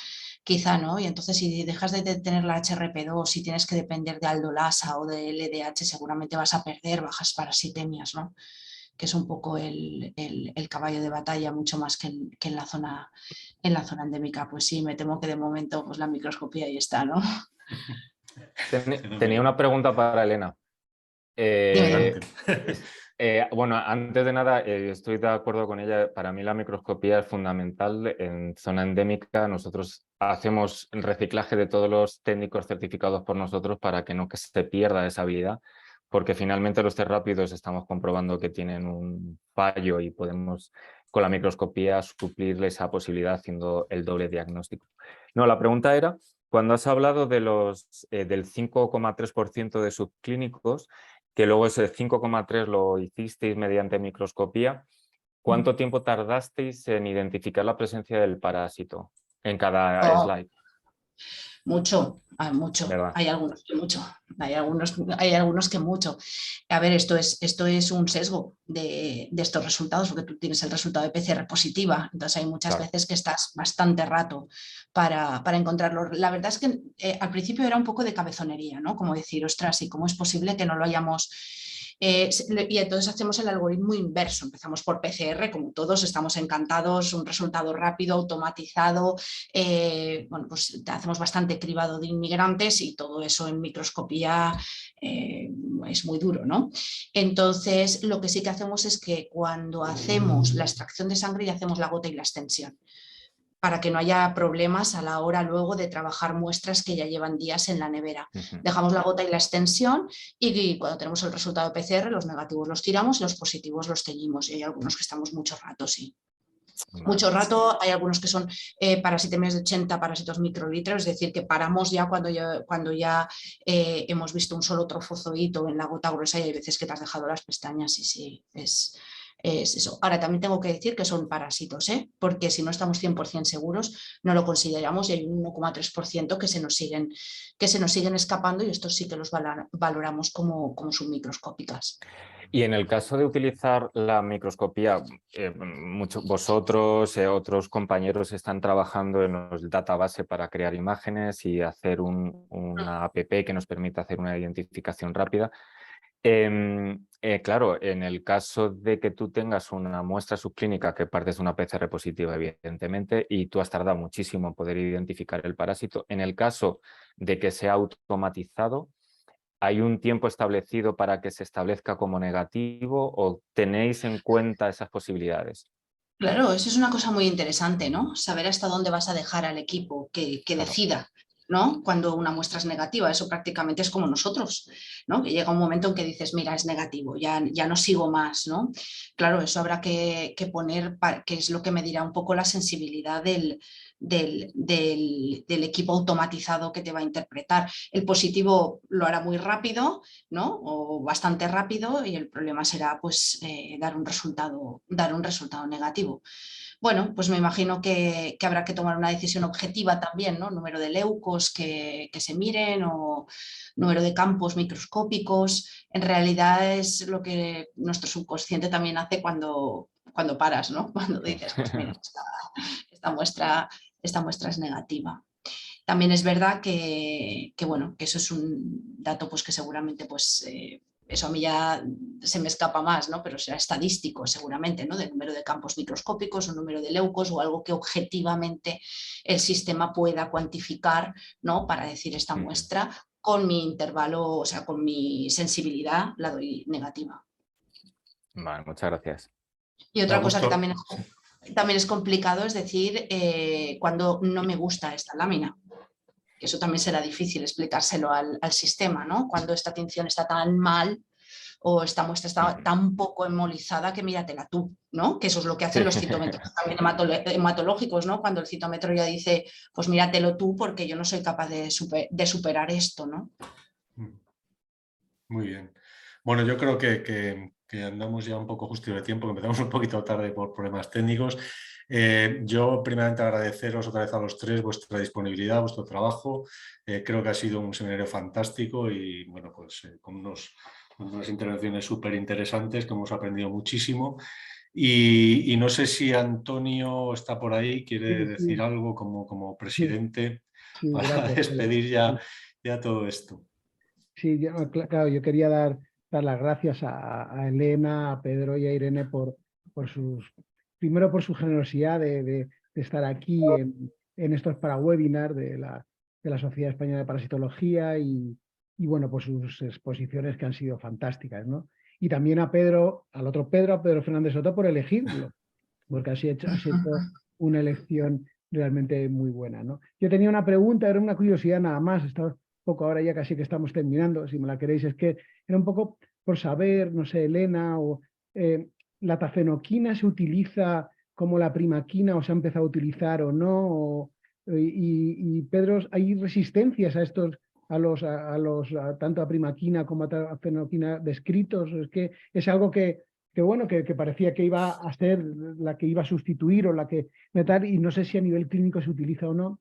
quizá, ¿no? Y entonces si dejas de tener la HRP2, si tienes que depender de aldolasa o de LDH, seguramente vas a perder bajas parasitemias, ¿no? Que es un poco el caballo de batalla, mucho más que en la zona endémica. Pues sí, me temo que de momento pues la microscopía ahí está, ¿no? Tenía una pregunta para Elena. Adelante. Bueno, antes de nada, estoy de acuerdo con ella. Para mí la microscopía es fundamental. En zona endémica nosotros hacemos el reciclaje de todos los técnicos certificados por nosotros para que no se pierda esa habilidad, porque finalmente los test rápidos estamos comprobando que tienen un fallo y podemos con la microscopía suplirle esa posibilidad haciendo el doble diagnóstico. No, la pregunta era, cuando has hablado de del 5,3% de subclínicos, que luego ese 5,3 lo hicisteis mediante microscopía, ¿cuánto tiempo tardasteis en identificar la presencia del parásito en cada slide? Mucho, ¿Verdad? hay algunos que mucho, hay algunos que mucho. A ver, esto es un sesgo de estos resultados, porque tú tienes el resultado de PCR positiva, entonces hay muchas veces que estás bastante rato para encontrarlo. La verdad es que al principio era un poco de cabezonería, ¿no? Como decir, ostras, ¿y cómo es posible que no lo hayamos...? Y entonces hacemos el algoritmo inverso, empezamos por PCR, como todos, estamos encantados, un resultado rápido, automatizado, bueno, pues hacemos bastante cribado de inmigrantes y todo eso en microscopía es muy duro, ¿no? Entonces, lo que sí que hacemos es que cuando hacemos la extracción de sangre ya hacemos la gota y la extensión, para que no haya problemas a la hora luego de trabajar muestras que ya llevan días en la nevera. Dejamos la gota y la extensión y cuando tenemos el resultado de PCR, los negativos los tiramos y los positivos los teñimos. Y hay algunos que estamos mucho rato, sí. Vale. Mucho rato, hay algunos que son parasitemias de 80 parásitos microlitros, es decir, que paramos ya cuando ya hemos visto un solo trofozoito en la gota gruesa y hay veces que te has dejado las pestañas y sí, es eso. Ahora también tengo que decir que son parásitos, porque si no estamos 100% seguros no lo consideramos y hay un 1,3% que se nos siguen escapando y estos sí que los valoramos como submicroscópicas. Y en el caso de utilizar la microscopía, vosotros, otros compañeros están trabajando en los database para crear imágenes y hacer una app que nos permita hacer una identificación rápida. Claro, en el caso de que tú tengas una muestra subclínica que partes de una PCR positiva, evidentemente, y tú has tardado muchísimo en poder identificar el parásito, en el caso de que sea automatizado, ¿hay un tiempo establecido para que se establezca como negativo o tenéis en cuenta esas posibilidades? Claro, eso es una cosa muy interesante, ¿no? Saber hasta dónde vas a dejar al equipo que Claro. decida, ¿no? Cuando una muestra es negativa, eso prácticamente es como nosotros, ¿no? Que llega un momento en que dices, mira, es negativo, ya no sigo más, ¿no? Claro, eso habrá que poner, que es lo que me dirá un poco la sensibilidad del equipo automatizado que te va a interpretar. El positivo lo hará muy rápido, ¿no? O bastante rápido, y el problema será pues dar un resultado negativo. Bueno, pues me imagino que habrá que tomar una decisión objetiva también, ¿no? Número de leucos que se miren o número de campos microscópicos. En realidad es lo que nuestro subconsciente también hace cuando paras, ¿no? Cuando dices, pues mira, esta muestra es negativa. También es verdad bueno, que eso es un dato pues, que seguramente pues, eso a mí ya se me escapa más, ¿no? Pero será estadístico seguramente, ¿no? Del número de campos microscópicos o número de leucos o algo que objetivamente el sistema pueda cuantificar, ¿no? Para decir esta muestra con mi intervalo, o sea, con mi sensibilidad la doy negativa. Vale, muchas gracias. Y otra cosa que Augusto. también es complicado es decir cuando no me gusta esta lámina. Que eso también será difícil explicárselo al sistema, ¿no? Cuando esta tinción está tan mal o esta muestra está tan poco hemolizada que míratela tú, ¿no? Que eso es lo que hacen los citómetros también hematológicos, ¿no? Cuando el citómetro ya dice, pues míratelo tú porque yo no soy capaz de superar esto, ¿no? Muy bien. Bueno, yo creo que andamos ya un poco justo de tiempo, que empezamos un poquito tarde por problemas técnicos. Yo primeramente agradeceros otra vez a los tres vuestra disponibilidad, vuestro trabajo. Creo que ha sido un seminario fantástico y bueno, pues con unas intervenciones súper interesantes que hemos aprendido muchísimo. Y no sé si Antonio está por ahí, quiere decir algo como presidente para gracias, despedir ya todo esto. Sí, claro, yo quería dar las gracias a Elena, a Pedro y a Irene primero por su generosidad de estar aquí en estos para-webinars de la Sociedad Española de Parasitología y bueno, por sus exposiciones que han sido fantásticas, ¿no? Y también a Pedro Fernández Soto por elegirlo, porque has hecho una elección realmente muy buena, ¿no? Yo tenía una pregunta, era una curiosidad nada más, estaba poco ahora ya casi que estamos terminando, si me la queréis, es que era un poco por saber, no sé, Elena, la tafenoquina se utiliza como la primaquina o se ha empezado a utilizar o no, y Pedro, ¿hay resistencias a estos, tanto a primaquina como a tafenoquina descritos? Es que es algo que bueno, que parecía que iba a ser la que iba a sustituir o la que meter, y no sé si a nivel clínico se utiliza o no.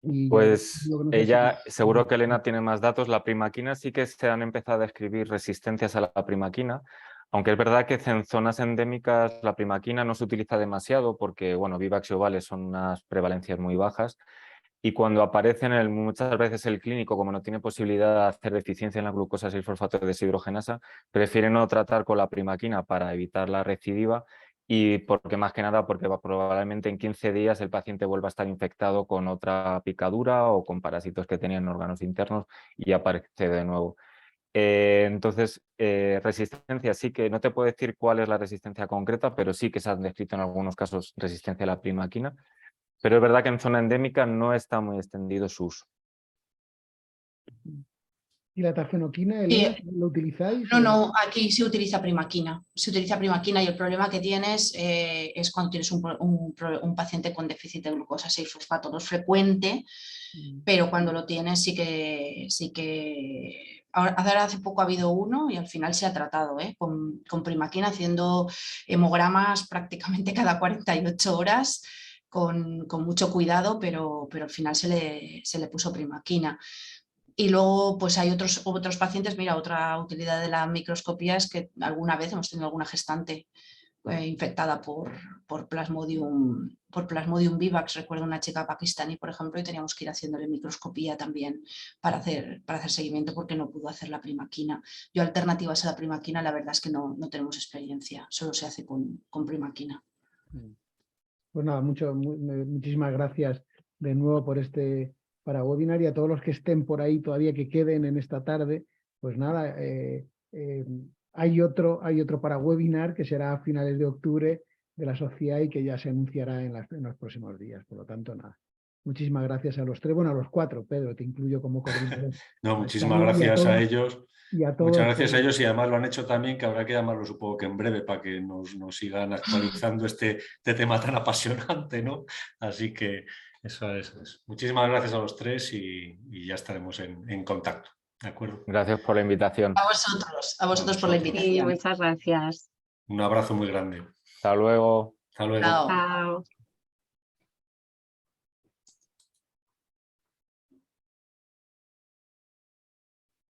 Y Pues no sé ella, seguro que Elena tiene más datos. La primaquina sí que se han empezado a describir resistencias a la primaquina, aunque es verdad que en zonas endémicas la primaquina no se utiliza demasiado porque, bueno, Vivax y ovales son unas prevalencias muy bajas. Y cuando aparecen, muchas veces el clínico, como no tiene posibilidad de hacer deficiencia en la glucosa 6-fosfato deshidrogenasa, prefiere no tratar con la primaquina para evitar la recidiva y porque más que nada porque probablemente en 15 días el paciente vuelva a estar infectado con otra picadura o con parásitos que tenían órganos internos y aparece de nuevo. Entonces, resistencia sí que no te puedo decir cuál es la resistencia concreta, pero sí que se han descrito en algunos casos resistencia a la primaquina. Pero es verdad que en zona endémica no está muy extendido su uso. ¿Y la tafenoquina, Elena, lo utilizáis? No, aquí se utiliza primaquina. Se utiliza primaquina y el problema que tienes es cuando tienes un paciente con déficit de glucosa 6-fosfato. No es frecuente, pero cuando lo tienes sí que... Ahora hace poco ha habido uno y al final se ha tratado con primaquina, haciendo hemogramas prácticamente cada 48 horas con mucho cuidado, pero al final se le puso primaquina. Y luego pues hay otros pacientes, mira, otra utilidad de la microscopía es que alguna vez hemos tenido alguna gestante infectada por Plasmodium vivax. Recuerdo una chica pakistaní, por ejemplo, y teníamos que ir haciéndole microscopía también para hacer seguimiento porque no pudo hacer la primaquina. Yo alternativas a la primaquina, la verdad es que no tenemos experiencia, solo se hace con primaquina. Pues nada, muchísimas gracias de nuevo por este para webinar y a todos los que estén por ahí todavía que queden en esta tarde, pues nada, hay otro para webinar que será a finales de octubre de la sociedad y que ya se anunciará en los próximos días. Por lo tanto, nada. Muchísimas gracias a los tres, bueno, a los cuatro, Pedro, te incluyo como coordinador. No, muchísimas gracias a ellos. Y a todos, muchas gracias a ellos y además lo han hecho también, que habrá que llamarlo supongo que en breve para que nos sigan actualizando este tema tan apasionante, ¿no? Así que eso es. Muchísimas gracias a los tres y ya estaremos en contacto. ¿De acuerdo? Gracias por la invitación. A vosotros por la invitación. Sí, muchas gracias. Un abrazo muy grande. Hasta luego. Hasta luego. Chao. Chao.